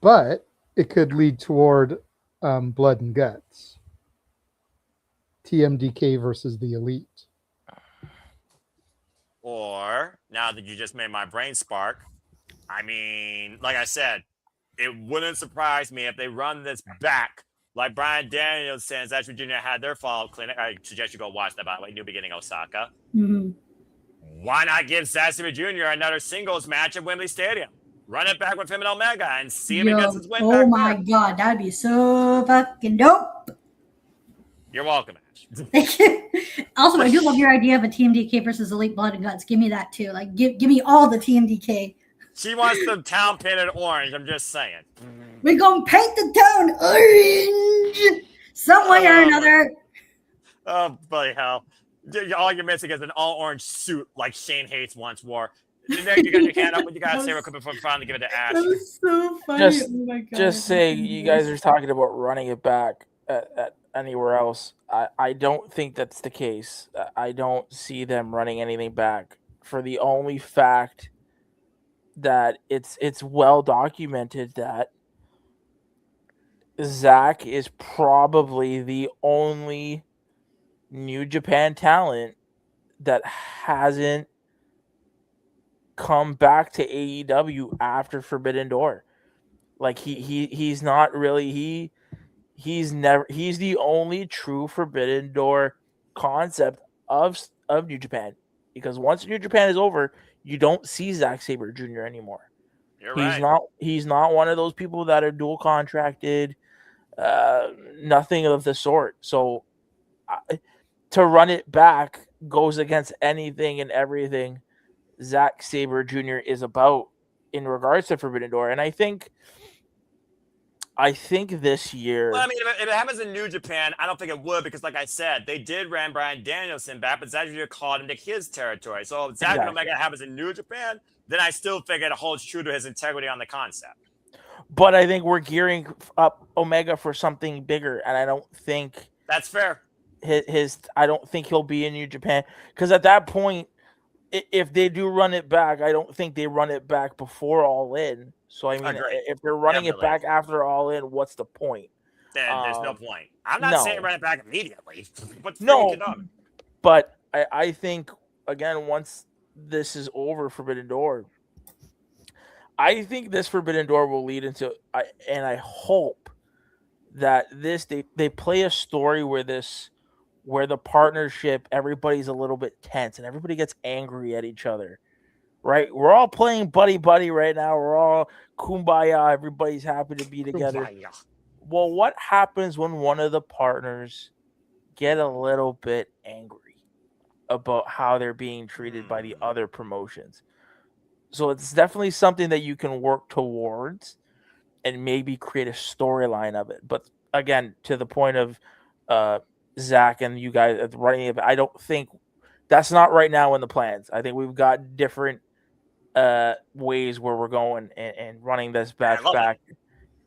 But it could lead toward blood and guts. TMDK versus the Elite. Or, now that you just made my brain spark, I mean, like I said, it wouldn't surprise me if they run this back like Bryan Danielson and Zack Jr. had their fall clinic. I suggest you go watch that, by the way, New Beginning Osaka. Mm-hmm. Why not give Zack Jr. another singles match at Wembley Stadium? Run it back with him and Omega and see if he gets his win back. Oh my God, that'd be so fucking dope. You're welcome, Ash. Thank you. Also, I do love your idea of a TMDK versus Elite Blood and Guts. Give me that too. Like, give me all the TMDK. She wants the town painted orange. I'm just saying. We're gonna paint the town orange some way or another. Oh, bloody hell. All you're missing is an all orange suit like Shane Hates once wore. There you got your hand up. What you got to say real quick before finally give it to Ash? That was so funny. Oh my God. Just saying, you guys are talking about running it back at anywhere else. I don't think that's the case. I don't see them running anything back for the only fact that it's well documented that Zack is probably the only New Japan talent that hasn't come back to AEW after Forbidden Door. Like he's not really he's the only true Forbidden Door concept of New Japan, because once New Japan is over, you don't see Zack Sabre Jr. anymore. You're right. He's not one of those people that are dual contracted, nothing of the sort. So to run it back goes against anything and everything Zack Sabre Jr. is about in regards to Forbidden Door. And I think this year... Well, I mean, if it happens in New Japan, I don't think it would, because like I said, they did ran Bryan Danielson back, but Zack Jr. called him to his territory. So if Zack and Omega happens in New Japan, then I still think it holds true to his integrity on the concept. But I think we're gearing up Omega for something bigger, and I don't think... That's fair. I don't think he'll be in New Japan, because at that point, if they do run it back, I don't think they run it back before All In. So, I mean, if they're running it back after All In, what's the point? Then there's no point. I'm not saying run it back immediately. But I think, again, once this is over, Forbidden Door, I think this Forbidden Door will lead into, and I hope that they play a story where the partnership, everybody's a little bit tense and everybody gets angry at each other, right? We're all playing buddy right now. We're all kumbaya. Everybody's happy to be together. Kumbaya. Well, what happens when one of the partners get a little bit angry about how they're being treated by the other promotions? So it's definitely something that you can work towards and maybe create a storyline of it. But again, to the point of Zack and you guys running it, I don't think that's not right now in the plans. I think we've got different ways where we're going, and running this back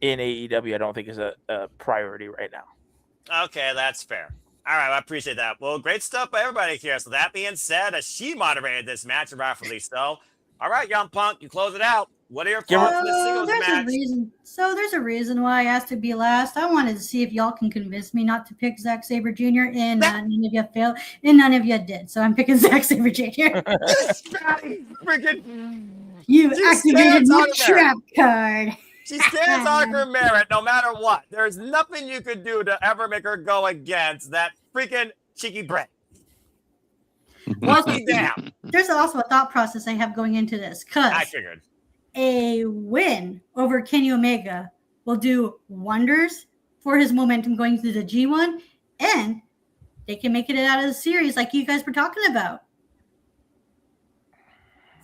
in AEW, I don't think is a priority right now. Okay, that's fair. All right, I appreciate that. Well, great stuff by everybody here. So that being said, she moderated this match, rightfully so. All right, Young Punk, you close it out. What are your thoughts on the singles match? There's a reason why I asked to be last. I wanted to see if y'all can convince me not to pick Zack Sabre Jr. and none of you failed, and none of you did. So I'm picking Zack Sabre Jr. You activated my trap card. She stands on her merit no matter what. There's nothing you could do to ever make her go against that freaking cheeky Brit. Well, damn. There's also a thought process I have going into this, because I figured a win over Kenny Omega will do wonders for his momentum going through the G1, and they can make it out of the series like you guys were talking about.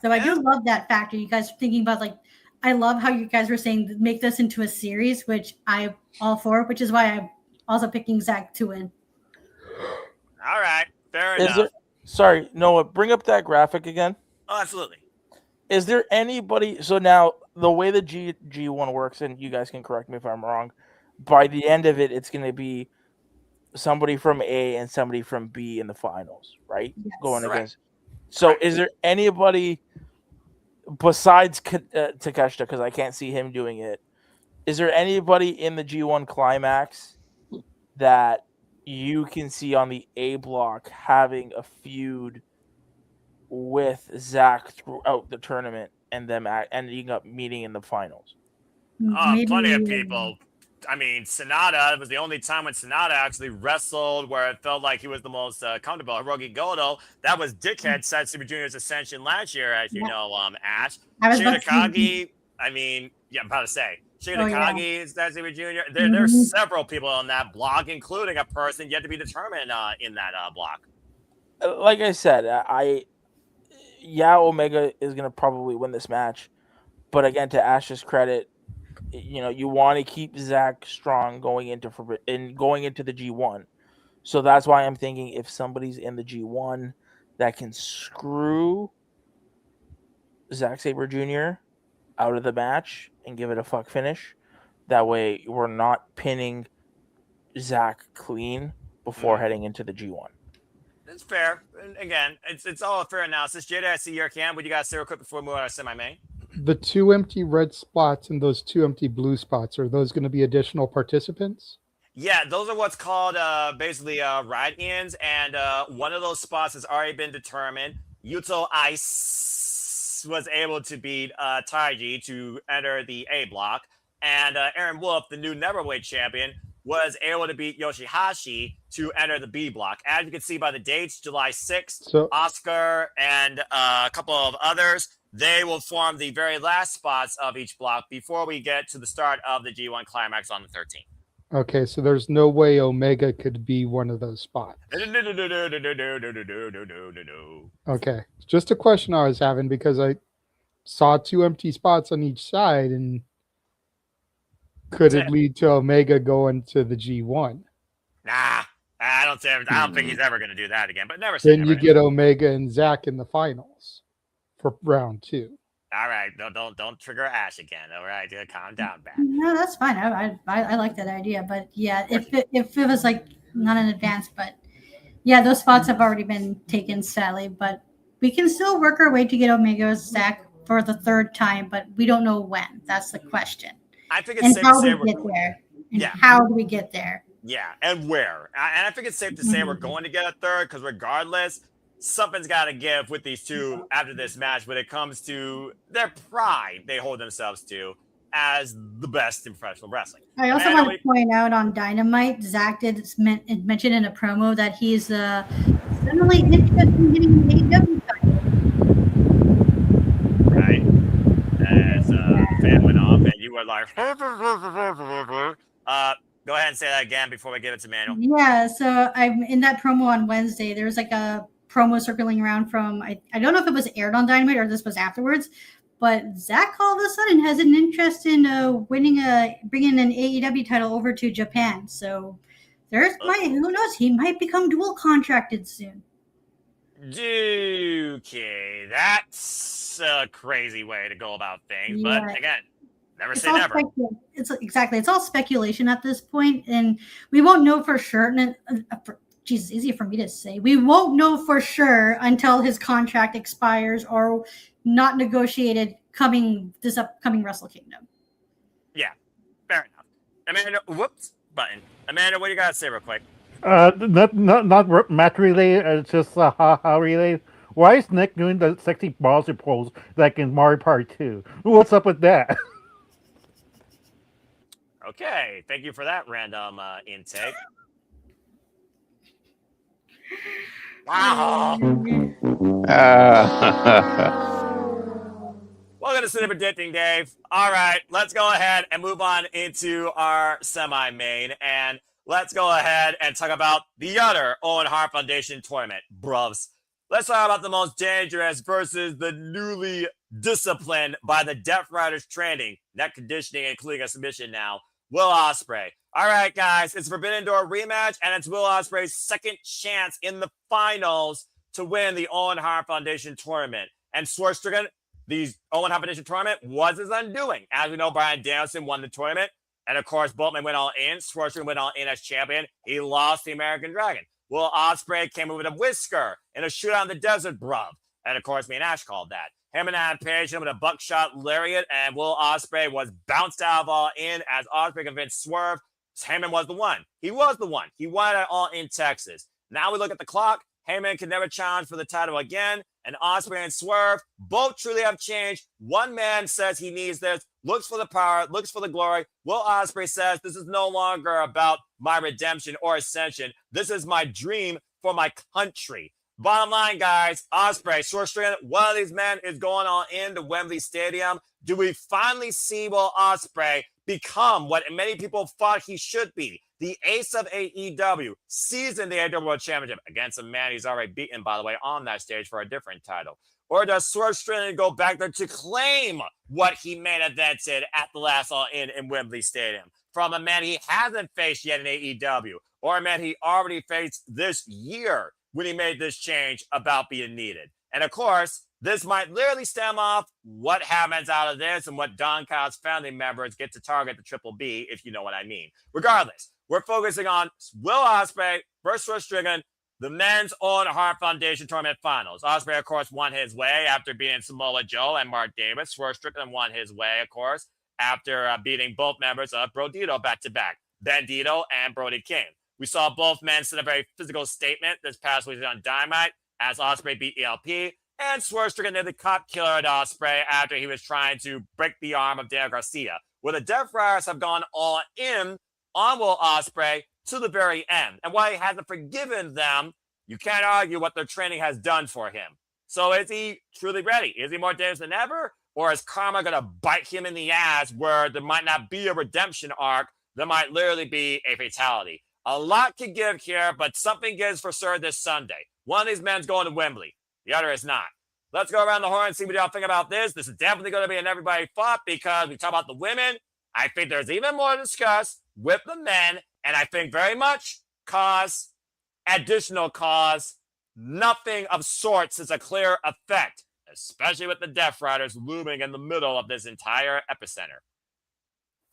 So I do love that factor. You guys thinking about, like, I love how you guys were saying make this into a series, which I'm all for, which is why I'm also picking Zack to win. All right, fair enough. Sorry, Noah, bring up that graphic again. Oh, absolutely. Is there anybody? So now the way the G1 works, and you guys can correct me if I'm wrong, by the end of it, it's going to be somebody from A and somebody from B in the finals, right? Yes. Going against. So is there anybody besides Takeshita, because I can't see him doing it, is there anybody in the G1 Climax that you can see on the A block having a feud with Zack throughout the tournament and them ending up meeting in the finals? Plenty of people. I mean, Sonata was the only time when Sonata actually wrestled where it felt like he was the most comfortable. Hiroki Goto, that was Dickhead Satsuma Jr.'s ascension last year, as you know, Ash. Shirakagi, I mean, yeah, I'm about to say. Shirakagi, Satsuma Jr. There's several people on that block, including a person yet to be determined in that block. Like I said, Omega is going to probably win this match. But again, to Ash's credit, you want to keep Zack strong going into the G1. So that's why I'm thinking if somebody's in the G1 that can screw Zack Sabre Jr. out of the match and give it a fuck finish, that way we're not pinning Zack clean before heading into the G1. It's fair. And again, it's all a fair analysis. Jada, I see your hand. What you got to say real quick before we move on to semi-main? The 2 empty red spots and those 2 empty blue spots, are those going to be additional participants? Yeah, those are what's called basically ride-ins, and one of those spots has already been determined. Yuto Ice was able to beat Taiji to enter the A block, and Aaron Wolf, the new Neverweight champion, was able to beat Yoshihashi to enter the B block. As you can see by the dates, July 6th, Oscar and a couple of others, they will form the very last spots of each block before we get to the start of the G1 Climax on the 13th. Okay, so there's no way Omega could be one of those spots. Okay, just a question I was having because I saw 2 empty spots on each side, and could it lead to Omega going to the G1? Nah, I don't think he's ever going to do that again. But never say then never. You get Omega and Zack in the finals for round 2. All right, don't trigger Ash again. All right, calm down, back. No, that's fine. I like that idea, but yeah, if it was like not in advance, but yeah, those spots have already been taken, sadly. But we can still work our way to get Omega Zack for the 3rd time, but we don't know when. That's the question. I think it's safe to say we get there. And how do we get there? Yeah, and where? And I think it's safe to say we're going to get a 3rd because regardless, something's got to give with these two after this match when it comes to their pride they hold themselves to as the best in professional wrestling. I also want to point out on Dynamite, Zack did mention in a promo that he's suddenly interested in getting the AEW title. Right. As fan went off and you were like, go ahead and say that again before we give it to Manuel. Yeah, so I'm in that promo on Wednesday. There was like a promo circling around from, I don't know if it was aired on Dynamite or this was afterwards, but Zack all of a sudden has an interest in bringing an AEW title over to Japan. So who knows, he might become dual contracted soon. Okay, that's a crazy way to go about things, but again, never say never. It's all speculation at this point, and we won't know for sure. Jesus, easy for me to say. We won't know for sure until his contract expires or not negotiated this upcoming Wrestle Kingdom. Yeah, fair enough. Amanda, Amanda, what do you got to say real quick? Not match related. It's just how related. Why is Nick doing the sexy ballsy pose like in Mario Party 2? What's up with that? Okay, thank you for that random intake. Wow. Welcome to Cinema Predicting, Dave. All right, let's go ahead and move on into our semi-main, and let's go ahead and talk about the other Owen Hart Foundation tournament, bruvs. Let's talk about the most dangerous versus the newly disciplined by the Death Riders training, net conditioning, including a submission now, Will Ospreay. All right, guys, it's a Forbidden Door rematch, and it's Will Ospreay's second chance in the finals to win the Owen Hart Foundation tournament. And Swerve Strickland, the Owen Hart Foundation tournament was his undoing. As we know, Bryan Danielson won the tournament, and of course, Boltman went all in. Swerve Strickland went all in as champion. He lost the American Dragon. Will Ospreay came in with a whisker in a shootout in the desert, bruv. And of course, me and Ash called that. Him and Adam Page hit him with a buckshot lariat, and Will Ospreay was bounced out of All In as Ospreay convinced Swerve Heyman was the one. He was the one. He won it All In Texas. Now we look at the clock. Heyman can never challenge for the title again. And Ospreay and Swerve both truly have changed. One man says he needs this, looks for the power, looks for the glory. Will Ospreay says this is no longer about my redemption or ascension. This is my dream for my country. Bottom line, guys, Ospreay, Strickland, one of these men is going on into Wembley Stadium. Do we finally see Will Ospreay become what many people thought he should be? The ace of AEW, seasoned the AEW World Championship against a man he's already beaten, by the way, on that stage for a different title. Or does Strickland go back there to claim what he main evented at the last All In Wembley Stadium from a man he hasn't faced yet in AEW, or a man he already faced this year when he made this change about being needed? And of course, this might literally stem off what happens out of this and what Don Kyle's family members get to target the Triple B, if you know what I mean. Regardless, we're focusing on Will Ospreay versus Strickland, the men's own Hart Foundation Tournament Finals. Ospreay, of course, won his way after beating Samoa Joe and Mark Davis. Strickland won his way, of course, after beating both members of Brodito back-to-back, Bandito and Brody King. We saw both men send a very physical statement this past week on Dynamite as Ospreay beat ELP, and Strickland did the cop killer at Ospreay after he was trying to break the arm of Daniel Garcia, where the Death Riders have gone all in on Will Ospreay to the very end. And while he hasn't forgiven them, you can't argue what their training has done for him. So is he truly ready? Is he more dangerous than ever? Or is karma going to bite him in the ass where there might not be a redemption arc? There might literally be a fatality. A lot to give here, but something gives for sure this Sunday. One of these men's going to Wembley. The other is not. Let's go around the horn and see what y'all think about this. This is definitely going to be an everybody fought because we talk about the women. I think there's even more to discuss with the men, and I think very much additional cause, nothing of sorts is a clear effect, especially with the Death Riders looming in the middle of this entire epicenter.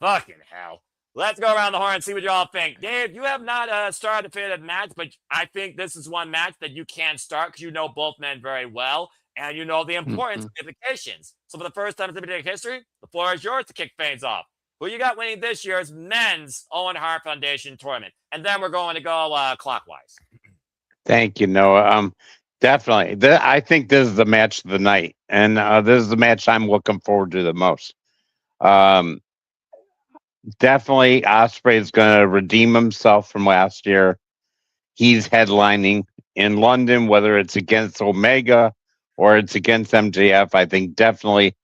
Fucking hell. Let's go around the horn and see what y'all think. Dave, you have not started a definitive match, but I think this is one match that you can start because you know both men very well, and you know the importance of implications. So for the first time in Civic history, the floor is yours to kick things off. Who you got winning this year's men's Owen Hart Foundation tournament? And then we're going to go clockwise. Thank you, Noah. Definitely. I think this is the match of the night, and this is the match I'm looking forward to the most. Definitely, Ospreay is going to redeem himself from last year. He's headlining in London, whether it's against Omega or it's against MJF. I think definitely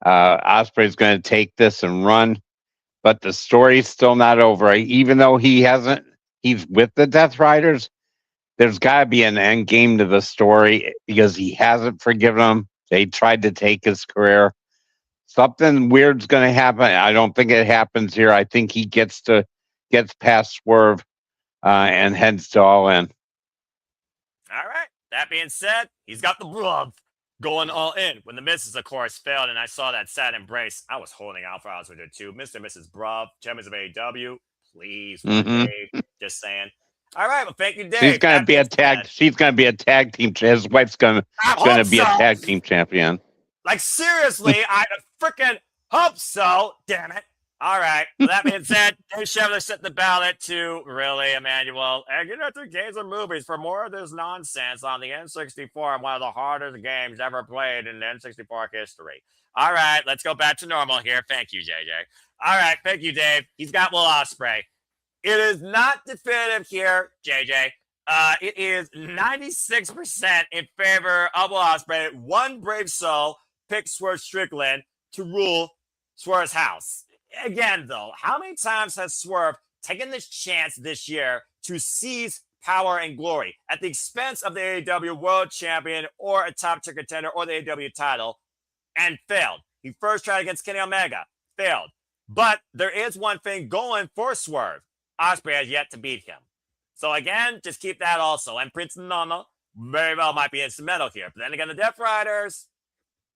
Ospreay is going to take this and run. But the story's still not over. Even though he's with the Death Riders, there's got to be an end game to the story because he hasn't forgiven them. They tried to take his career. Something weird's going to happen. I don't think it happens here. I think he gets past Swerve and heads to All In. All right. That being said, he's got the bruv going all in. When the misses, of course, failed, and I saw that sad embrace, I was holding out for Ospreay too. Mr. and Mrs. Bruv, champions of AEW, please, Dave, just saying. All right, well, thank you, Dave. She's going to be a tag. She's going to be a tag team. His wife's going to be a tag team champion. Like, seriously, I freaking hope so. Damn it. All right. Well, that being said, Dave Chevrolet set the ballot to really, Emmanuel. And you know, through games and movies for more of this nonsense on the N64, one of the hardest games ever played in N64 history. All right. Let's go back to normal here. Thank you, JJ. All right. Thank you, Dave. He's got Will Ospreay. It is not definitive here, JJ. It is 96% in favor of Will Ospreay. One brave soul picked Swerve Strickland to rule Swerve's house. Again, though, how many times has Swerve taken this chance this year to seize power and glory at the expense of the AEW World Champion or a top-tier contender or the AEW title and failed? He first tried against Kenny Omega, failed. But there is one thing going for Swerve. Ospreay has yet to beat him. So again, just keep that also. And Prince Nana very well might be instrumental here. But then again, the Death Riders,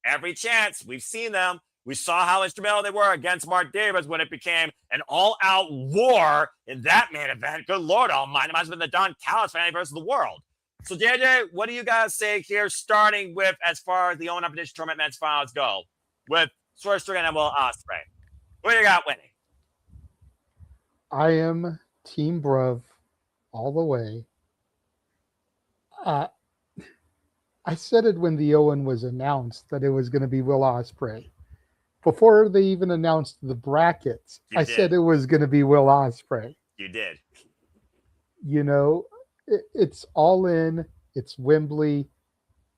every chance, we've seen them. We saw how instrumental they were against Mark Davis when it became an all-out war in that main event. Good Lord Almighty, it might have been the Don Callis family versus the world. So, JJ, what do you guys say here, starting with as far as the Owen Competition Tournament men's finals go, with Swerve, Strickland, and Will Ospreay? What do you got winning? I am Team Bruv all the way. I said it when the Owen was announced that it was going to be Will Ospreay. Before they even announced the brackets, I said it was going to be Will Ospreay. You did. You know, it's all in. It's Wembley.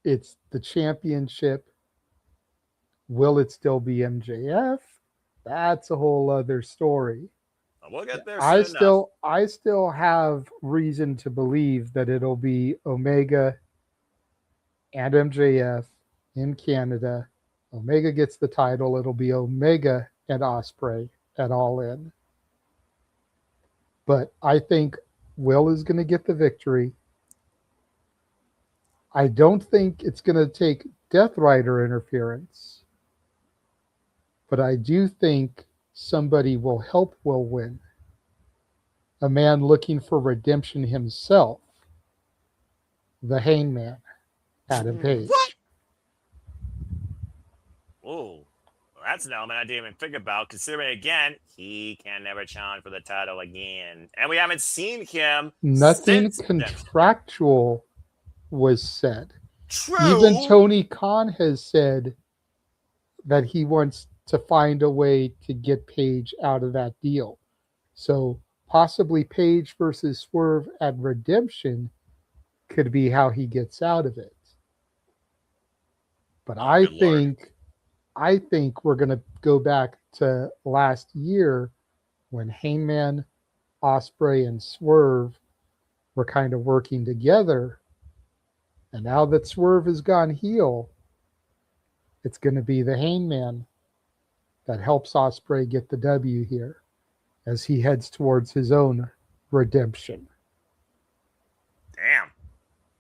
It's the championship. Will it still be MJF? That's a whole other story. We'll get there I still have reason to believe that it'll be Omega and MJF in Canada. Omega gets the title. It'll be Omega and Ospreay at All In. But I think Will is going to get the victory. I don't think it's going to take Death Rider interference. But I do think somebody will help Will win. A man looking for redemption himself. The Hangman, Adam Page. What? Oh, that's an element I didn't even think about, considering, again, he can never challenge for the title again. And we haven't seen him. Nothing contractual was said. True. Even Tony Khan has said that he wants to find a way to get Page out of that deal. So possibly Page versus Swerve at Redemption could be how he gets out of it. But I think we're going to go back to last year when Hangman, Ospreay, and Swerve were kind of working together. And now that Swerve has gone heel, it's going to be the Hangman that helps Ospreay get the W here as he heads towards his own redemption. Damn.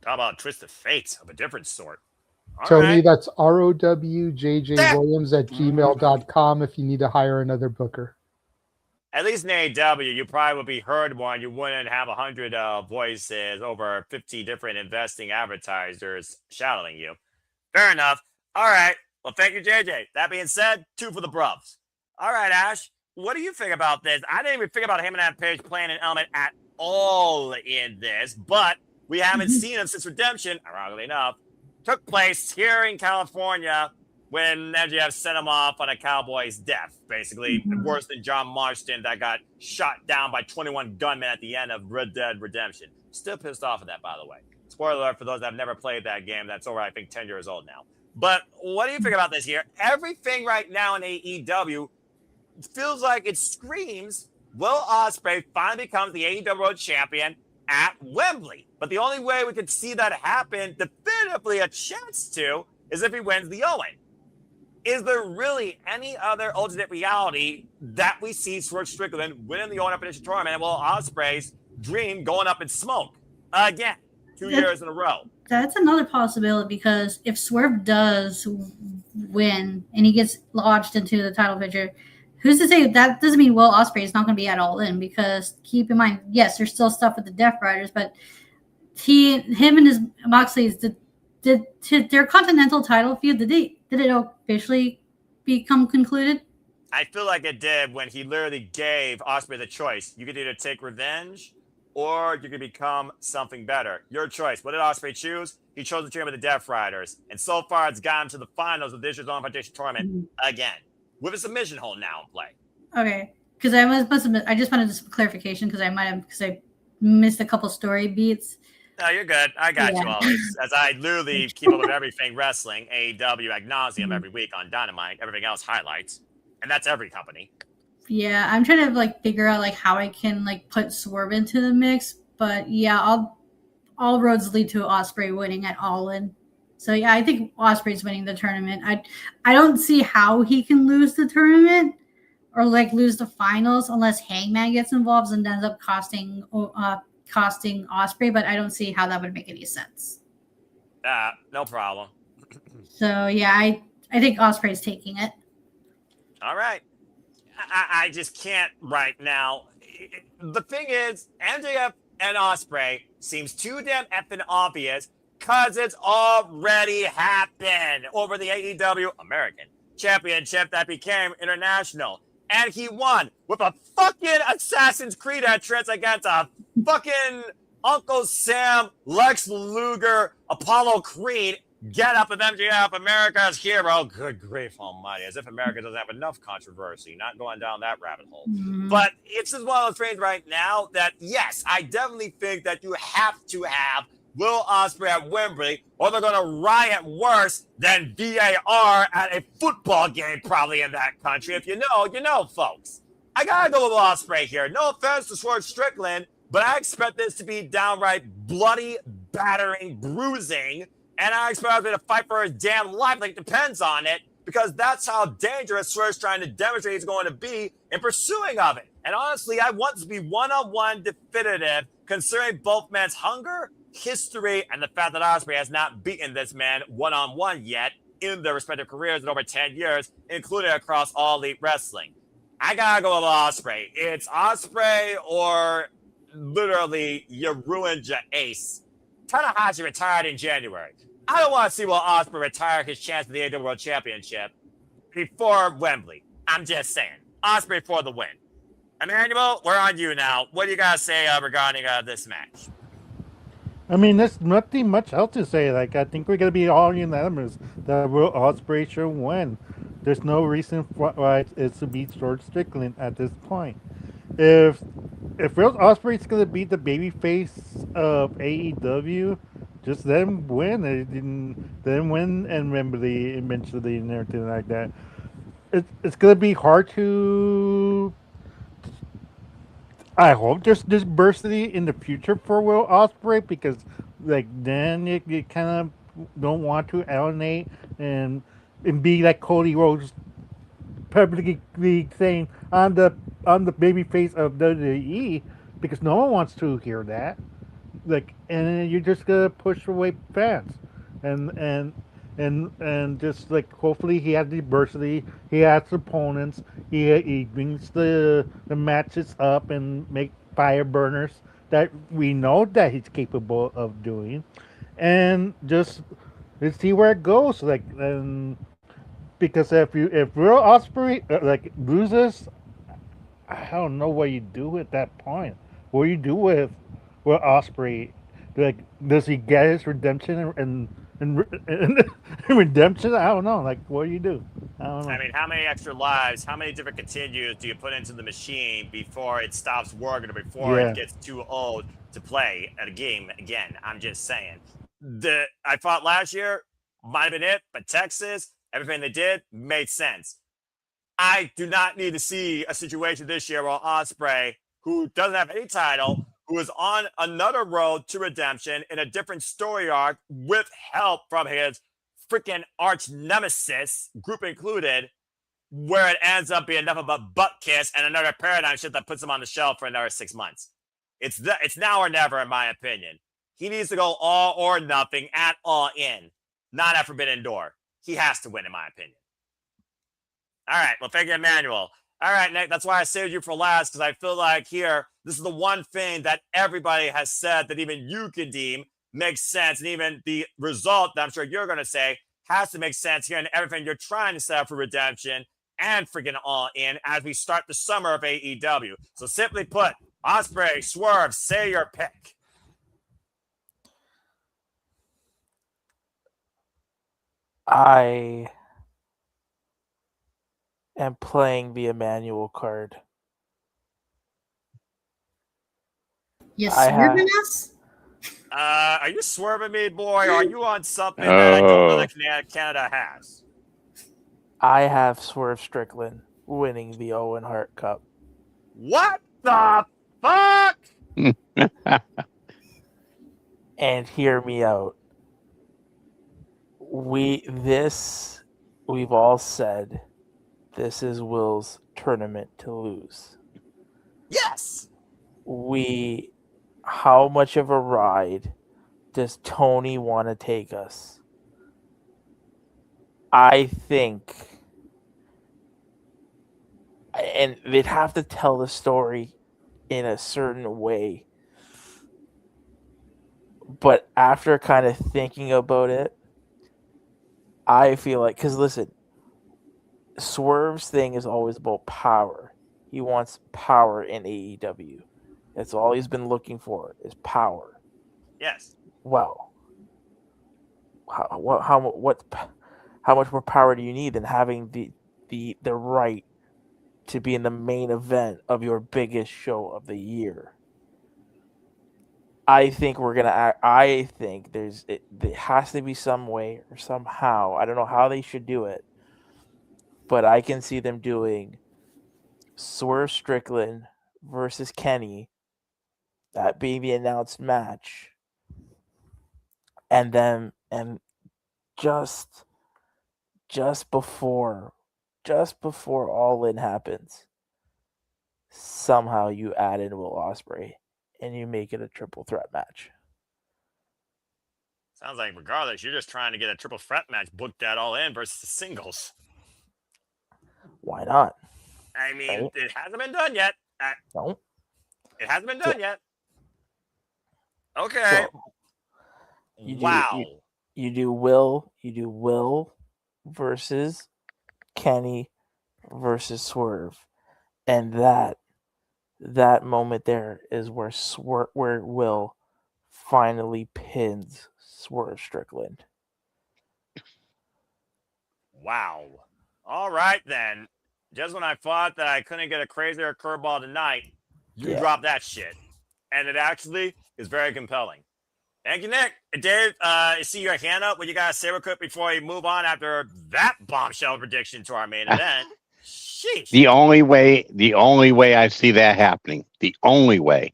Talk about a twist of fate of a different sort. Tony, that's rowjwilliams@gmail.com if you need to hire another booker. At least in AEW, you probably would be heard more and you wouldn't have 100 voices over 50 different investing advertisers shadowing you. Fair enough. All right. Well, thank you, JJ. That being said, 2 for the Bruvs. All right, Ash, what do you think about this? I didn't even think about him and Adam Page playing an element at all in this, but we haven't seen him since Redemption, ironically enough, took place here in California when MJF sent him off on a Cowboy's death, basically worse than John Marston that got shot down by 21 gunmen at the end of Red Dead Redemption. Still pissed off at that, by the way. Spoiler alert for those that have never played that game. That's over, I think, 10 years old now. But what do you think about this here? Everything right now in AEW feels like it screams Will Ospreay finally becomes the AEW World Champion at Wembley. But the only way we could see that happen, definitively a chance to, is if he wins the Owen. Is there really any other alternate reality that we see Swerve Strickland winning the Owen Competition Tournament and Will Ospreay's dream going up in smoke again 2 years in a row? That's another possibility, because if Swerve does win and he gets lodged into the title picture, who's to say that doesn't mean Will Ospreay is not going to be at All In? Because keep in mind, yes, there's still stuff with the Death Riders, but him and his Moxley's their Continental title feud, did it officially become concluded? I feel like it did when he literally gave Ospreay the choice. You could either take revenge or you could become something better. Your choice. What did Ospreay choose? He chose the team of the Death Riders. And so far, it's gotten to the finals of this year's Owen Competition Tournament again, with a submission hold now in play. Okay. Because I just wanted some clarification because I missed a couple story beats. No, you're good. I got you always. As I literally keep up with everything wrestling, AEW ad nauseum every week on Dynamite, everything else highlights. And that's every company. Yeah, I'm trying to figure out how I can put Swerve into the mix, but yeah, all roads lead to Ospreay winning at All In. So yeah, I think Ospreay's winning the tournament. I don't see how he can lose the tournament or lose the finals unless Hangman gets involved and ends up costing Ospreay, but I don't see how that would make any sense. No problem. So yeah, I think Ospreay's taking it. All right. I just can't right now. The thing is, MJF and Ospreay seems too damn effing obvious because it's already happened over the AEW American Championship that became international. And he won with a fucking Assassin's Creed entrance against a fucking Uncle Sam, Lex Luger, Apollo Creed, get up of MJF, America's hero. Good grief almighty, as if America doesn't have enough controversy, not going down that rabbit hole. But it's just one of those things right now that, yes, I definitely think that you have to have Will Ospreay at Wembley, or they're going to riot worse than VAR at a football game probably in that country. If you know, folks. I got to go with Ospreay here. No offense to Swerve Strickland, but I expect this to be downright bloody, battering, bruising, and I expect him to fight for his damn life like it depends on it, because that's how dangerous Swerve's trying to demonstrate he's going to be in pursuing of it. And honestly, I want this to be one-on-one definitive, considering both men's hunger, history, and the fact that Ospreay has not beaten this man one-on-one yet in their respective careers in over 10 years, including across all elite wrestling. I gotta go with Ospreay. It's Ospreay or literally you ruined your ace. Tanahashi retired in January. I don't want to see Will Ospreay retire his chance at the AEW World Championship before Wembley. I'm just saying. Ospreay for the win. Emmanuel, we're on you now. What do you got to say regarding this match? I mean, there's nothing much else to say. Like, I think we're going to be all unanimous that Will Ospreay should win. There's no reason why it's to beat George Strickland at this point. If Will Ospreay's going to beat the babyface of AEW, just let him win. Then win and Wembley eventually and everything like that. It's going to be hard to... I hope there's diversity in the future for Will Ospreay, because like then you kind of don't want to alienate and be like Cody Rhodes publicly saying on the baby face of WWE, because no one wants to hear that. Like, and you're just gonna push away fans, and just like hopefully he has diversity, he has opponents, he brings the matches up and make fire burners that we know that he's capable of doing, and just let's see where it goes. Like, and because if Will Ospreay like loses, I don't know what you do at that point. What do you do with Ospreay? Like, does he get his redemption and redemption? I don't know. Like, what do you do? I don't know. I mean, how many extra lives, how many different continues do you put into the machine before it stops working or before it gets too old to play at a game again? I'm just saying. I thought last year might have been it, but Texas, everything they did made sense. I do not need to see a situation this year where Ospreay, who doesn't have any title, who is on another road to redemption in a different story arc with help from his freaking arch nemesis, group included, where it ends up being enough of a butt kiss and another paradigm shift that puts him on the shelf for another 6 months. It's now or never, in my opinion. He needs to go all or nothing at all in, not at Forbidden Door. He has to win, in my opinion. All right, well, thank you, Emmanuel. All right, Nick, that's why I saved you for last, because I feel like here, this is the one thing that everybody has said that even you can deem makes sense, and even the result that I'm sure you're going to say has to make sense here, and everything you're trying to set up for redemption and freaking all in as we start the summer of AEW. So simply put, Ospreay, Swerve, say your pick. I am playing the Emmanuel card. You swerving us? Are you swerving me, boy? Or are you on something that I don't know that Canada has? I have Swerve Strickland winning the Owen Hart Cup. What the fuck? And hear me out. We've all said this is Will's tournament to lose. Yes. How much of a ride does Tony want to take us? I think, and they'd have to tell the story in a certain way But after kind of thinking about it, I feel like, because listen, Swerve's thing is always about power. He wants power in AEW. That's all he's been looking for is power. Yes. Well, how much more power do you need than having the right to be in the main event of your biggest show of the year? I think I think there has to be some way or somehow. I don't know how they should do it, but I can see them doing Swerve Strickland versus Kenny, that being the announced match, and then just before All In happens, somehow you add in Will Ospreay and you make it a triple threat match. Sounds like regardless, you're just trying to get a triple threat match booked at All In versus the singles. Why not? I mean, It hasn't been done yet. No. It hasn't been done yet. Okay. So, you do Will versus Kenny versus Swerve, and that moment there is where Will finally pins Swerve Strickland. Wow. All right then. Just when I thought that I couldn't get a crazier curveball tonight, you dropped that shit, and it actually is very compelling. Thank you, Nick. Dave, I see your hand up. What you got to say real quick before we move on after that bombshell prediction to our main event? Sheesh. The only way I see that happening, the only way,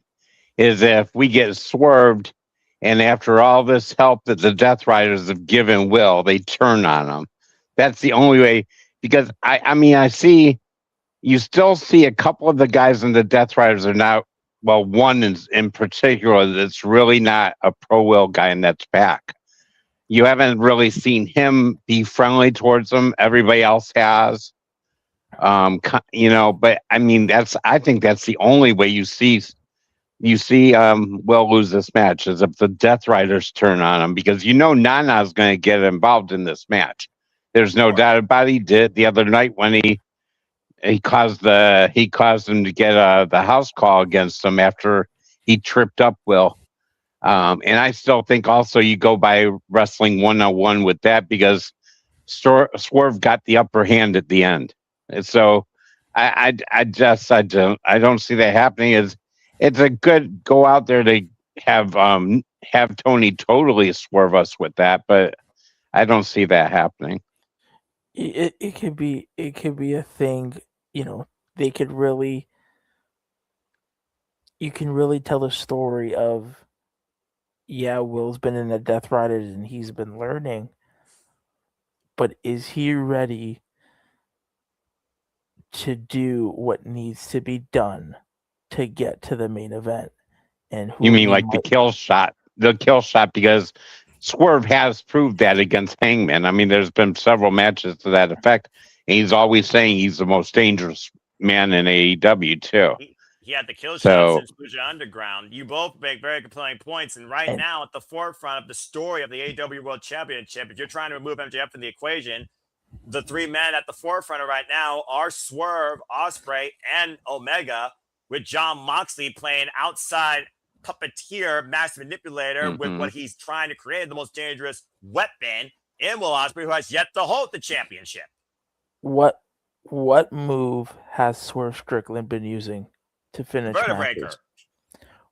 is if we get swerved, and after all this help that the Death Riders have given Will, they turn on him. That's the only way, because you still see a couple of the guys in the Death Riders are not. Well, one in particular that's really not a pro Will guy, and that's back. You haven't really seen him be friendly towards them. Everybody else has. But I mean, I think that's the only way you see Will lose this match is if the Death Riders turn on him, because Nana's going to get involved in this match. There's no doubt about it. He did the other night when he caused him to get the house call against him after he tripped up Will. And I still think also you go by wrestling 1-on-1 with that, because Swerve got the upper hand at the end. And so I don't see that happening. It's a good go out there to have Tony totally swerve us with that, but I don't see that happening. It could be a thing. They could really. You can really tell the story of, Will's been in the Death Riders and he's been learning, but is he ready to do what needs to be done to get to the main event? And you mean like the kill shot, because Swerve has proved that against Hangman. I mean, there's been several matches to that effect, and he's always saying he's the most dangerous man in AEW too. He had the kill shot since Lucha Underground. You both make very compelling points, and now at the forefront of the story of the AEW World Championship, if you're trying to remove MJF from the equation, the three men at the forefront right now are Swerve, Ospreay, and Omega, with Jon Moxley playing outside puppeteer, master manipulator with what he's trying to create, the most dangerous weapon in Will Ospreay, who has yet to hold the championship. What move has Swerve Strickland been using to finish matches?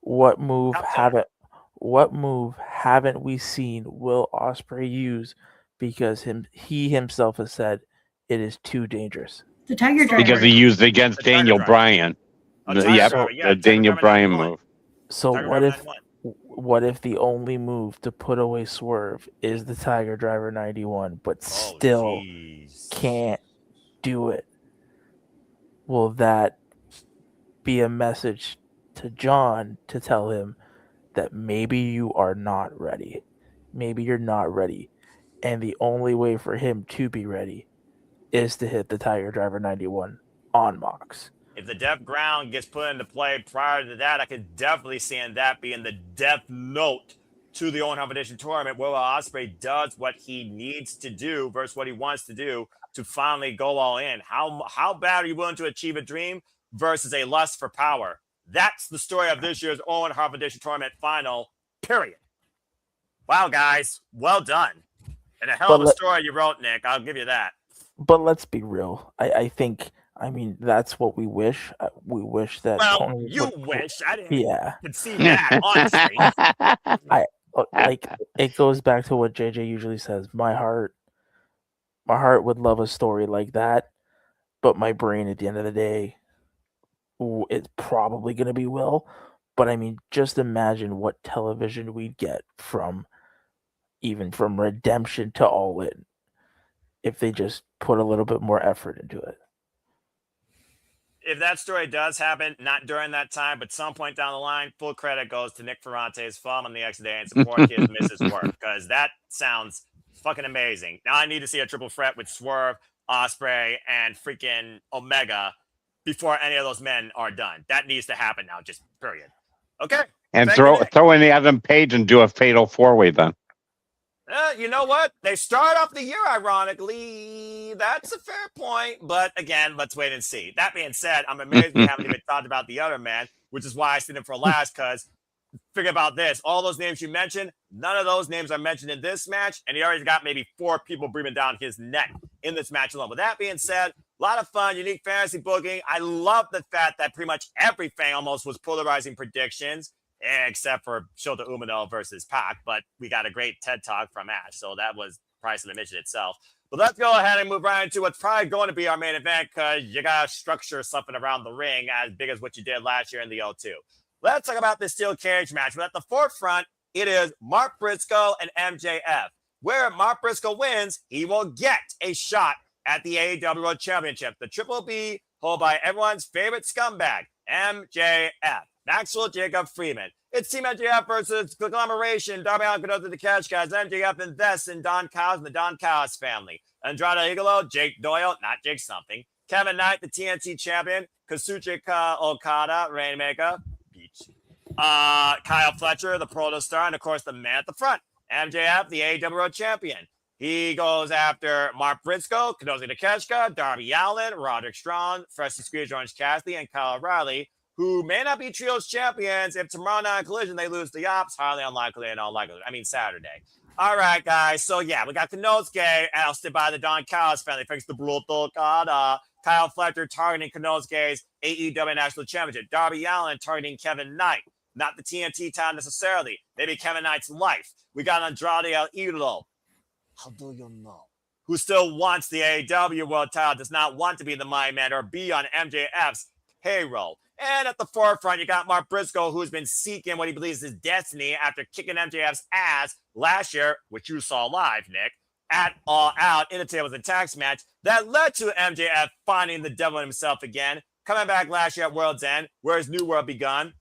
What move haven't we seen Will Ospreay use, because he himself has said it is too dangerous? The Tiger Driver. Because he used it against Daniel Bryan. The Daniel Bryan move. So what if the only move to put away Swerve is the Tiger Driver 91, but still can't do it? Will that be a message to John to tell him that maybe you are not ready? Maybe you're not ready. And the only way for him to be ready is to hit the Tiger Driver 91 on Mox. If the Death Ground gets put into play prior to that, I could definitely see that being the death note to the Owen Competition tournament, Will Ospreay does what he needs to do versus what he wants to do to finally go all in. How bad are you willing to achieve a dream versus a lust for power? That's the story of this year's Owen Competition tournament final, period. Wow, guys, well done. And a hell of a story you wrote, Nick. I'll give you that. But let's be real. I think, that's what we wish. We wish that. Well, Tony you would, wish. I didn't conceive Yeah. that, honestly. It goes back to what JJ usually says. My heart would love a story like that, but my brain at the end of the day, it's probably going to be Will. But just imagine what television we'd get from Redemption to All In if they just put a little bit more effort into it. If that story does happen, not during that time, but some point down the line, full credit goes to Nick Ferrante's film on the next day and support his Mrs. Work, because that sounds fucking amazing. Now I need to see a triple threat with Swerve, Ospreay, and freaking Omega before any of those men are done. That needs to happen now, just period. Okay. And throw in Adam Page and do a fatal 4-way then. You know what? They start off the year, ironically. That's a fair point. But again, let's wait and see. That being said, I'm amazed we haven't even talked about the other man, which is why I saved him for last, because figure about this. All those names you mentioned, none of those names are mentioned in this match, and he already got maybe 4 people breathing down his neck in this match alone. With that being said, a lot of fun, unique fantasy booking. I love the fact that pretty much everything almost was polarizing predictions, except for Shota Umino versus Pac, but we got a great TED Talk from Ash, so that was price of admission itself. But let's go ahead and move right into what's probably going to be our main event, because you got to structure something around the ring as big as what you did last year in the O2. Let's talk about this steel cage match. But at the forefront, it is Mark Briscoe and MJF. Where Mark Briscoe wins, he will get a shot at the AEW World Championship. The Triple B, held by everyone's favorite scumbag, MJF. Maxwell Jacob Freeman. It's Team MJF versus Conglomeration. Darby Allin, Cadoza, the Cash Guys. MJF invests in Don Callis and the Don Callis family. Andrade Higalo, Jake Doyle, not Jake something. Kevin Knight, the TNT champion. Kazuchika Okada, Rainmaker. Beach. Kyle Fletcher, the Proto Star, and of course the man at the front. MJF, the AEW World Champion. He goes after Mark Briscoe, Kadoza Takeshita, Darby Allin, Roderick Strong, Fresh and Squeeze, Orange Cassidy, and Kyle O'Reilly, who may not be trios champions if tomorrow night Collision they lose the Ops. Highly unlikely and unlikely. Saturday. All right, guys. So, yeah, we got Konosuke ousted by the Don Callis family. Thanks to Brutal Okada. Kyle Fletcher targeting Konosuke's AEW National Championship. Darby Allin targeting Kevin Knight. Not the TNT title necessarily. Maybe Kevin Knight's life. We got Andrade El Idolo. How do you know? Who still wants the AEW World title, does not want to be the Mighty Man or be on MJF's payroll. And at the forefront, you got Mark Briscoe, who's been seeking what he believes is destiny after kicking MJF's ass last year, which you saw live, Nick, at All Out in a Tables and Tax match that led to MJF finding the devil in himself again, coming back last year at World's End, where his new world begun,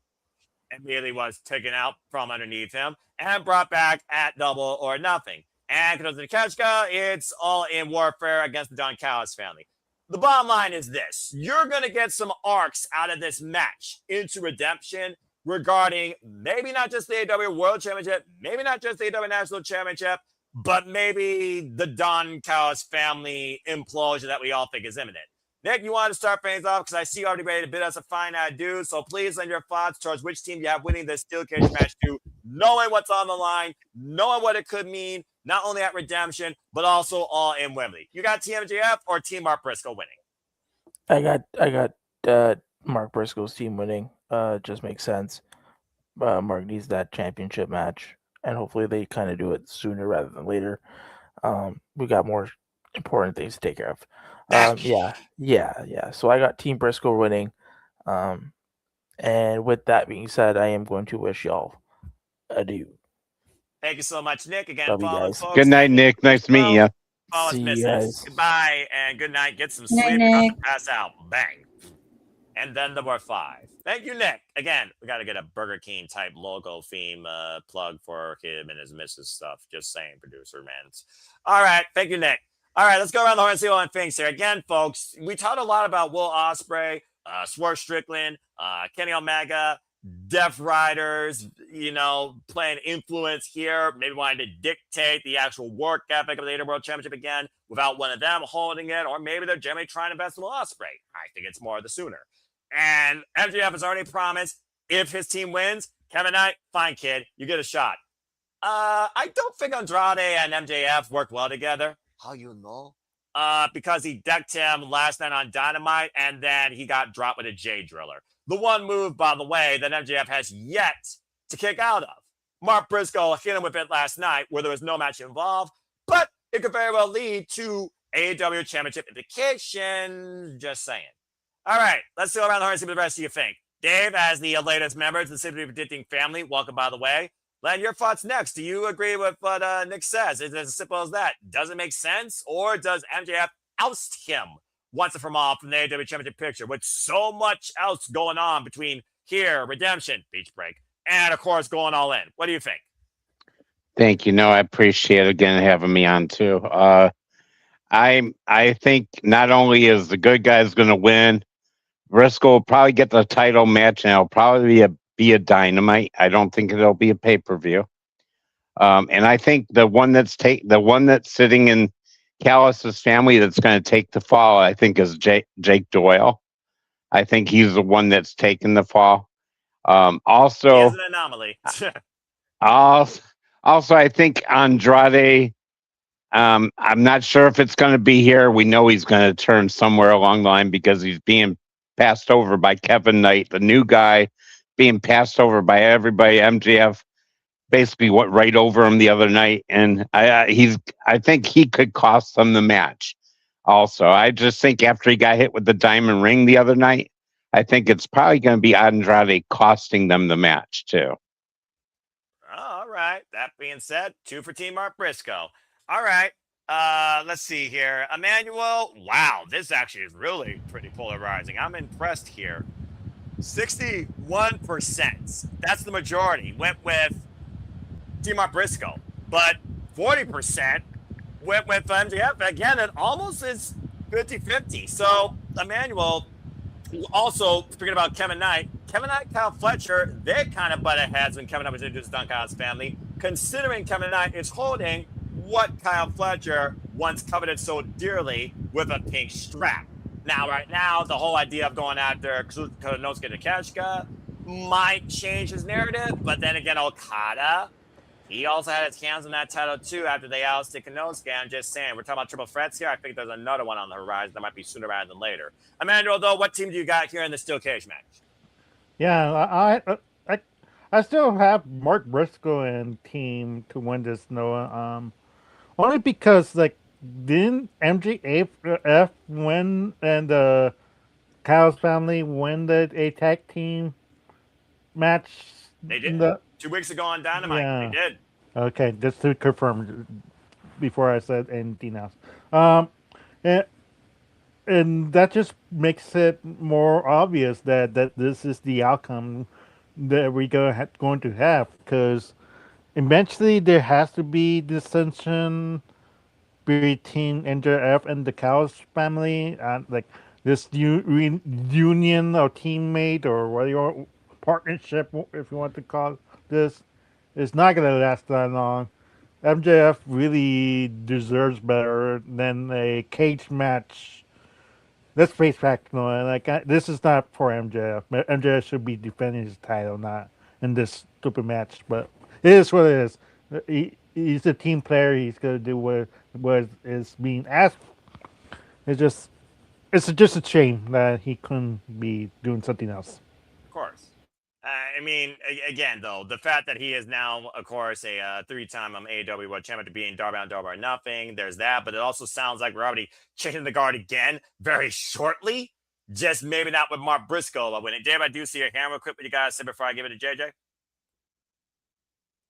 immediately was taken out from underneath him, and brought back at Double or Nothing. And Kadoza Takeshita, it's all in warfare against the Don Callis family. The bottom line is this. You're going to get some arcs out of this match into Redemption regarding maybe not just the AEW World Championship, maybe not just the AEW National Championship, but maybe the Don Callis family implosion that we all think is imminent. Nick, you want to start things off because I see you already ready to bid us a fine-eyed dude. So please send your thoughts towards which team you have winning this steel cage match to, knowing what's on the line, knowing what it could mean, not only at Redemption, but also all in Wembley. You got Team MJF or Team Mark Briscoe winning? I got Mark Briscoe's team winning. Just makes sense. Mark needs that championship match, and hopefully they kind of do it sooner rather than later. We got more important things to take care of. Yeah. So I got Team Briscoe winning. And with that being said, I am going to wish y'all adieu. Thank you so much, Nick. Again, Love you guys. folks. Good night, Nick. Nice meeting you. See you guys. Goodbye and good night. Get some sleep. Night, Not Nick. to pass out. Bang. And then number 5. Thank you, Nick. Again, we got to get a Burger King type logo theme plug for him and his missus stuff. Just saying, producer man. All right. Thank you, Nick. All right, let's go around the horn and see what things here. Again, folks, we talked a lot about Will Ospreay, Swerve Strickland, Kenny Omega, Deaf Riders, playing influence here, maybe wanting to dictate the actual work ethic of the AEW World Championship again without one of them holding it, or maybe they're generally trying to invest in Ospreay. I think it's more of the sooner. And MJF has already promised if his team wins, Kevin Knight, fine, kid, you get a shot. I don't think Andrade and MJF work well together. How you know? Because he decked him last night on Dynamite, and then he got dropped with a J Driller. The one move, by the way, that MJF has yet to kick out of. Mark Briscoe hit him with it last night where there was no match involved, but it could very well lead to AEW Championship indication. Just saying. All right, let's go around the horn and see what the rest of you think. Dave, as the latest member to the Simply Predicting family, welcome, by the way. Len, your thoughts next. Do you agree with what Nick says? Is it as simple as that? Does it make sense? Or does MJF oust him once and for all from the AEW Championship picture with so much else going on between here, Redemption, Beach Break, and, of course, going all in? What do you think? Thank you. No, I appreciate again having me on too. I think not only is the good guys going to win, Briscoe will probably get the title match, and it'll probably be a Dynamite. I don't think it'll be a pay-per-view. And I think the one that's sitting in Callis's family that's going to take the fall, I think, is Jake Doyle. I think he's the one that's taking the fall. Also, he is an anomaly. also, I think Andrade. I'm not sure if it's going to be here. We know he's going to turn somewhere along the line because he's being passed over by Kevin Knight, the new guy, being passed over by everybody. MJF basically went right over him the other night, and I think he could cost them the match. Also, I just think after he got hit with the diamond ring the other night, I think it's probably going to be Andrade costing them the match too. All right. That being said, 2 for Team Mark Briscoe. All right. Let's see here. Emmanuel. Wow, this actually is really pretty polarizing. I'm impressed here. 61%. That's the majority. Went with Team Mark Briscoe. But 40% went with MJF. Again, it almost is 50-50. So, Emmanuel, also, speaking about Kevin Knight, Kyle Fletcher, they kind of butted heads when Kevin Knight was introduced to Kyle's family, considering Kevin Knight is holding what Kyle Fletcher once coveted so dearly with a pink strap. Now, right now, the whole idea of going after Konosuke Takeshita might change his narrative, but then again, Okada, he also had his hands on that title too after they ousted Konosuke. I'm just saying, we're talking about triple threats here. I think there's another one on the horizon that might be sooner rather than later. Emmanuel, though, what team do you got here in the steel cage match? Yeah, I still have Mark Briscoe and team to win this, Noah. Only because, didn't MJF win and the Kyle's family win the tag team match? They did. 2 weeks ago on Dynamite. Yeah. They did. Okay, just to confirm before I said anything else. And that just makes it more obvious that this is the outcome that we're going to have, because eventually there has to be dissension between MJF and the Cows family, this union or teammate or whatever partnership, if you want to call this, is not going to last that long. MJF really deserves better than a cage match. Let's face facts, Noah. This is not for MJF. MJF should be defending his title, not in this stupid match. But it is what it is. He's a team player. He's going to do what is being asked. It's just a shame that he couldn't be doing something else. Of course. I mean, again, though, the fact that he is now, of course, a 3-time AEW World Champion, being Darby on Darby or nothing, there's that. But it also sounds like we're already changing the guard again very shortly. Just maybe not with Mark Briscoe winning. Dave, I do see your hand real quick. What you guys say before I give it to JJ?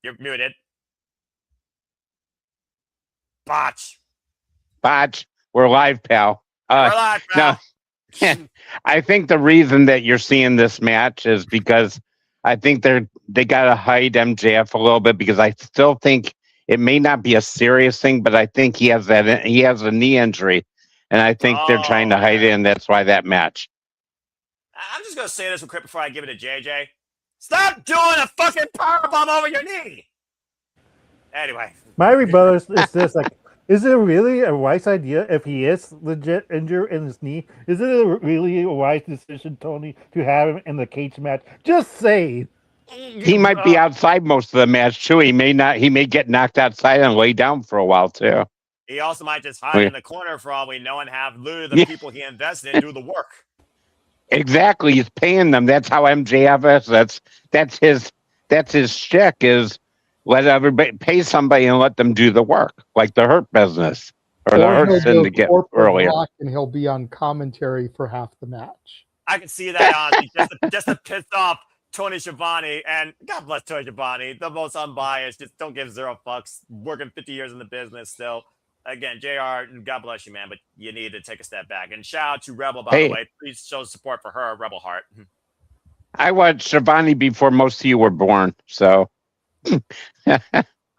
You're muted. Botch. We're live, pal. We're live, pal. No. I think the reason that you're seeing this match is because I think they gotta hide MJF a little bit, because I still think it may not be a serious thing, but I think he has a knee injury, and I think they're trying to hide it, and that's why that match. I'm just gonna say this real quick before I give it to JJ. Stop doing a fucking powerbomb over your knee. Anyway. My rebuttal is this: like, is it really a wise idea if he is legit injured in his knee? Is it really a wise decision, Tony, to have him in the cage match? Just say. He might be outside most of the match too. He may not. He may get knocked outside and lay down for a while too. He also might just hide in the corner for all we know and have literally the people he invested in do the work. Exactly. He's paying them. That's how MJF is. That's his shtick is let everybody pay somebody and let them do the work, like the Hurt business or the Hurt Syndicate earlier. And he'll be on commentary for half the match. I can see that honestly, just to piss off Tony Schiavone, and God bless Tony Schiavone, the most unbiased, just don't give zero fucks, working 50 years in the business still. Again, JR, God bless you, man, but you need to take a step back. And shout out to Rebel, by the way. Please show support for her, Rebel Hart. I watched Schiavone before most of you were born, so. I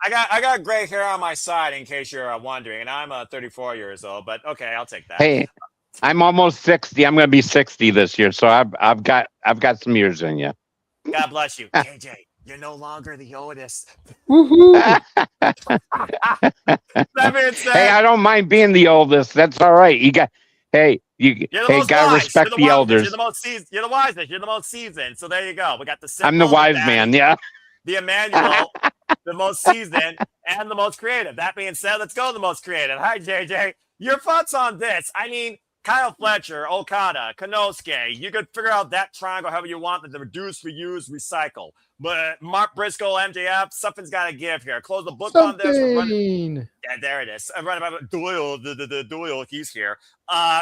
got gray hair on my side, in case you're wondering, and I'm 34 years old, but okay, I'll take that. Hey, I'm almost 60. I'm going to be 60 this year, so I've got some years in you. God bless you, JJ. You're no longer the oldest. Woohoo! That being said, hey, I don't mind being the oldest. That's all right. You got. Hey, you gotta respect the elders. You're the most seasoned. You're the wisest. You're the most seasoned. So there you go. We got the. I'm the wise man. Yeah. The Emmanuel, the most seasoned and the most creative. That being said, let's go to the most creative. Hi, JJ. Your thoughts on this? I mean, Kyle Fletcher, Okada, Konosuke. You could figure out that triangle however you want. The reduce, reuse, recycle. But Mark Briscoe, MJF, something's got to give here. Close the book on this. Yeah, there it is. I'm running about Doyle. The Doyle, he's here.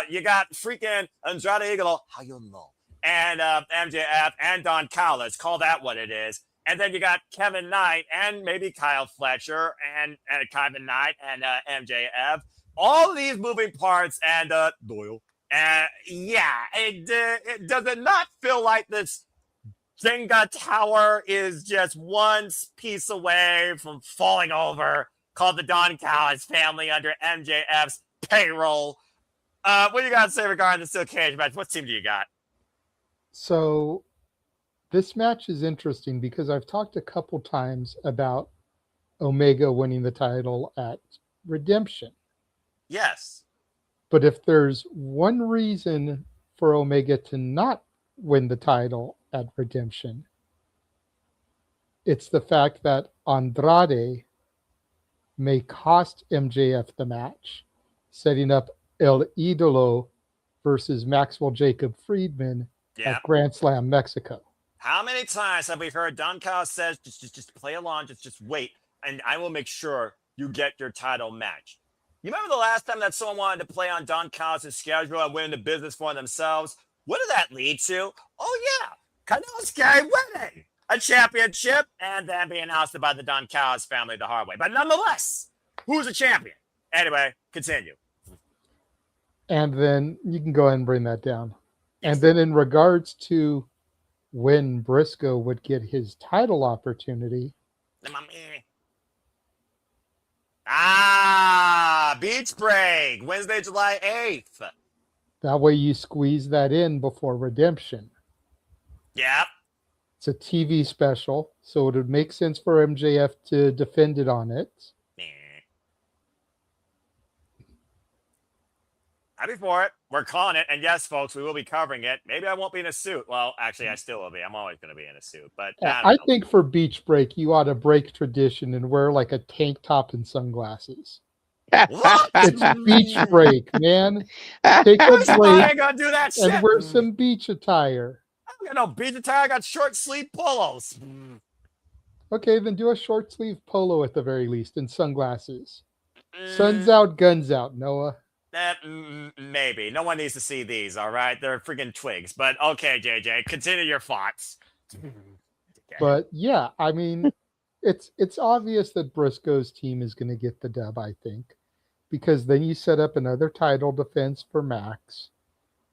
You got freaking Andrade Eagle. How you know? And MJF and Don Callis. Call that what it is. And then you got Kevin Knight and maybe Kyle Fletcher and Kevin Knight and MJF. All of these moving parts and Doyle. Yeah, it does it not feel like this Jenga tower is just one piece away from falling over, called the Don Callis family under MJF's payroll. What do you got to say regarding the steel cage match? What team do you got? So this match is interesting because I've talked a couple times about Omega winning the title at Redemption. Yes. But if there's one reason for Omega to not win the title at Redemption, it's the fact that Andrade may cost MJF the match, setting up El Idolo versus Maxwell Jacob Friedman at Grand Slam Mexico. How many times have we heard Don Callis says, just play along, just wait, and I will make sure you get your title match. You remember the last time that someone wanted to play on Don Callis' schedule and win the business for themselves? What did that lead to? Oh, yeah. Konosuke winning a championship and then being ousted by the Don Callis family the hard way. But nonetheless, who's a champion? Anyway, continue. And then you can go ahead and bring that down. Yes. And then in regards to when Briscoe would get his title opportunity. Beach break, Wednesday, July 8th. That way you squeeze that in before Redemption. Yep. It's a TV special, so it would make sense for MJF to defend it on it. I'd be for it. We're calling it. And yes, folks, we will be covering it. Maybe I won't be in a suit. Well, actually, I still will be. I'm always going to be in a suit. But I think for Beach Break, you ought to break tradition and wear like a tank top and sunglasses. What? It's Beach Break, man. Take a break I ain't gonna do that shit. And wear some beach attire. I don't got no beach attire. I got short sleeve polos. Okay, then do a short sleeve polo at the very least and sunglasses. Sun's out, guns out, Noah. Maybe. No one needs to see these, all right? They're freaking twigs. But okay, JJ, continue your thoughts. Okay. But yeah, I mean, it's obvious that Briscoe's team is going to get the dub, I think, because then you set up another title defense for Max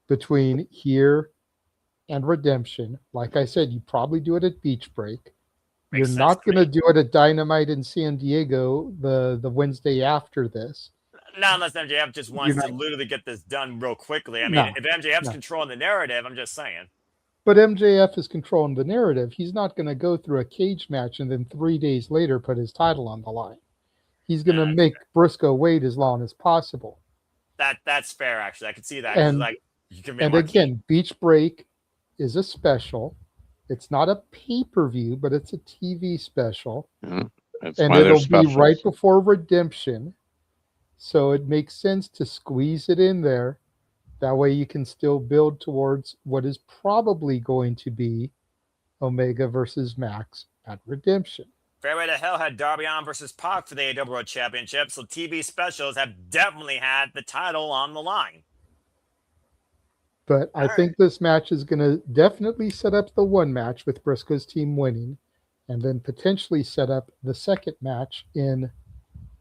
between here and Redemption. Like I said, you probably do it at Beach Break. You're not going to do it at Dynamite in San Diego the Wednesday after this. Not unless MJF just wants to literally get this done real quickly. I mean, if MJF's controlling the narrative, I'm just saying. But MJF is controlling the narrative. He's not going to go through a cage match and then 3 days later put his title on the line. He's going to make Briscoe wait as long as possible. That's fair, actually. I can see that. And, like, you can and again, Beach Break is a special. It's not a pay-per-view, but it's a TV special. And it'll be right before Redemption. So it makes sense to squeeze it in there. That way you can still build towards what is probably going to be Omega versus Max at Redemption. Fairway to Hell had Darby Allin versus Pac for the AEW World Championship, so TV specials have definitely had the title on the line. But I think this match is going to definitely set up the one match with Briscoe's team winning, and then potentially set up the second match in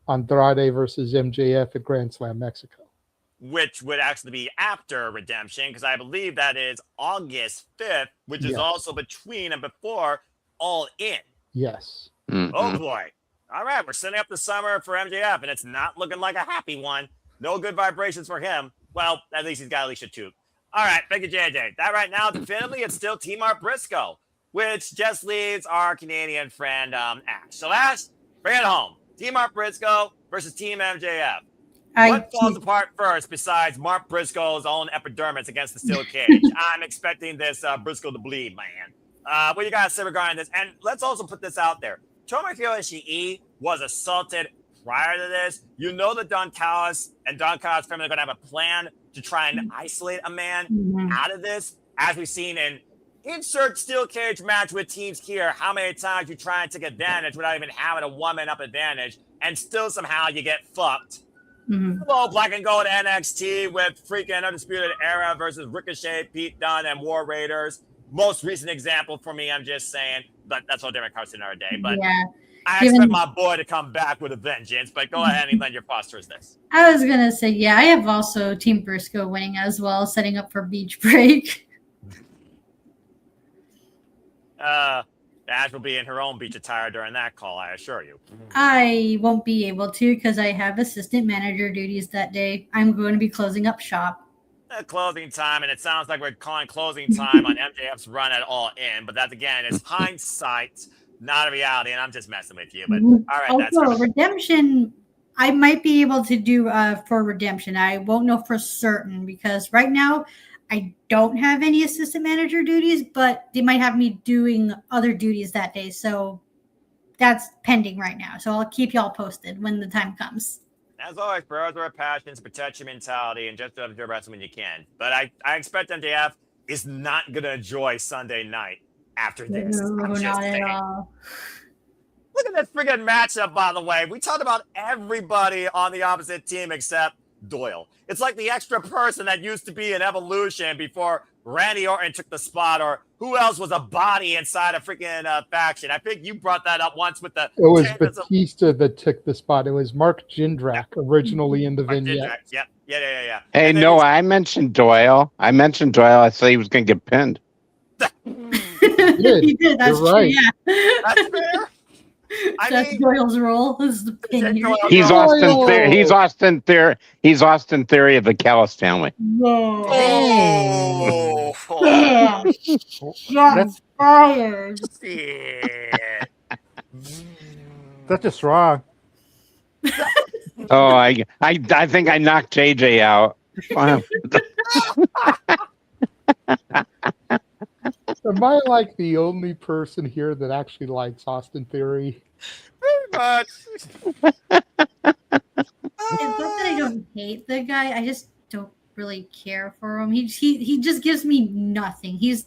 Andrade versus MJF at Grand Slam Mexico. Which would actually be after Redemption, because I believe that is August 5th, which is also between and before All In. Yes. Mm-hmm. Oh boy. All right, we're setting up the summer for MJF, and it's not looking like a happy one. No good vibrations for him. Well, at least he's got Alicia too. All right, thank you, JJ. That right now, definitively, it's still Team Art Briscoe, which just leaves our Canadian friend Ash. So Ash, bring it home. Team Art Briscoe versus Team MJF. What falls apart first besides Mark Briscoe's own epidermis against the steel cage? I'm expecting this Briscoe to bleed, man. What do you guys say regarding this? And let's also put this out there. Tomohiro Ishii was assaulted prior to this. You know that Don Callis and Don Callis' family are going to have a plan to try and isolate a man out of this. As we've seen in insert steel cage match with teams here, how many times you try and take advantage without even having a woman up advantage, and still somehow you get fucked. Hello, Black and Gold NXT with freaking Undisputed Era versus Ricochet, Pete Dunne, and War Raiders. Most recent example for me, I'm just saying, but that's all different cards another day. But I expect my boy to come back with a vengeance. But go ahead and lend your posters this. I was gonna say, I have also Team Briscoe winning as well, setting up for Beach Break. Ash will be in her own beach attire during that call, I assure you. I won't be able to because I have assistant manager duties that day. I'm going to be closing up shop. Closing time, and it sounds like we're calling closing time on MJF's run at All In, but that again is hindsight, not a reality, and I'm just messing with you. But all right, also, that's Redemption. I might be able to do for Redemption. I won't know for certain because right now I don't have any assistant manager duties, but they might have me doing other duties that day. So that's pending right now. So I'll keep y'all posted when the time comes. As always, prayers are passions, protect your mentality, and just do your best when you can. But I expect MJF is not going to enjoy Sunday night after this. No, not at all. Look at this friggin' matchup, by the way. We talked about everybody on the opposite team except Doyle. It's like the extra person that used to be in Evolution before Randy Orton took the spot, or who else was a body inside a freaking faction. I think you brought that up once with the... It was Batista that took the spot. It was Mark Jindrak originally in the vignette. Yeah. Hey, no, I mentioned Doyle. I said he was going to get pinned. He did. That's You're true, right. yeah. That's fair. That's Doyle's role. Is the pin here. He's Austin Theory. He's Austin Theory of the Callis family. Oh. That's fired. That's just wrong. Oh, I think I knocked JJ out. Wow. Am I like the only person here that actually likes Austin Theory? Very much. It's not that I don't hate the guy. I just don't really care for him. He just gives me nothing. He's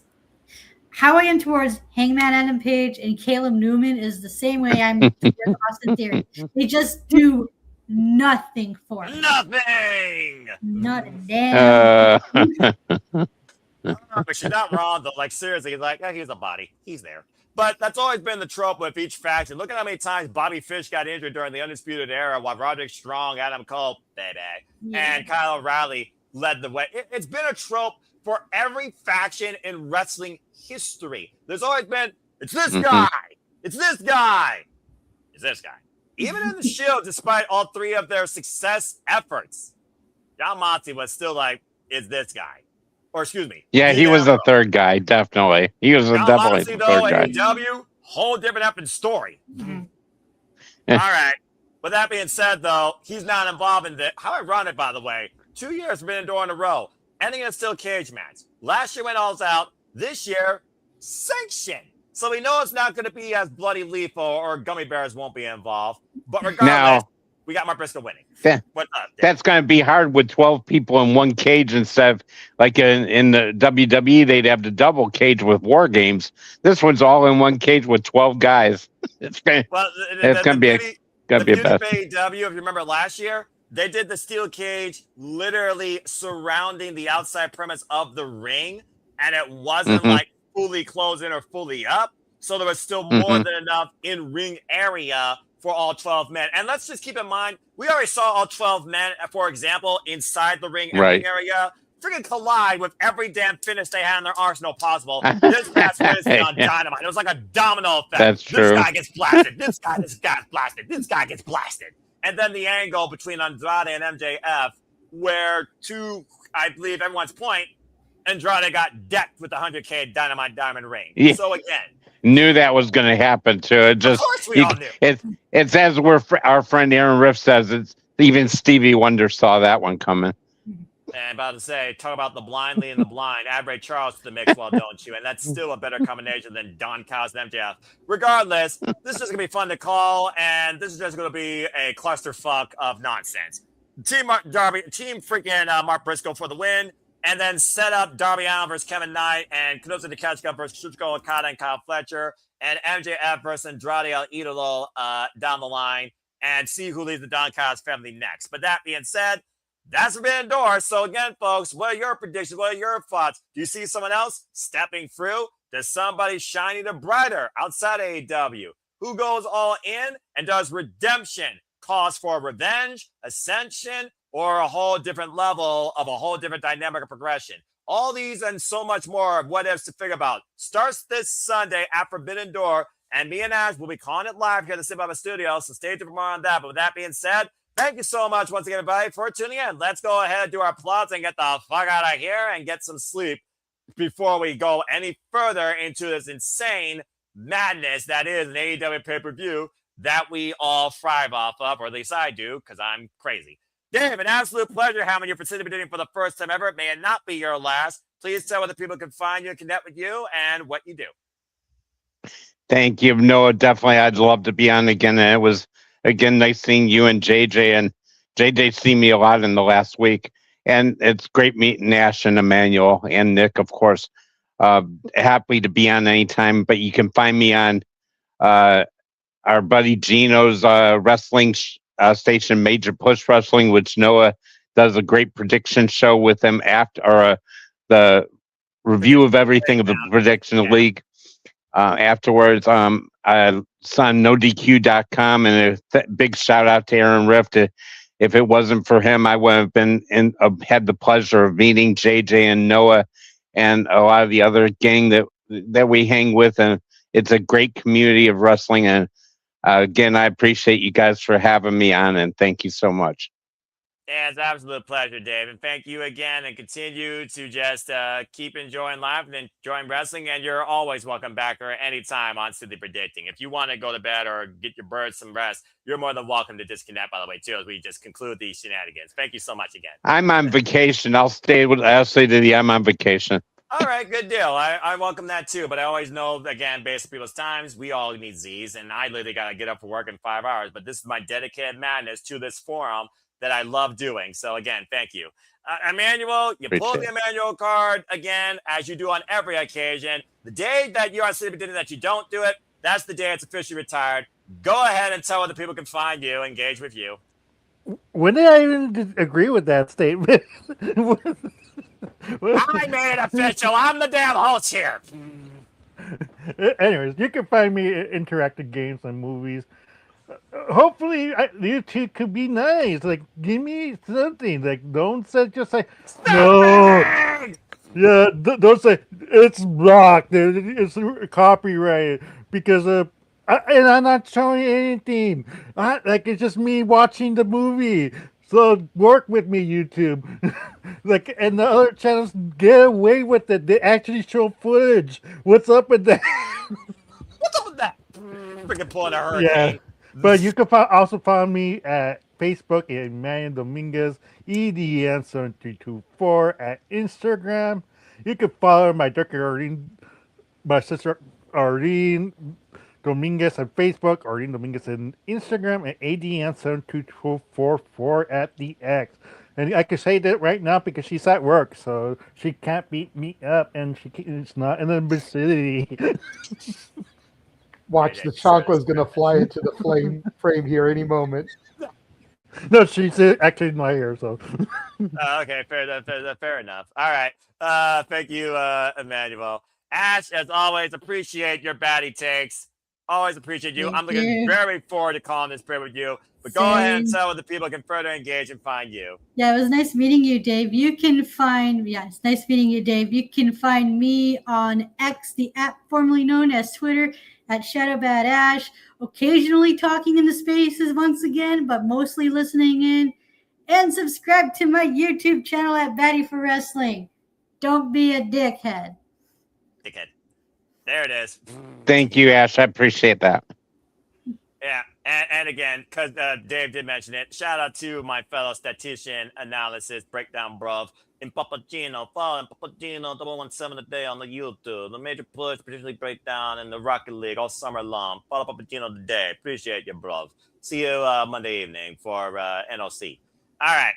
how I am towards Hangman Adam Page and Caleb Newman is the same way I'm towards Austin Theory. They just do nothing for me. Nothing. Not a damn. But she's not wrong, though. Like, seriously, he's like, he's a body. He's there. But that's always been the trope with each faction. Look at how many times Bobby Fish got injured during the Undisputed Era while Roderick Strong, Adam Cole, and Kyle O'Reilly led the way. It's been a trope for every faction in wrestling history. There's always been, it's this guy. It's this guy. It's this guy. Even in the Shield, despite all three of their success efforts, John Moxley was still like, it's this guy. or excuse me. Yeah, he was the third guy, definitely. He was now, definitely honestly, the third though, guy. AEW, whole different effing story. Mm-hmm. All right. With that being said, though, he's not involved in this. How ironic, by the way. 2 years been in a row. Ending in a steel cage match. Last year went all out. This year, sanction. So we know it's not going to be as bloody lethal or gummy bears won't be involved. But regardless, we got Mark Briscoe winning. What's up, that's going to be hard with 12 people in one cage instead of like in the WWE, they'd have the double cage with War Games. This one's all in one cage with 12 guys. It's going to be a best. AEW, if you remember last year, they did the steel cage literally surrounding the outside premise of the ring, and it wasn't like fully closed in or fully up. So there was still more than enough in ring area for all 12 men. And let's just keep in mind, we already saw all 12 men, for example, inside the ring area, freaking collide with every damn finish they had in their arsenal possible. This past Wednesday on Dynamite, it was like a domino effect. That's true. This guy gets blasted. This guy gets blasted. This guy gets blasted. And then the angle between Andrade and MJF, where to, I believe everyone's point, Andrade got decked with the 100K Dynamite Diamond ring. Yeah. So again, knew that was going to happen too. It just, of course we all knew. It's as our friend Aaron Riff says, it's even Stevie Wonder saw that one coming. And about to say, talk about the blind leading the blind. Add Ray Charles to the mix, well, don't you? And that's still a better combination than Don Callis and MJF. Regardless, this is just going to be fun to call, and this is just going to be a clusterfuck of nonsense. Team freaking Mark Briscoe for the win, and then set up Darby Allin versus Kevin Knight, and Kazuchika Takeshita versus Shuchiko Okada and Kyle Fletcher, and MJF versus Andrade El Idolo down the line, and see who leads the Don Callis family next. But that being said, that's Forbidden Door. So again, folks, what are your predictions? What are your thoughts? Do you see someone else stepping through? Does somebody shining the brighter outside AEW? Who goes all in and does redemption cause for revenge, ascension, or a whole different level of a whole different dynamic of progression? All these and so much more of what ifs to figure about starts this Sunday at Forbidden Door. And me and Ash will be calling it live here at the Sim Baba Studio. So stay tuned for more on that. But with that being said, thank you so much once again, everybody, for tuning in. Let's go ahead and do our plots and get the fuck out of here and get some sleep before we go any further into this insane madness that is an AEW pay-per-view that we all thrive off of, or at least I do, because I'm crazy. Dave, an absolute pleasure having you participating for the first time ever. May it not be your last. Please tell where the people can find you and connect with you and what you do. Thank you. No, definitely. I'd love to be on again. And it was, again, nice seeing you and JJ. And JJ's seen me a lot in the last week. And it's great meeting Ash and Emmanuel and Nick, of course. Happy to be on anytime. But you can find me on our buddy Gino's wrestling station, Major Push Wrestling, which Noah does a great prediction show with him after the review of everything of the prediction league. Afterwards, it's on nodq.com, and a big shout out to Aaron Rift. If it wasn't for him, I would have been had the pleasure of meeting JJ and Noah and a lot of the other gang that we hang with, and it's a great community of wrestling. And again, I appreciate you guys for having me on, and thank you so much. Yeah, it's an absolute pleasure, Dave. And thank you again, and continue to just keep enjoying life and enjoying wrestling. And you're always welcome back or anytime on Silly Predicting. If you want to go to bed or get your birds some rest, you're more than welcome to disconnect, by the way, too, as we just conclude these shenanigans. Thank you so much again. I'm on vacation. I'll say to you, I'm on vacation. All right, good deal. I welcome that too, but I always know, again, based on people's times, we all need Z's, and I literally got to get up for work in 5 hours, but this is my dedicated madness to this forum that I love doing. So again, thank you. Emmanuel, you pull the Emmanuel card again, as you do on every occasion. The day that you're on Sleeping Dinner that you don't do it, that's the day it's officially retired. Go ahead and tell where the people can find you, engage with you. When did I even agree with that statement? I made it official. I'm the damn host here. Anyways, you can find me in interactive games and movies. Hopefully, you two could be nice. Like, give me something. Like, don't say just say no. Yeah, don't say it's blocked. It's copyrighted because and I'm not showing anything. Like, it's just me watching the movie. So work with me, YouTube. Like, and the other channels get away with it. They actually show footage. What's up with that? What's up with that? Freaking pulling a Yeah. hurricane. But you can also find me at Facebook at Emmanuel Dominguez, EDN7324 at Instagram. You can follow my my sister Arlene Dominguez on Facebook, Arlene Dominguez on Instagram, and ADN72244 at the X. And I can say that right now because she's at work, so she can't beat me up, and it's not in the vicinity. Watch, the chocolate's going to fly into the frame here any moment. No, she's actually not here, so. Okay, fair enough. All right. Thank you, Emmanuel. Ash, as always, appreciate your baddie takes. Always appreciate you. Thank I'm looking you. very forward to calling this prayer with you. But go ahead and tell what the people can further engage and find you. Yeah, it was nice meeting you, Dave. It's nice meeting you, Dave. You can find me on X, the app formerly known as Twitter, at ShadowBadAsh, occasionally talking in the spaces once again, but mostly listening in. And subscribe to my YouTube channel at Baddie for Wrestling. Don't be a dickhead. Dickhead. There it is. Thank you, Ash. I appreciate that. Yeah, and again, because Dave did mention it, shout out to my fellow statistician analysis breakdown bruv in Papagino. Follow in Papagino 17 a day on the YouTube. The major push, particularly breakdown in the Rocket League all summer long. Follow Papagino today. Appreciate you, bruv. See you Monday evening for NOC. All right.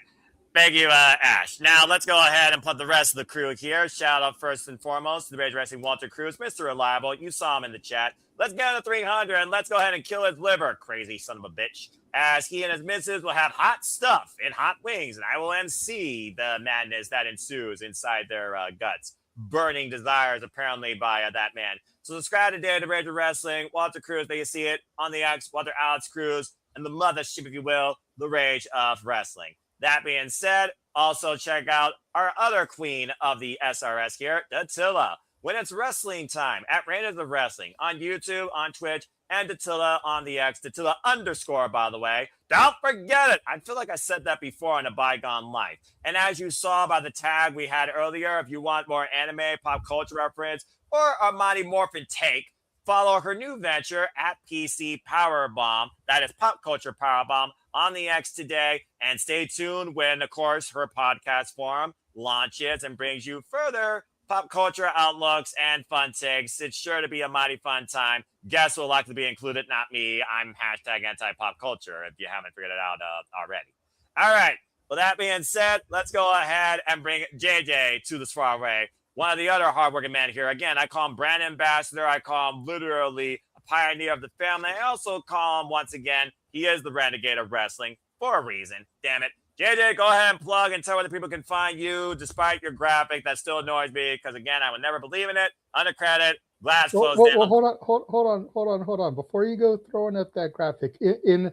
Thank you, Ash. Now, let's go ahead and put the rest of the crew here. Shout out first and foremost to the Rage Wrestling Walter Cruz, Mr. Reliable. You saw him in the chat. Let's get to 300 and let's go ahead and kill his liver, crazy son of a bitch. As he and his missus will have hot stuff and hot wings, and I will MC the madness that ensues inside their guts. Burning desires, apparently, by that man. So subscribe today to Rage Wrestling, Walter Cruz. There you see it on the X, Walter Alex Cruz, and the mothership, if you will, the Rage of Wrestling. That being said, also check out our other queen of the SRS here, Thekla. When it's wrestling time at Raiders of Wrestling on YouTube, on Twitch, and Thekla on the X, Thekla _, by the way. Don't forget it. I feel like I said that before in a bygone life. And as you saw by the tag we had earlier, if you want more anime, pop culture reference, or a Mighty Morphin take, follow her new venture at PC Powerbomb. That is Pop Culture Powerbomb on the X today. And stay tuned when, of course, her podcast forum launches and brings you further pop culture outlooks and fun takes. It's sure to be a mighty fun time. Guests will likely be included, not me. I'm hashtag anti-pop culture if you haven't figured it out already. All right. Well, that being said, let's go ahead and bring JJ to the soiree. One of the other hardworking men here. Again, I call him brand ambassador. I call him literally a pioneer of the family. I also call him, once again, he is the renegade of wrestling for a reason. Damn it. JJ, go ahead and plug and tell where the people can find you, despite your graphic. That still annoys me because, again, I would never believe in it. Under credit, glass closed down. Well, hold on. Before you go throwing up that graphic, in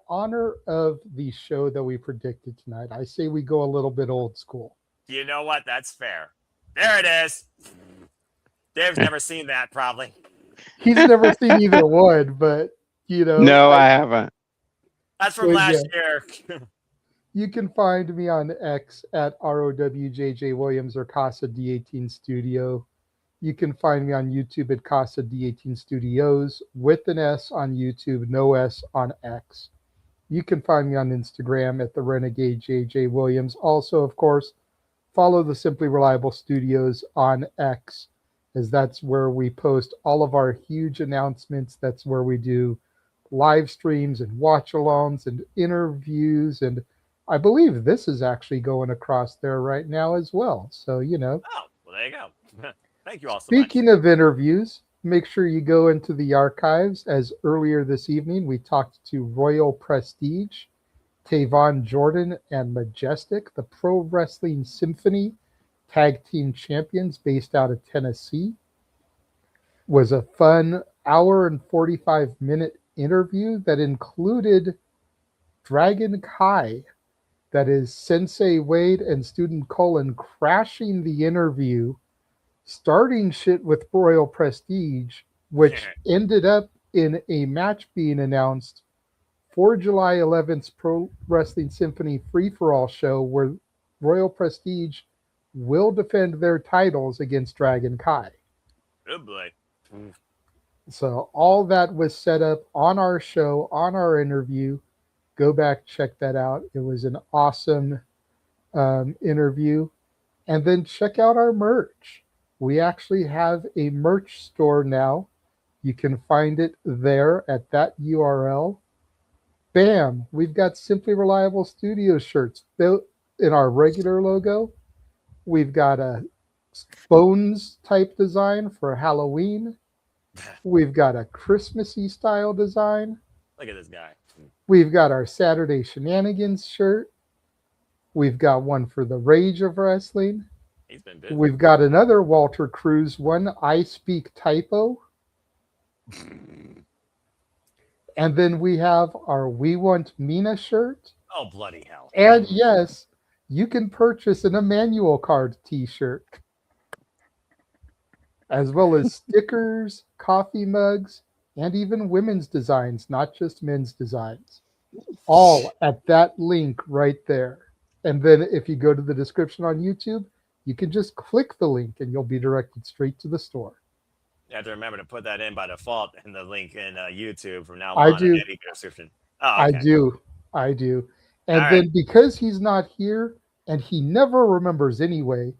honor of the show that we predicted tonight, I say we go a little bit old school. You know what? That's fair. There it is. Dave's never seen that, probably. He's never seen either one, but, you know. No, I haven't. That's from last year. You can find me on X at ROWJJ Williams or Casa D18 Studio. You can find me on YouTube at Casa D18 Studios with an S on YouTube, no S on X. You can find me on Instagram at the Renegade JJ Williams. Also, of course, follow the Simply Reliable Studios on X, as that's where we post all of our huge announcements. That's where we do live streams and watch-alongs and interviews, and I believe this is actually going across there right now as well. So, you know. Oh, well, there you go. Thank you all so Speaking of interviews, make sure you go into the archives, as earlier this evening we talked to Royal Prestige, Tavon Jordan, and Majestic, the Pro Wrestling Symphony Tag Team Champions based out of Tennessee. Was a fun hour and 45-minute interview that included Dragon Kai, that is Sensei Wade and Student Colin, crashing the interview, starting shit with Royal Prestige, which ended up in a match being announced for July 11th's Pro Wrestling Symphony Free-For-All show, where Royal Prestige will defend their titles against Dragon Kai. Good boy. So all that was set up on our show, on our interview. Go back, check that out. It was an awesome interview. And then check out our merch. We actually have a merch store now. You can find it there at that URL. Bam! We've got Simply Reliable Studio shirts built in our regular logo. We've got a Bones type design for Halloween. We've got a Christmassy style design. Look at this guy. We've got our Saturday Shenanigans shirt. We've got one for the Rage of Wrestling. He's been busy. We've got another Walter Cruz one, I Speak Typo. And then we have our We Want Mina shirt. Oh, bloody hell. And yes, you can purchase an Emmanuel card t-shirt, as well as stickers, coffee mugs, and even women's designs, not just men's designs. All at that link right there. And then if you go to the description on YouTube, you can just click the link and you'll be directed straight to the store. You have to remember to put that in by default in the link in YouTube from now I on. do. In any description. Oh, okay. I do. And All then right. because he's not here and he never remembers anyway,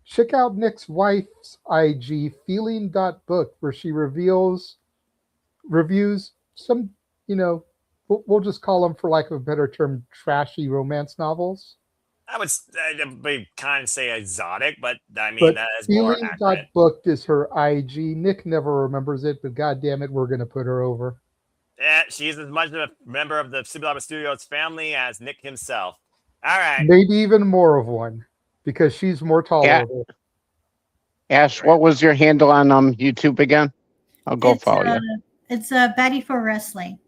check out Nick's wife's IG, feeling.book, where she reviews some, we'll just call them, for lack of a better term, trashy romance novels. I would be kind of say exotic, but I mean, that is more accurate. Feeling.book is her IG. Nick never remembers it, but God damn it, we're going to put her over. Yeah, she's as much of a member of the Super Studios family as Nick himself. All right. Maybe even more of one, because she's more tolerable. Ash, what was your handle on YouTube again? I'll go follow you. It's Baddie for Wrestling.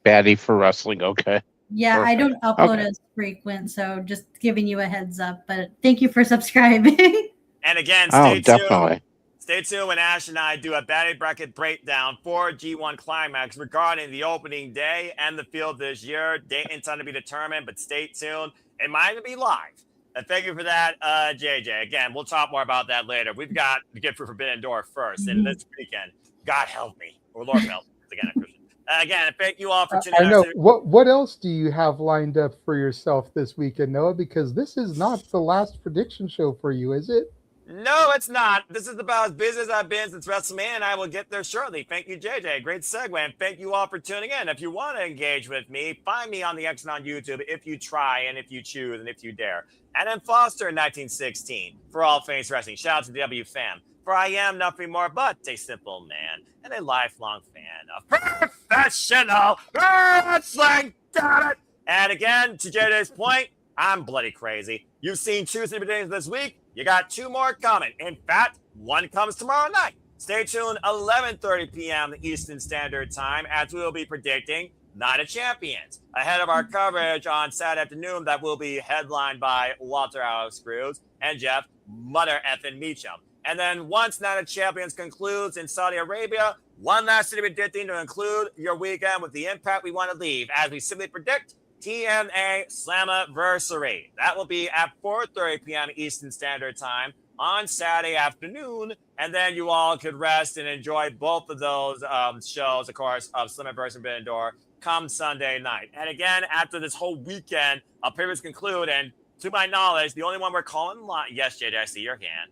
Baddie for Wrestling, okay. Yeah, Perfect. I don't upload as frequent, so just giving you a heads up. But thank you for subscribing. And again, definitely. Stay tuned when Ash and I do a batting bracket breakdown for G1 Climax regarding the opening day and the field this year. Date and time to be determined, but stay tuned. It might even be live. And thank you for that, JJ. Again, we'll talk more about that later. We've got to get through Forbidden Door first. And this weekend, God help me, or Lord help me. Again, I'm Christian. Again, thank you all for tuning in. I know. What else do you have lined up for yourself this weekend, Noah? Because this is not the last prediction show for you, is it? No, it's not. This is about as busy as I've been since WrestleMania, and I will get there shortly. Thank you, JJ. Great segue, and thank you all for tuning in. If you want to engage with me, find me on the X and on YouTube if you try and if you choose and if you dare. And then Foster in 1916 for all things wrestling. Shout out to W Fam. For I am nothing more but a simple man and a lifelong fan of professional wrestling. Damn it! And again, to JJ's point, I'm bloody crazy. You've seen 2 super days this week. You got 2 more coming. In fact, one comes tomorrow night. Stay tuned, 11:30 p.m. Eastern Standard Time, as we will be predicting Night of Champions, ahead of our coverage on Saturday afternoon that will be headlined by Walter Alex Cruz and Jeff Mother Effin Meacham. And then once Night of Champions concludes in Saudi Arabia, one last city predicting to include your weekend with the impact we want to leave, as we simply predict TNA Slammiversary. That will be at 4:30 p.m. Eastern Standard Time on Saturday afternoon, and then you all could rest and enjoy both of those shows, of course, of Slammiversary and Forbidden Door come Sunday night. And again, after this whole weekend, previews conclude, and to my knowledge, the only one we're calling live. Yes, JJ, I see your hand.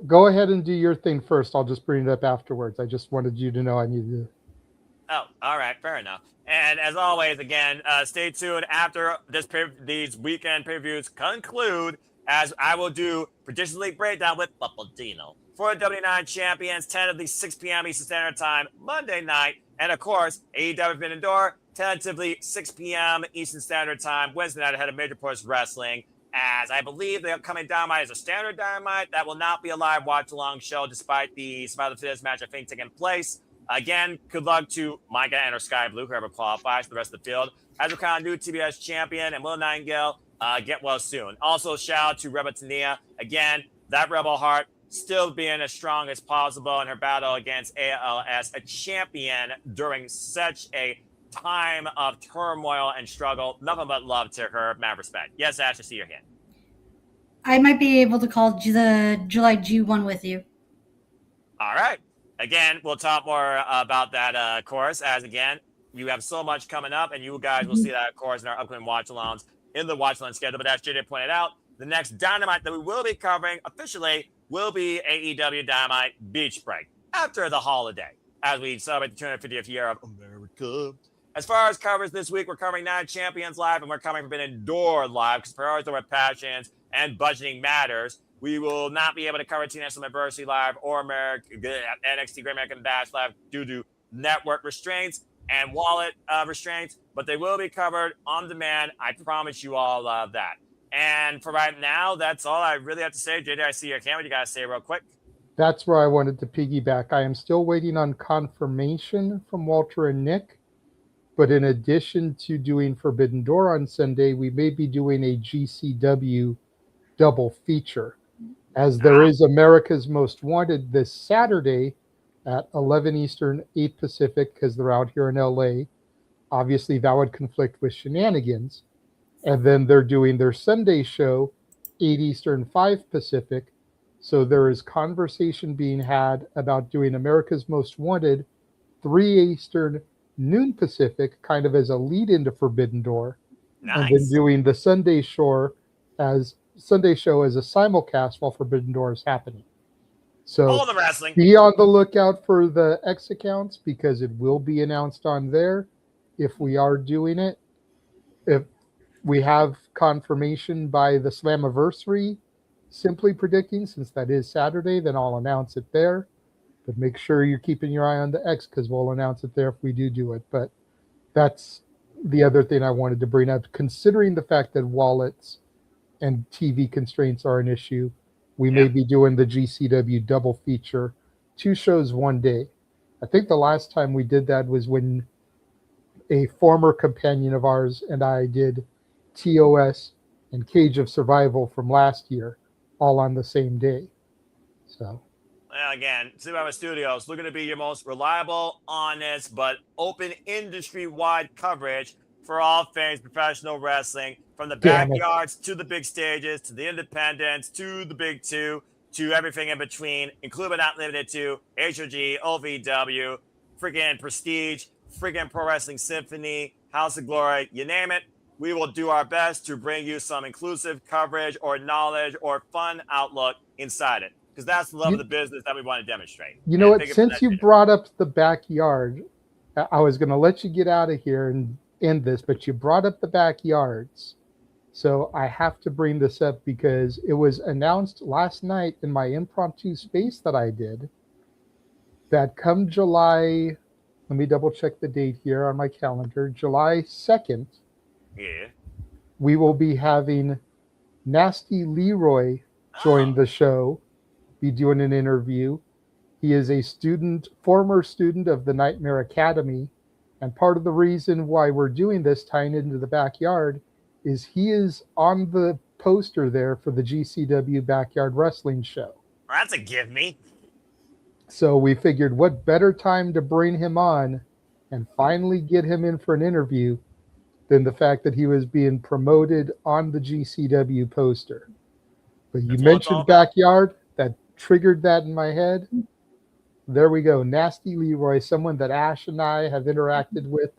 Go ahead and do your thing first. I'll just bring it up afterwards. I just wanted you to know I needed to. Oh, all right, fair enough. And as always, again, stay tuned after these weekend previews conclude, as I will do Predictions League breakdown with Papadino for W9 Champions, 10 of the 6 p.m. Eastern Standard Time Monday night, and of course AEW Forbidden Door, tentatively 6 p.m. Eastern Standard Time Wednesday night ahead of Major Push Wrestling. As I believe the upcoming Dynamite is a standard Dynamite that will not be a live watch-along show, despite the Survivor Fittest match I think taking place. Again, good luck to Micah and or Sky Blue, whoever qualifies for the rest of the field. As we kind of new TBS champion, and Will Nightingale, get well soon. Also, shout out to Rebel Tania. Again, that Rebel Hart still being as strong as possible in her battle against ALS, a champion during such a time of turmoil and struggle. Nothing but love to her. Mad respect. Yes, Ash, I see your hand. I might be able to call the July G1 with you. All right. Again, we'll talk more about that course, as again, you have so much coming up, and you guys will see that course in our upcoming watch-alongs in the watch-along schedule. But as JJ pointed out, the next Dynamite that we will be covering officially will be AEW Dynamite Beach Break after the holiday, as we celebrate the 250th year of America. As far as covers this week, we're covering Night Champions Live, and we're covering Forbidden Door Live, because priorities over passions and budgeting matters. We will not be able to cover National Anniversary Live or NXT Great American Bash Live due to network restraints and wallet restraints, but they will be covered on demand. I promise you all that. And for right now, that's all I really have to say. JJ, I see your camera. You got to say real quick. That's where I wanted to piggyback. I am still waiting on confirmation from Walter and Nick. But in addition to doing Forbidden Door on Sunday, we may be doing a GCW double feature, as there is America's Most Wanted this Saturday at 11 Eastern, 8 Pacific, because they're out here in LA. Obviously, that would conflict with Shenanigans. And then they're doing their Sunday show, 8 Eastern, 5 Pacific. So there is conversation being had about doing America's Most Wanted, 3 Eastern, noon Pacific, kind of as a lead into Forbidden Door. Nice. And then doing the Sunday show as a simulcast while Forbidden Door is happening. So all the wrestling. Be on the lookout for the X accounts, because it will be announced on there if we are doing it. If we have confirmation by the Slammiversary, simply predicting, since that is Saturday, then I'll announce it there. But make sure you're keeping your eye on the X, because we'll announce it there if we do it. But that's the other thing I wanted to bring up. Considering the fact that wallets and TV constraints are an issue, we may be doing the GCW double feature, 2 shows one day. I think the last time we did that was when a former companion of ours and I did TOS and Cage of Survival from last year, all on the same day. So... Again, Survivor Studios looking to be your most reliable, honest, but open industry-wide coverage for all things professional wrestling, from the backyards to the big stages, to the independents, to the big two, to everything in between, including but not limited to HOG, OVW, freaking Prestige, freaking Pro Wrestling Symphony, House of Glory, you name it. We will do our best to bring you some inclusive coverage or knowledge or fun outlook inside it, because that's the love of the business that we want to demonstrate. You know what? Since you brought up the backyard, I was going to let you get out of here and end this, but you brought up the backyards. So I have to bring this up because it was announced last night in my impromptu space that I did that come July, let me double check the date here on my calendar, July 2nd, we will be having Nasty Leroy join the show, be doing an interview. He is a former student of the Nightmare Academy. And part of the reason why we're doing this, tying into the backyard, is he is on the poster there for the GCW Backyard Wrestling Show. That's a give me. So we figured what better time to bring him on and finally get him in for an interview than the fact that he was being promoted on the GCW poster. But you mentioned backyard, that triggered that in my head. There we go. Nasty Leroy, someone that Ash and I have interacted with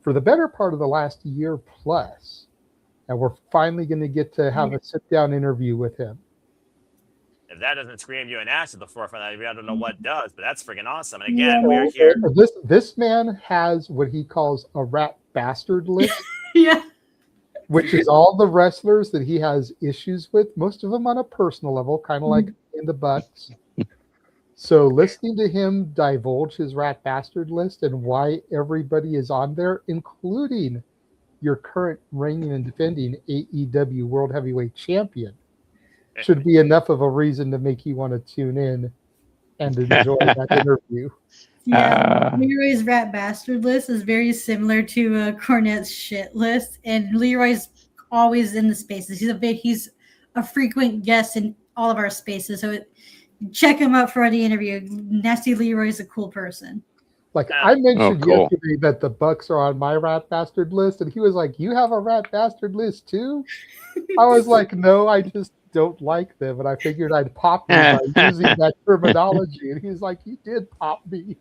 for the better part of the last year plus. And we're finally going to get to have a sit-down interview with him. If that doesn't scream you and Ash at the forefront, I don't know what does, but that's freaking awesome. And again, we're here. This man has what he calls a rat bastard list. Which is all the wrestlers that he has issues with, most of them on a personal level, kind of like in the Bucks. So listening to him divulge his rat bastard list and why everybody is on there, including your current reigning and defending AEW World Heavyweight Champion, should be enough of a reason to make you want to tune in and enjoy that interview. Yeah, Leroy's rat bastard list is very similar to Cornette's shit list, and Leroy's always in the spaces. He's a frequent guest in all of our spaces, so check him out for the interview. Nasty Leroy's a cool person. Like I mentioned cool. yesterday that the Bucks are on my rat bastard list, and he was like, "You have a rat bastard list too?" I was like, "No, I just don't like them," and I figured I'd pop you by using that terminology. And he's like, "You did pop me."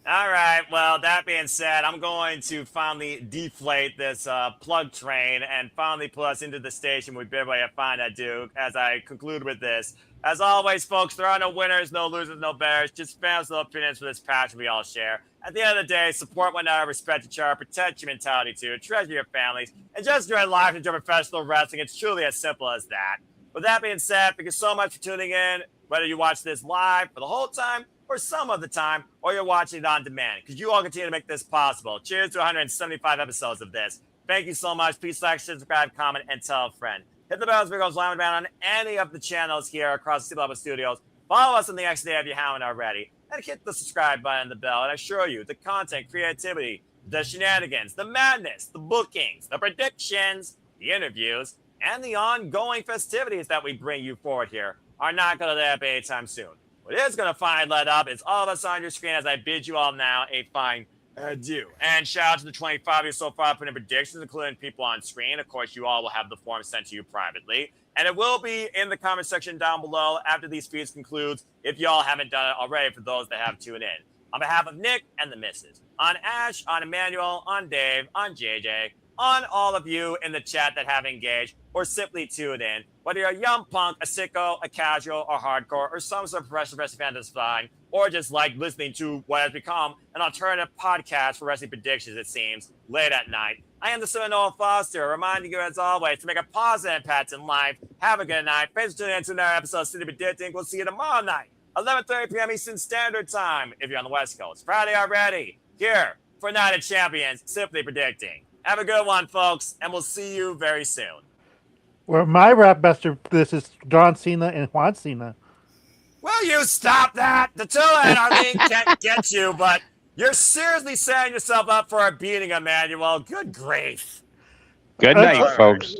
All right. Well, that being said, I'm going to finally deflate this plug train and finally put us into the station we've been waiting to find at Duke as I conclude with this. As always, folks, there are no winners, no losers, no bears, just fans with opinions for this passion we all share. At the end of the day, support one another, respect each other, protect your mentality too, treasure your families, and just enjoy life, enjoy professional wrestling. It's truly as simple as that. With that being said, thank you so much for tuning in, whether you watch this live for the whole time or some of the time, or you're watching it on demand, because you all continue to make this possible. Cheers to 175 episodes of this. Thank you so much. Please like, subscribe, comment, and tell a friend. Hit the bell as it goes live and on any of the channels here across the C-Level Studios. Follow us on the XDA if you haven't already. And hit the subscribe button and the bell. And I assure you, the content, creativity, the shenanigans, the madness, the bookings, the predictions, the interviews, and the ongoing festivities that we bring you forward here are not going to let up anytime soon. What is going to finally let up is all of us on your screen as I bid you all now a fine adieu. And shout out to the 25 of you so far putting in predictions, including people on screen. Of course, you all will have the form sent to you privately. And it will be in the comment section down below after these feeds concludes, if y'all haven't done it already, for those that have tuned in. On behalf of Nick and the missus, on Ash, on Emmanuel, on Dave, on JJ, on all of you in the chat that have engaged or simply tuned in, whether you're a young punk, a sicko, a casual, or hardcore, or some sort of professional wrestling fan that's fine, or just like listening to what has become an alternative podcast for wrestling predictions, it seems, late at night. I am the son of Noah Foster, reminding you as always to make a positive impact in life. Have a good night. Thanks for tuning in to another episode of City Predicting. We'll see you tomorrow night, 11:30 p.m. Eastern Standard Time, if you're on the West Coast. Friday already, here for Night of Champions, Simply Predicting. Have a good one, folks, and we'll see you very soon. Well, my rap buster, this is John Cena and Juan Cena. Will you stop that? The two and Arlene can't get you, but you're seriously setting yourself up for a beating, Emmanuel. Good grief. Good night, folks.